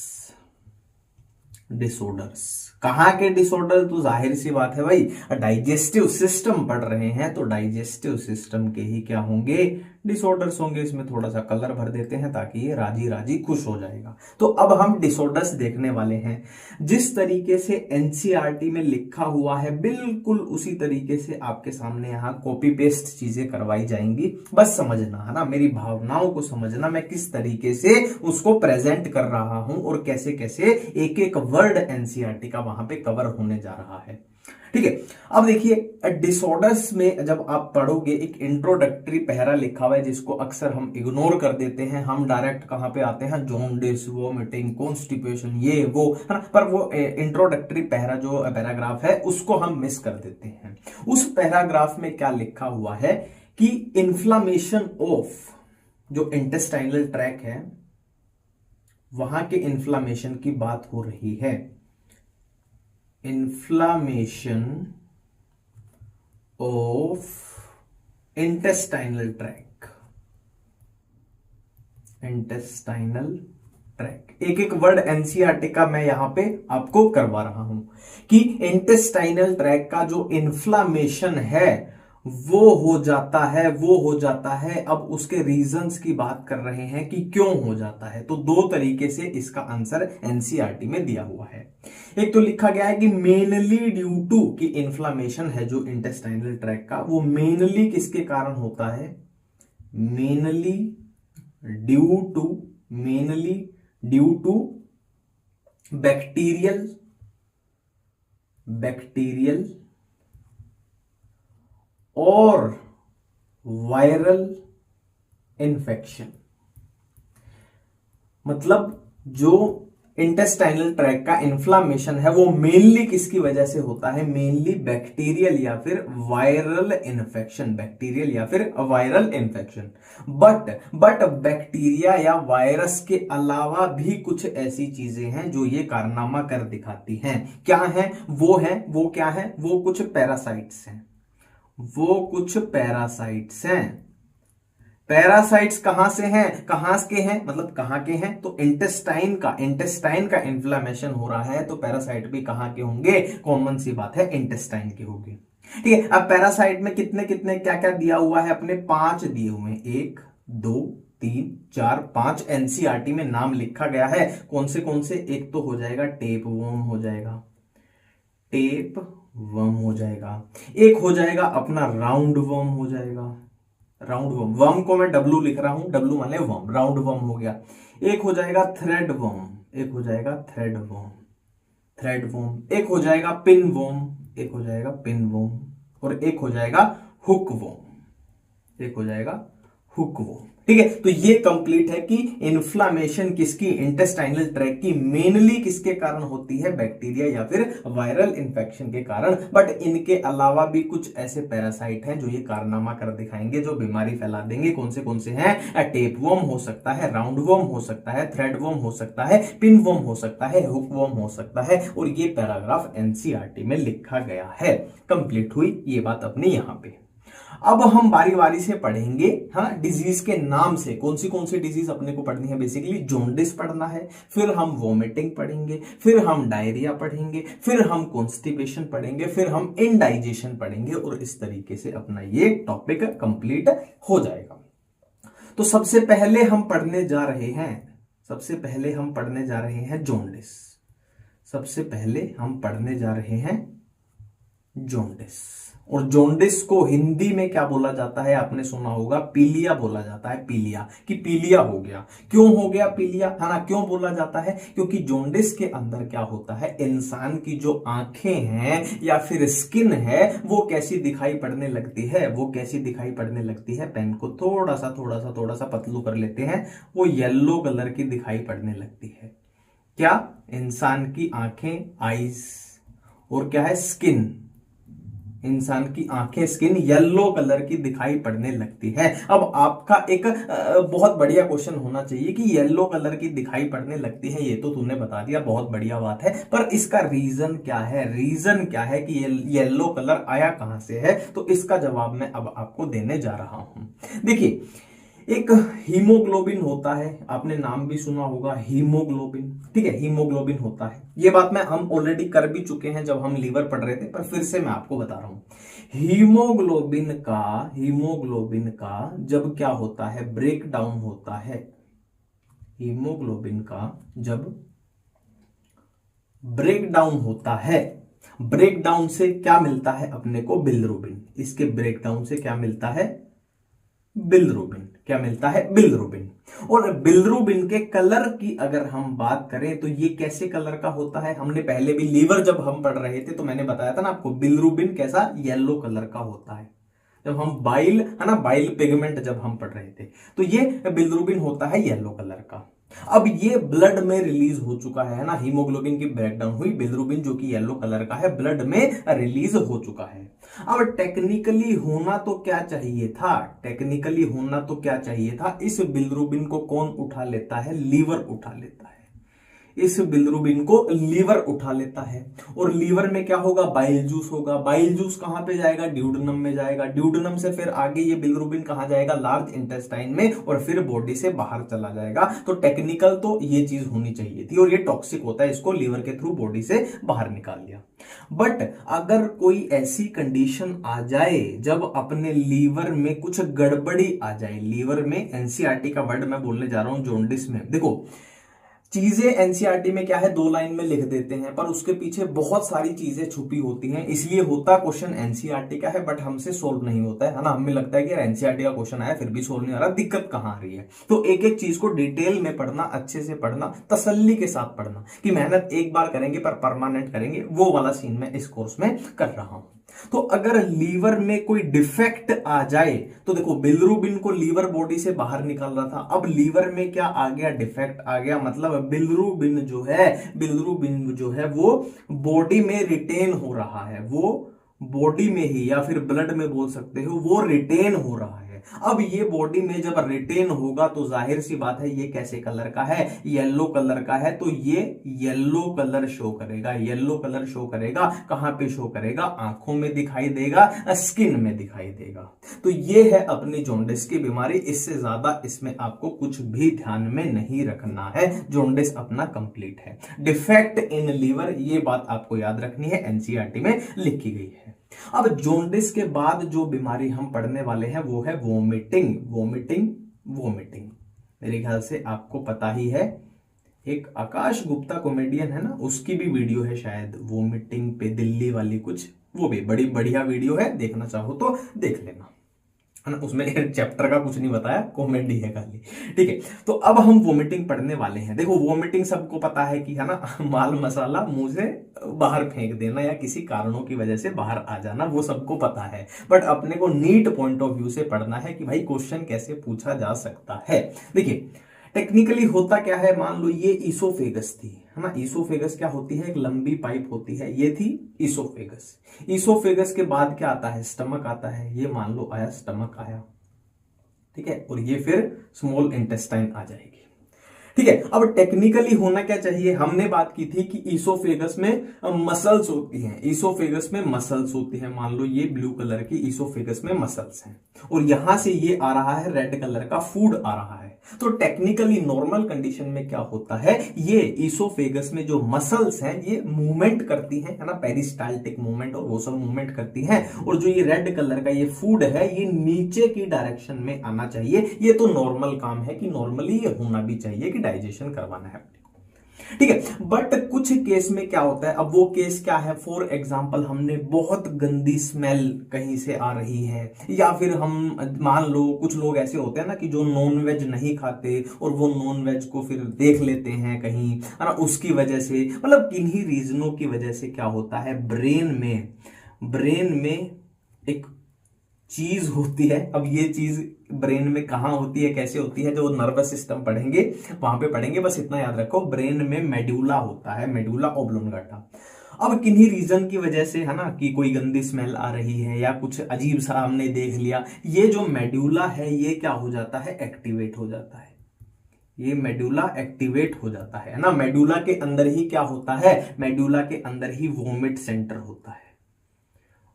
डिसऑर्डर्स कहां के डिसऑर्डर? तो जाहिर सी बात है भाई, डाइजेस्टिव सिस्टम पढ़ रहे हैं तो डाइजेस्टिव सिस्टम के ही क्या होंगे? डिसऑर्डर्स होंगे। इसमें थोड़ा सा कलर भर देते हैं ताकि ये राजी राजी खुश हो जाएगा। तो अब हम डिसऑर्डर्स देखने वाले हैं। जिस तरीके से एनसीईआरटी में लिखा हुआ है बिल्कुल उसी तरीके से आपके सामने यहाँ कॉपी पेस्ट चीजें करवाई जाएंगी। बस समझना, है ना, मेरी भावनाओं को समझना, मैं किस तरीके से उसको प्रेजेंट कर रहा हूं और कैसे कैसे एक एक वर्ड एनसीईआरटी का वहां पे कवर होने जा रहा है। ठीक है, अब देखिए डिसऑर्डर्स में जब आप पढ़ोगे, एक इंट्रोडक्टरी पैरा लिखा हुआ है जिसको अक्सर हम इग्नोर कर देते हैं। हम डायरेक्ट कहां पे आते हैं? जॉन्डिस, वोमिटिंग, कॉन्स्टिपेशन, ये वो, है ना। पर वो इंट्रोडक्टरी पैरा जो पैराग्राफ है उसको हम मिस कर देते हैं। उस पैराग्राफ में क्या लिखा हुआ है कि इन्फ्लामेशन ऑफ जो इंटेस्टाइनल ट्रैक है वहां के इन्फ्लामेशन की बात हो रही है। Inflammation of intestinal tract, intestinal tract, एक एक वर्ड एनसीईआरटी का मैं यहां पे आपको करवा रहा हूं कि इंटेस्टाइनल ट्रैक का जो इन्फ्लामेशन है वो हो जाता है, वो हो जाता है। अब उसके रीजंस की बात कर रहे हैं कि क्यों हो जाता है। तो 2 तरीके से इसका आंसर एनसीईआरटी में दिया हुआ है। एक तो लिखा गया है कि मेनली ड्यू टू, कि इन्फ्लामेशन है जो इंटेस्टाइनल ट्रैक का वो मेनली किसके कारण होता है? Mainly due to, mainly due to bacterial, bacterial और वायरल इन्फेक्शन। मतलब जो इंटेस्टाइनल ट्रैक का इन्फ्लामेशन है वो मेनली किसकी वजह से होता है? मेनली बैक्टीरियल या फिर वायरल इन्फेक्शन, बैक्टीरियल या फिर वायरल इन्फेक्शन। बट बैक्टीरिया या वायरस के अलावा भी कुछ ऐसी चीजें हैं जो ये कारनामा कर दिखाती हैं। क्या है वो क्या है? वो कुछ पैरासाइट्स हैं, वो कुछ पैरासाइट्स हैं। पैरासाइट्स कहां से हैं? कहां के हैं मतलब कहां के हैं? तो इंटेस्टाइन का इन्फ्लामेशन हो रहा है तो पैरासाइट भी कहां के होंगे? कॉमन सी बात है, इंटेस्टाइन के होंगे। ठीक है, अब पैरासाइट में कितने कितने क्या क्या दिया हुआ है? अपने 5 दिए हुए हैं, 1 2 3 4 5 एनसीईआरटी में नाम लिखा गया है। कौन से? एक तो हो जाएगा टेप वर्म, हो जाएगा टेप वर्म, हो जाएगा एक, हो जाएगा अपना राउंड वर्म, हो जाएगा राउंड वर्म। वर्म को मैं डब्लू लिख रहा हूं, डब्लू माने वर्म, राउंड वर्म हो गया। एक हो जाएगा थ्रेड वर्म, एक हो जाएगा थ्रेड वर्म, थ्रेड वर्म। एक हो जाएगा पिन वर्म, एक हो जाएगा पिन वर्म, और एक हो जाएगा हुक वर्म, एक हो जाएगा हुक वर्म। ठीक है। तो ये कंप्लीट है कि इन्फ्लामेशन किसकी, इंटेस्टाइनल ट्रैक्ट की, मेनली किसके कारण होती है, बैक्टीरिया या फिर वायरल इंफेक्शन के कारण। बट इनके अलावा भी कुछ ऐसे पैरासाइट हैं जो ये कारनामा कर दिखाएंगे, जो बीमारी फैला देंगे। कौन से हैं, टेप वर्म हो सकता है, राउंड वर्म हो सकता है, थ्रेड वर्म हो सकता है, पिन वर्म हो सकता है, हुक वर्म हो सकता है। और ये पैराग्राफ एनसीईआरटी में लिखा गया है। कंप्लीट हुई ये बात अपनी यहां पे। अब हम बारी बारी से पढ़ेंगे, हाँ, डिजीज के नाम से कौन सी डिजीज अपने को पढ़नी है। बेसिकली जॉन्डिस पढ़ना है, फिर हम वोमिटिंग पढ़ेंगे, फिर हम डायरिया पढ़ेंगे, फिर हम कॉन्स्टिपेशन पढ़ेंगे, फिर हम इनडाइजेशन पढ़ेंगे, और इस तरीके से अपना ये टॉपिक कंप्लीट हो जाएगा। तो सबसे पहले हम पढ़ने जा रहे हैं जॉन्डिस। सबसे पहले हम पढ़ने जा रहे हैं जॉन्डिस। और जॉन्डिस को हिंदी में क्या बोला जाता है, आपने सुना होगा, पीलिया बोला जाता है। पीलिया, कि पीलिया हो गया। क्यों हो गया पीलिया, है ना, क्यों बोला जाता है, क्योंकि जॉन्डिस के अंदर क्या होता है, इंसान की जो आंखें हैं या फिर स्किन है वो कैसी दिखाई पड़ने लगती है, पेन को थोड़ा सा पतलू कर लेते हैं, वो येलो कलर की दिखाई पड़ने लगती है। क्या, इंसान की आंखें, आईज, और क्या है, स्किन, इंसान की आंखें, स्किन येलो कलर की दिखाई पड़ने लगती है। अब आपका एक बहुत बढ़िया क्वेश्चन होना चाहिए कि येलो कलर की दिखाई पड़ने लगती है, ये तो तूने बता दिया, बहुत बढ़िया बात है, पर इसका रीजन क्या है कि येलो कलर आया कहां से है। तो इसका जवाब मैं अब आपको देने जा रहा हूं। देखिए, एक हीमोग्लोबिन होता है, आपने नाम भी सुना होगा हीमोग्लोबिन, ठीक है, हीमोग्लोबिन होता है। ये बात हम ऑलरेडी कर भी चुके हैं जब हम लीवर पढ़ रहे थे, पर फिर से मैं आपको बता रहा हूं। हीमोग्लोबिन का जब क्या होता है, ब्रेक डाउन होता है, हीमोग्लोबिन का जब ब्रेक डाउन होता है, ब्रेक डाउन से क्या मिलता है अपने को, बिलिरुबिन। इसके ब्रेक डाउन से क्या मिलता है, बिलिरुबिन। क्या मिलता है, बिलिरुबिन। और बिलिरुबिन के कलर की अगर हम बात करें तो ये कैसे कलर का होता है, हमने पहले भी लीवर जब हम पढ़ रहे थे तो मैंने बताया था ना आपको, बिलिरुबिन कैसा, येलो कलर का होता है। जब हम बाइल, है ना, बाइल पिगमेंट जब हम पढ़ रहे थे तो ये बिलिरुबिन होता है येलो कलर का। अब ये ब्लड में रिलीज हो चुका है ना, हीमोग्लोबिन की ब्रेकडाउन हुई, बिलिरुबिन जो कि येलो कलर का है ब्लड में रिलीज हो चुका है। अब टेक्निकली होना तो क्या चाहिए था, इस बिलिरुबिन को कौन उठा लेता है, लीवर उठा लेता है। इस बिलिरुबिन को लीवर उठा लेता है, और लीवर में क्या होगा, बाइल जूस होगा। बाइल जूस कहां पे जाएगा, ड्यूडेनम में जाएगा। ड्यूडेनम से फिर आगे ये बिलिरुबिन कहां जाएगा, लार्ज इंटेस्टाइन में, और फिर बॉडी से बाहर चला जाएगा। तो टेक्निकल तो ये चीज होनी चाहिए थी, और ये टॉक्सिक होता है, इसको लीवर के थ्रू बॉडी से बाहर निकाल लिया। बट अगर कोई ऐसी कंडीशन आ जाए जब अपने लीवर में कुछ गड़बड़ी आ जाए, लीवर में, एनसीईआरटी का वर्ड मैं बोलने जा रहा हूं जॉन्डिस में। देखो, चीजें एनसीईआरटी में क्या है, 2 लाइन में लिख देते हैं, पर उसके पीछे बहुत सारी चीजें छुपी होती हैं, इसलिए होता क्वेश्चन एनसीईआरटी का है, बट हमसे सोल्व नहीं होता है ना। हमें लगता है कि एनसीईआरटी का क्वेश्चन आया फिर भी सोल्व नहीं हो रहा, दिक्कत कहां आ रही है। तो एक एक चीज को डिटेल में पढ़ना, अच्छे से पढ़ना, तसल्ली के साथ पढ़ना, कि मेहनत एक बार करेंगे पर परमानेंट करेंगे, वो वाला सीन मैं इस कोर्स में कर रहा हूं। तो अगर लीवर में कोई डिफेक्ट आ जाए, तो देखो, बिलिरुबिन को लीवर बॉडी से बाहर निकाल रहा था, अब लीवर में क्या आ गया, डिफेक्ट आ गया, मतलब बिलिरुबिन जो है वो बॉडी में रिटेन हो रहा है, वो बॉडी में ही, या फिर ब्लड में बोल सकते हो, वो रिटेन हो रहा है। अब ये बॉडी में जब रिटेन होगा तो जाहिर सी बात है ये कैसे कलर का है, येलो कलर का है, तो ये येलो कलर शो करेगा। कहां पे शो करेगा, आंखों में दिखाई देगा, स्किन में दिखाई देगा। तो ये है अपनी जॉन्डिस की बीमारी, इससे ज्यादा इसमें आपको कुछ भी ध्यान में नहीं रखना है। जॉन्डिस अपना कंप्लीट है। डिफेक्ट इन लीवर, ये बात आपको याद रखनी है, एनसीईआरटी में लिखी गई है। अब जॉन्डिस के बाद जो बीमारी हम पढ़ने वाले हैं वो है वोमिटिंग। मेरे ख्याल से आपको पता ही है, एक आकाश गुप्ता कॉमेडियन है ना, उसकी भी वीडियो है शायद वोमिटिंग पे, दिल्ली वाली कुछ, वो भी बड़ी बढ़िया वीडियो है, देखना चाहो तो देख लेना, है ना। उसमें चैप्टर का कुछ नहीं बताया, कॉमेडी है खाली, ठीक है। तो अब हम वोमिटिंग पढ़ने वाले हैं। देखो, वोमिटिंग सबको पता है कि, है ना, माल मसाला मुंह से बाहर फेंक देना या किसी कारणों की वजह से बाहर आ जाना, वो सबको पता है, बट अपने को नीट पॉइंट ऑफ व्यू से पढ़ना है कि भाई क्वेश्चन कैसे पूछा जा सकता है। देखिए टेक्निकली होता क्या है, मान लो ये ईसोफेगस थी, है ना। ईसोफेगस क्या होती है, एक लंबी पाइप होती है, ये थी ईसोफेगस। ईसोफेगस के बाद क्या आता है, स्टमक आता है, ये मान लो आया, स्टमक आया, ठीक है, और ये फिर स्मॉल इंटेस्टाइन आ जाएगी, ठीक है। अब टेक्निकली होना क्या चाहिए, हमने बात की थी कि ईसोफेगस में मसल्स होती हैं, ईसोफेगस में मसल्स होती हैं, मान लो ये ब्लू कलर की ईसोफेगस में मसल्स हैं, और यहां से ये आ रहा है रेड कलर का फूड आ रहा है। तो टेक्निकली नॉर्मल कंडीशन में क्या होता है, ये ईसोफेगस में जो मसल्स हैं ये मूवमेंट करती हैं, है ना, पेरिस्टाल्टिक मूवमेंट और वो सब मूवमेंट करती हैं, और जो ये रेड कलर का ये फूड है ये नीचे की डायरेक्शन में आना चाहिए। ये तो नॉर्मल काम है कि नॉर्मली ये होना भी चाहिए कि डाइजेशन करवाना है, ठीक है। बट कुछ केस में क्या होता है, अब वो केस क्या है, फॉर एग्जांपल हमने बहुत गंदी स्मेल कहीं से आ रही है, या फिर हम मान लो कुछ लोग ऐसे होते हैं ना कि जो नॉन वेज नहीं खाते और वो नॉन वेज को फिर देख लेते हैं कहीं, है ना, उसकी वजह से, मतलब किन्हीं रीजनों की वजह से क्या होता है, ब्रेन में एक चीज होती है। अब ये चीज ब्रेन में कहां होती है, कैसे होती है, जो नर्वस सिस्टम पढ़ेंगे वहां पे पढ़ेंगे, बस इतना याद रखो, ब्रेन में मेडुला होता है, मेडुला ऑब्लोंगाटा। अब किन्हीं रीजन की वजह से, है ना, कि कोई गंदी स्मेल आ रही है या कुछ अजीब सा हमने देख लिया, ये जो मेडुला है ये क्या हो जाता है, एक्टिवेट हो जाता है, ये मेडुला एक्टिवेट हो जाता है ना। मेडुला के अंदर ही क्या होता है, मेडुला के अंदर ही वोमिट सेंटर होता है,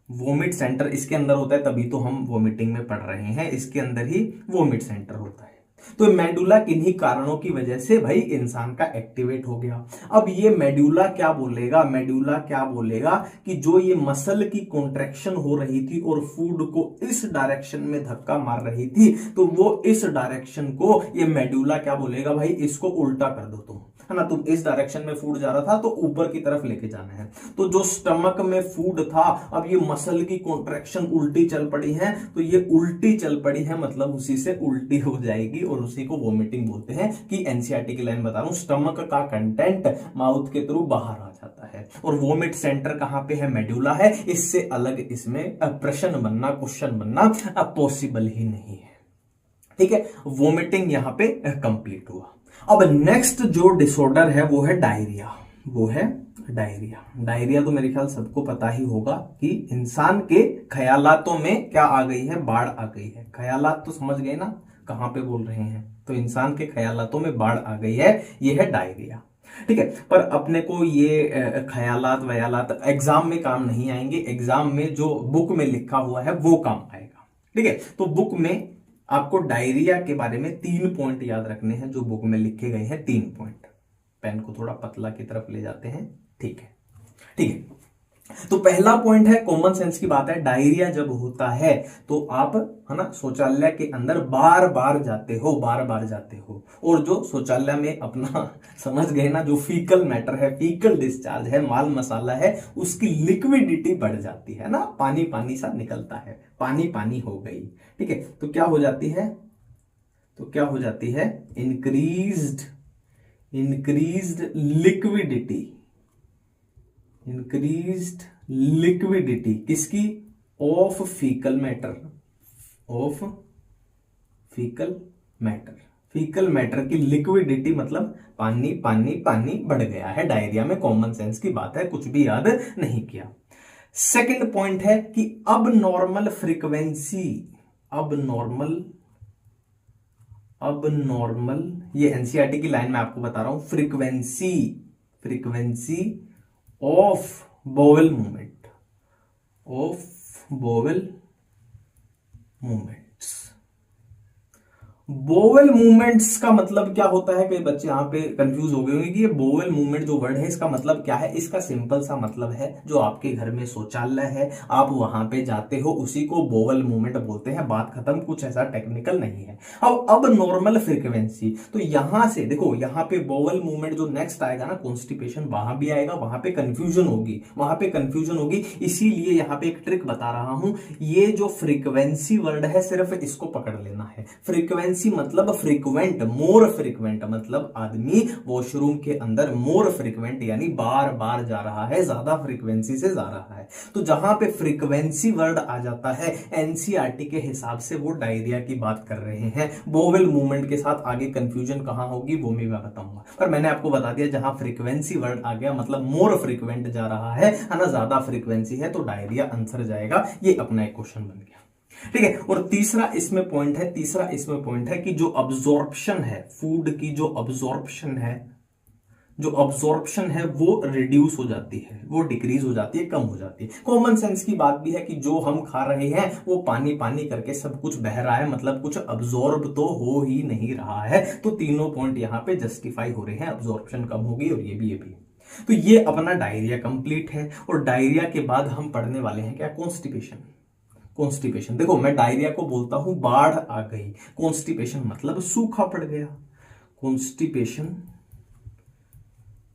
वोमिट सेंटर इसके अंदर होता है, तभी तो हम वोमिटिंग में पढ़ रहे हैं, इसके अंदर ही वोमिट सेंटर होता है। तो मेडुला किन्हीं कारणों की वजह से भाई इंसान का एक्टिवेट हो गया। अब ये मेडुला क्या बोलेगा, मेडुला क्या बोलेगा कि जो ये मसल की कॉन्ट्रैक्शन हो रही थी और फूड को इस डायरेक्शन में धक्का मार रही थी, तो वो इस डायरेक्शन को ये मेडुला क्या बोलेगा, भाई इसको उल्टा कर दो तुम, है ना, तुम इस डायरेक्शन में फूड जा रहा था तो ऊपर की तरफ लेके जाना है। तो जो स्टमक में फूड था, अब ये मसल की कॉन्ट्रैक्शन उल्टी चल पड़ी है, तो ये उल्टी चल पड़ी है मतलब उसी से उल्टी हो जाएगी, और उसी को वोमिटिंग बोलते हैं। कि एनसीईआरटी की लाइन बता रहा हूं, स्टमक का कंटेंट माउथ के थ्रू बाहर आ जाता है, और वोमिट सेंटर कहां पे है, मेडुला है। इससे अलग इसमें प्रश्न बनना, क्वेश्चन बनना पॉसिबल ही नहीं है, ठीक है। वोमिटिंग यहां पे कंप्लीट हुआ। अब नेक्स्ट जो डिसऑर्डर है वो है डायरिया, वो है डायरिया। डायरिया तो मेरे ख्याल सबको पता ही होगा कि इंसान के ख्यालातों में क्या आ गई है, बाढ़ आ गई है। ख्यालात तो समझ गए ना कहां पे बोल रहे हैं, तो इंसान के ख्यालातों में बाढ़ आ गई है, ये है डायरिया, ठीक है। पर अपने को ये ख्यालात वयालात एग्जाम में काम नहीं आएंगे, एग्जाम में जो बुक में लिखा हुआ है वो काम आएगा, ठीक है। तो बुक में आपको डायरिया के बारे में 3 पॉइंट याद रखने हैं, जो बुक में लिखे गए हैं 3 पॉइंट। पेन को थोड़ा पतला की तरफ ले जाते हैं, ठीक है, ठीक है। तो पहला पॉइंट है, कॉमन सेंस की बात है, डायरिया जब होता है तो आप, है ना, शौचालय के अंदर बार बार जाते हो, बार बार जाते हो, और जो शौचालय में अपना समझ गए ना, जो फीकल मैटर है, फीकल डिस्चार्ज है, माल मसाला है, उसकी लिक्विडिटी बढ़ जाती है ना, पानी पानी सा निकलता है, पानी पानी हो गई, ठीक है। तो क्या हो जाती है, तो क्या हो जाती है, इंक्रीज्ड लिक्विडिटी, इंक्रीज्ड लिक्विडिटी किसकी, of faecal matter, of faecal matter, faecal matter की लिक्विडिटी मतलब पानी पानी पानी बढ़ गया है डायरिया में। कॉमन सेंस की बात है, कुछ भी याद नहीं किया। सेकंड पॉइंट है कि अब नॉर्मल फ्रीक्वेंसी, अब नॉर्मल ये एनसीईआरटी की लाइन में आपको बता रहा हूं, frequency of bowel movement, of bowel movements. Bowel movements का मतलब क्या होता है, कई बच्चे यहां पे कंफ्यूज हो गए होंगे कि ये बोवेल मूवमेंट जो वर्ड है इसका मतलब क्या है। इसका सिंपल सा मतलब है, जो आपके घर में शौचालय है आप वहां पे जाते हो, उसी को बोवेल मूवमेंट बोलते हैं, बात खत्म, कुछ ऐसा टेक्निकल नहीं है। अब नॉर्मल फ्रीक्वेंसी, तो यहां से देखो, यहां पे बोवेल मूवमेंट जो नेक्स्ट आएगा ना, कॉन्स्टिपेशन, वहां भी आएगा, वहां पे कंफ्यूजन होगी, इसीलिए यहां पे एक ट्रिक बता रहा हूं। ये जो फ्रीक्वेंसी वर्ड है सिर्फ इसको पकड़ लेना है, फ्रीक्वेंसी फ्रीक्वेंसी मतलब फ्रीक्वेंट, मोर फ्रीक्वेंट मतलब आदमी वॉशरूम के अंदर मोर फ्रीक्वेंट यानी बार बार जा रहा है, ज्यादा फ्रीक्वेंसी से जा रहा है। तो जहां पे फ्रीक्वेंसी वर्ड आ जाता है एनसीईआरटी के हिसाब से वो डायरिया की बात कर रहे हैं। बोवेल मूवमेंट के साथ आगे कंफ्यूजन कहां होगी वो मैं बताऊंगा, पर मैंने आपको बता दिया जहां फ्रीक्वेंसी वर्ड आ गया मतलब मोर फ्रीक्वेंट जा रहा है ना, ज्यादा फ्रीक्वेंसी है, तो डायरिया आंसर जाएगा। ये अपना एक क्वेश्चन बन गया। ठीक है, और तीसरा इसमें पॉइंट है कि जो अब्जॉर्प्शन है, फूड की जो अब्जॉर्प्शन है वो रिड्यूस हो जाती है, वो डिक्रीज हो जाती है, कम हो जाती है। कॉमन सेंस की बात भी है कि जो हम खा रहे हैं वो पानी पानी करके सब कुछ बह रहा है, मतलब कुछ अब्जॉर्ब तो हो ही नहीं रहा है। तो तीनों पॉइंट यहां पे जस्टिफाई हो रहे हैं, अब्जॉर्प्शन कम होगी और ये भी। तो ये अपना डायरिया कंप्लीट है। और डायरिया के बाद हम पढ़ने वाले हैं क्या, कॉन्स्टिपेशन। देखो मैं डायरिया को बोलता हूं बाढ़ आ गई, कॉन्स्टिपेशन मतलब सूखा पड़ गया।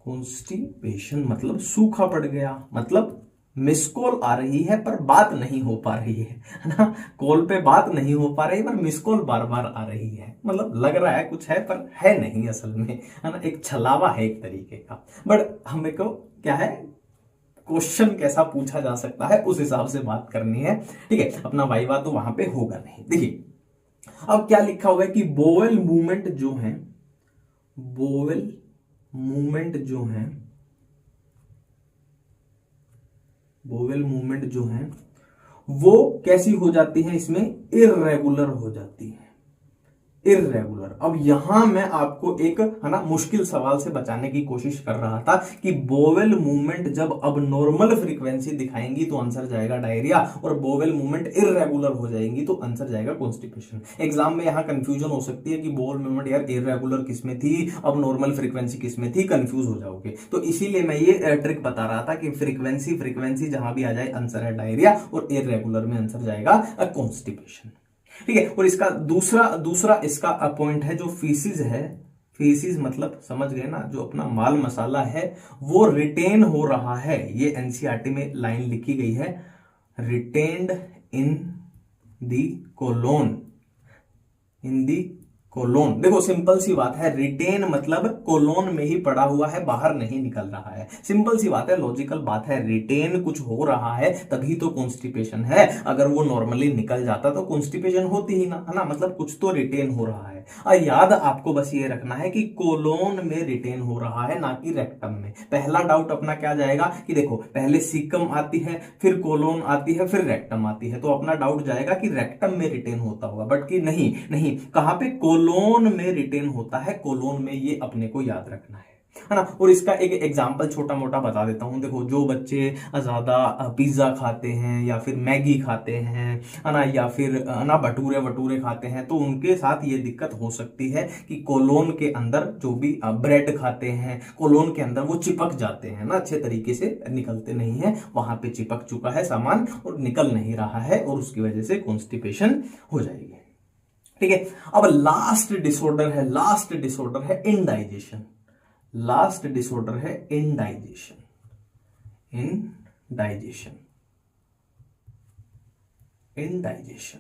कॉन्स्टिपेशन मतलब सूखा पड़ गया, मतलब मिस कॉल आ रही है पर बात नहीं हो पा रही है ना, कॉल पे बात नहीं हो पा रही पर मिस कॉल बार बार आ रही है, मतलब लग रहा है कुछ है पर है नहीं असल में, है ना, एक छलावा है एक तरीके का। बट हमें को क्या है, क्वेश्चन कैसा पूछा जा सकता है उस हिसाब से बात करनी है। ठीक है, अपना वाइवा तो वहां पे होगा नहीं। देखिए अब क्या लिखा हुआ है कि बोवेल मूवमेंट जो है वो कैसी हो जाती है, इसमें इर्रेगुलर हो जाती है, इर्रेगुलर। अब यहां मैं आपको एक है ना मुश्किल सवाल से बचाने की कोशिश कर रहा था कि बोवेल मूवमेंट जब अब नॉर्मल फ्रीक्वेंसी दिखाएंगी तो आंसर जाएगा डायरिया, और बोवेल मूवमेंट इर्रेगुलर हो जाएंगी तो आंसर जाएगा कॉन्स्टिपेशन। एग्जाम में यहां कंफ्यूजन हो सकती है कि बोवेल मूवमेंट यार इर्रेगुलर किसमें थी, अब नॉर्मल फ्रीक्वेंसी किसमें थी, कंफ्यूज हो जाओगे। तो इसीलिए मैं ये ट्रिक बता रहा था कि फ्रीक्वेंसी जहां भी आ जाए आंसर है डायरिया, और इर्रेगुलर में आंसर जाएगा कॉन्स्टिपेशन। ठीक है, और इसका दूसरा इसका पॉइंट है जो फीसिस है, फीसिस मतलब समझ गए ना, जो अपना माल मसाला है वो रिटेन हो रहा है। ये एनसीईआरटी में लाइन लिखी गई है, retained in the colon, colon. देखो सिंपल सी बात है, रिटेन मतलब कोलोन में ही पड़ा हुआ है, बाहर नहीं निकल रहा है। सिंपल सी बात है, लॉजिकल बात है, रिटेन कुछ हो रहा है तभी तो कॉन्स्टिपेशन है। अगर वो नॉर्मली निकल जाता तो कॉन्स्टिपेशन होती ही ना, है ना, मतलब कुछ तो रिटेन हो रहा है। और याद आपको बस ये रखना है कि कोलोन में रिटेन हो रहा है, ना कि रेक्टम में। पहला डाउट अपना क्या जाएगा कि देखो पहले सीकम आती है, फिर कोलोन आती है, फिर रेक्टम आती है, तो अपना डाउट जाएगा कि रेक्टम में रिटेन होता होगा, बट कि नहीं, कहां पे, कोलोन में रिटेन होता है, कोलोन में, ये अपने को याद रखना है ना। और इसका एक एग्जांपल छोटा मोटा बता देता हूं। देखो जो बच्चे ज्यादा पिज्जा खाते हैं या फिर मैगी खाते हैं, है ना, या फिर ना भटूरे खाते हैं, तो उनके साथ ये दिक्कत हो सकती है कि कोलोन के अंदर जो भी ब्रेड खाते हैं, कोलोन के अंदर वो चिपक जाते हैं ना, अच्छे तरीके से निकलते नहीं है, वहां पे चिपक चुका है सामान और निकल नहीं रहा है, और उसकी वजह से कॉन्स्टिपेशन हो जाएगी। ठीक है, अब लास्ट डिसऑर्डर है इनडाइजेशन। इनडाइजेशन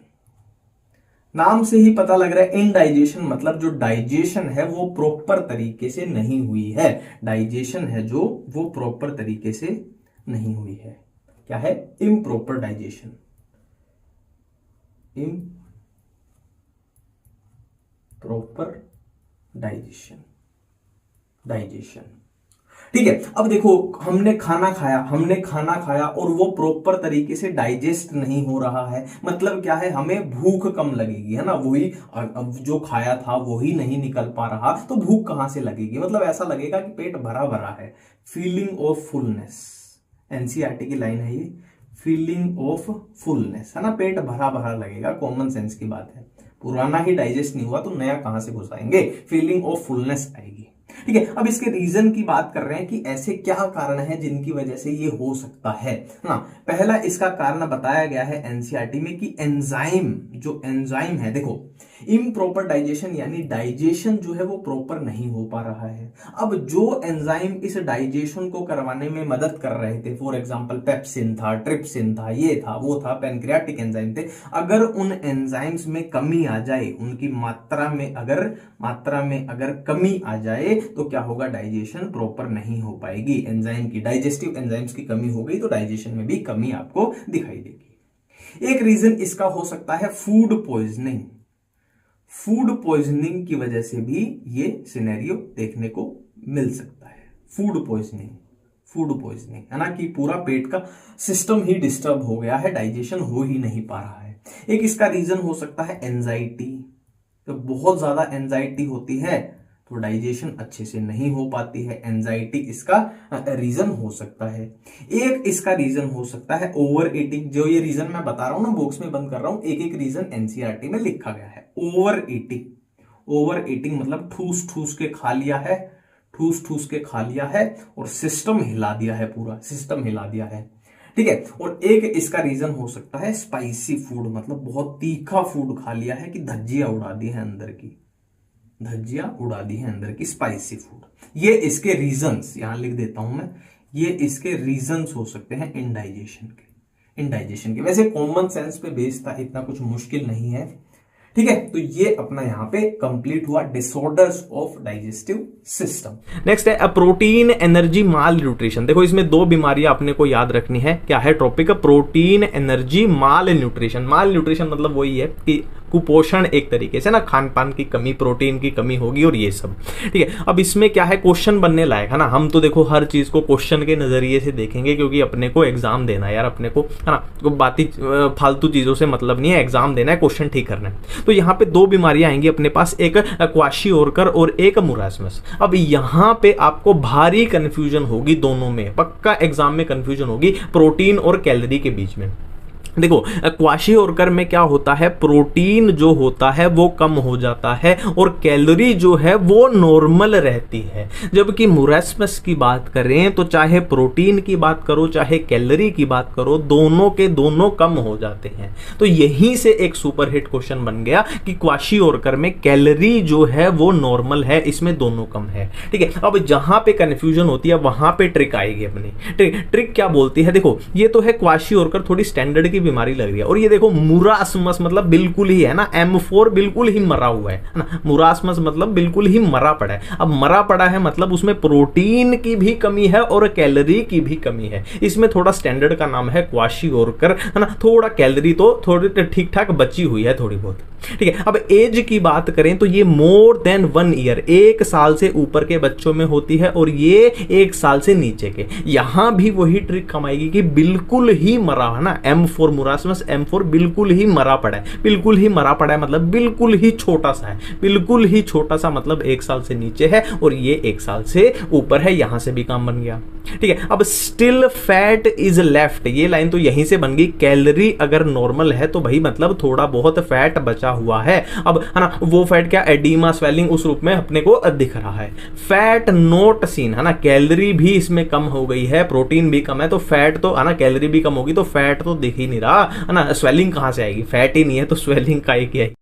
नाम से ही पता लग रहा है, इनडाइजेशन मतलब जो डाइजेशन है वो प्रॉपर तरीके से नहीं हुई है, डाइजेशन है जो वो प्रॉपर तरीके से नहीं हुई है। क्या है, इम्प्रॉपर डाइजेशन, प्रॉपर डाइजेशन। ठीक है, अब देखो हमने खाना खाया और वो प्रॉपर तरीके से डाइजेस्ट नहीं हो रहा है, मतलब क्या है, हमें भूख कम लगेगी, है ना, वही जो खाया था वही नहीं निकल पा रहा, तो भूख कहां से लगेगी, मतलब ऐसा लगेगा कि पेट भरा भरा है। फीलिंग ऑफ फुलनेस, एनसीईआरटी की लाइन है ये, फीलिंग ऑफ फुलनेस, है ना, पेट भरा भरा लगेगा, कॉमन सेंस की बात है। पुराना ही डाइजेस्ट नहीं हुआ तो नया कहां से घुसाएंगे, फीलिंग ऑफ फुलनेस आएगी। ठीक है, अब इसके रीजन की बात कर रहे हैं कि ऐसे क्या कारण है जिनकी वजह से ये हो सकता है ना। पहला इसका कारण बताया गया है एनसीईआरटी में कि एंजाइम, जो एंजाइम है, देखो इम्प्रॉपर डाइजेशन यानी डाइजेशन जो है वो प्रॉपर नहीं हो पा रहा है। अब जो एंजाइम इस डाइजेशन को करवाने में मदद कर रहे थे, फॉर एग्जांपल पेप्सिन था, ट्रिप्सिन था, ये था, वो था, पैनक्रियाटिक एंजाइम थे, अगर उन एंजाइम्स में कमी आ जाए, उनकी मात्रा में अगर कमी आ जाए तो क्या होगा, डाइजेशन प्रॉपर नहीं हो पाएगी। एंजाइम की, डाइजेस्टिव एंजाइम्स की कमी हो गई तो डाइजेशन में भी कमी आपको दिखाई देगी। एक रीजन इसका हो सकता है फूड पॉइजनिंग। फूड पॉइजनिंग की वजह से भी ये सिनेरियो देखने को मिल सकता है। फूड पॉइजनिंग है ना, कि पूरा पेट का सिस्टम ही डिस्टर्ब हो गया है, डाइजेशन हो ही नहीं पा रहा है। एक इसका रीजन हो सकता है एंजाइटी। तो बहुत ज्यादा एंजाइटी होती है तो डाइजेशन अच्छे से नहीं हो पाती है, एंजाइटी इसका रीजन हो सकता है। एक इसका रीजन हो सकता है ओवर ईटिंग। जो ये रीजन मैं बता रहा हूं ना, बॉक्स में बंद कर रहा हूं, एक एक रीजन एनसीईआरटी में लिखा गया है। ओवर ईटिंग मतलब ठूस ठूस के खा लिया है और सिस्टम हिला दिया है, पूरा सिस्टम हिला दिया है, ठीक है। और एक इसका रीजन हो सकता है स्पाइसी फूड, मतलब बहुत तीखा फूड खा लिया है कि धज्जियां उड़ा दी है अंदर की स्पाइसी फूड। ये इसके रीजंस यहां लिख देता हूं मैं, ये इसके रीजंस हो सकते हैं इनडाइजेशन के। वैसे कॉमन सेंस पे बेस्ड था, इतना कुछ मुश्किल नहीं है, ठीक है। तो ये अपना यहां पे कंप्लीट हुआ disorders of digestive system. Next है प्रोटीन एनर्जी माल न्यूट्रिशन। देखो इसमें दो बीमारियां अपने को याद रखनी है। क्या है टॉपिक? प्रोटीन एनर्जी माल न्यूट्रिशन। माल न्यूट्रिशन मतलब वही है कि कुपोषण, एक तरीके से ना, खान पान की कमी, प्रोटीन की कमी होगी और ये सब, ठीक है। अब इसमें क्या है, क्वेश्चन बनने लायक है ना। हम तो देखो हर चीज को क्वेश्चन के नजरिए से देखेंगे, क्योंकि अपने को एग्जाम देना है यार, अपने को है ना, तो बाती फालतू चीजों से मतलब नहीं है, एग्जाम देना है, क्वेश्चन ठीक करना है। तो यहाँ पे दो बीमारियां आएंगी अपने पास, एक क्वाशियोरकर और एक मुरास्मस। अब यहाँ पे आपको भारी कंफ्यूजन होगी, दोनों में पक्का एग्जाम में कंफ्यूजन होगी, प्रोटीन और कैलोरी के बीच में। देखो क्वाशियोरकर में क्या होता है, प्रोटीन जो होता है वो कम हो जाता है और कैलोरी जो है वो नॉर्मल रहती है। जबकि मुरास्मस की बात करें तो चाहे प्रोटीन की बात करो चाहे कैलोरी की बात करो, दोनों के दोनों कम हो जाते हैं। तो यहीं से एक सुपरहिट क्वेश्चन बन गया कि क्वाशियोरकर में कैलोरी जो है वो नॉर्मल है, इसमें दोनों कम है, ठीक है। अब जहां पे कंफ्यूजन होती है वहां पे ट्रिक आएगी अपनी। ट्रिक क्या बोलती है, देखो ये तो है क्वाशियोरकर, थोड़ी स्टैंडर्ड की बीमारी लग रही है, और ये देखो मुरास्मस मतलब बिल्कुल ही है ना, M4 बिल्कुल ही मरा हुआ है ना, मुरास्मस मतलब बिल्कुल ही मरा पड़ा है। अब मरा पड़ा है मतलब उसमें प्रोटीन की भी कमी है और कैलोरी की भी कमी है। इसमें थोड़ा स्टैंडर्ड का नाम है क्वाशियोरकर, है ना। थोड़ा कैलोरी तो थोड़ी ठीक ठाक बची हुई है, थोड़ी बहुत, ठीक है। अब एज की बात करें तो ये मोर देन 1 ईयर, 1 साल से ऊपर के बच्चों में होती है, और ये 1 साल से नीचे के। यहां भी वही ट्रिक कमाएगी कि बिल्कुल ही मरा है ना, M4 मुरास्मस M4 बिल्कुल ही मरा पड़ा है। बिल्कुल ही मरा पड़ा है मतलब बिल्कुल ही छोटा सा है, बिल्कुल ही छोटा सा मतलब 1 साल से नीचे है, और ये 1 साल से ऊपर है। यहां से भी काम बन गया, ठीक है। अब स्टिल फैट इज लेफ्ट, ये लाइन तो यहीं से बन गई। कैलोरी अगर नॉर्मल है तो भाई मतलब थोड़ा बहुत फैट बचा हुआ है। अब है ना, वो फैट क्या, एडीमा स्वेलिंग उस रूप में अपने को दिख रहा है। फैट नोट सीन, है ना, कैलोरी भी इसमें कम हो गई है, प्रोटीन भी कम है, तो फैट तो है ना, कैलोरी भी कम होगी तो फैट तो दिख ही नहीं रहा, है ना। स्वेलिंग कहां से आएगी, फैट ही नहीं है तो स्वेलिंग का ही क्या है।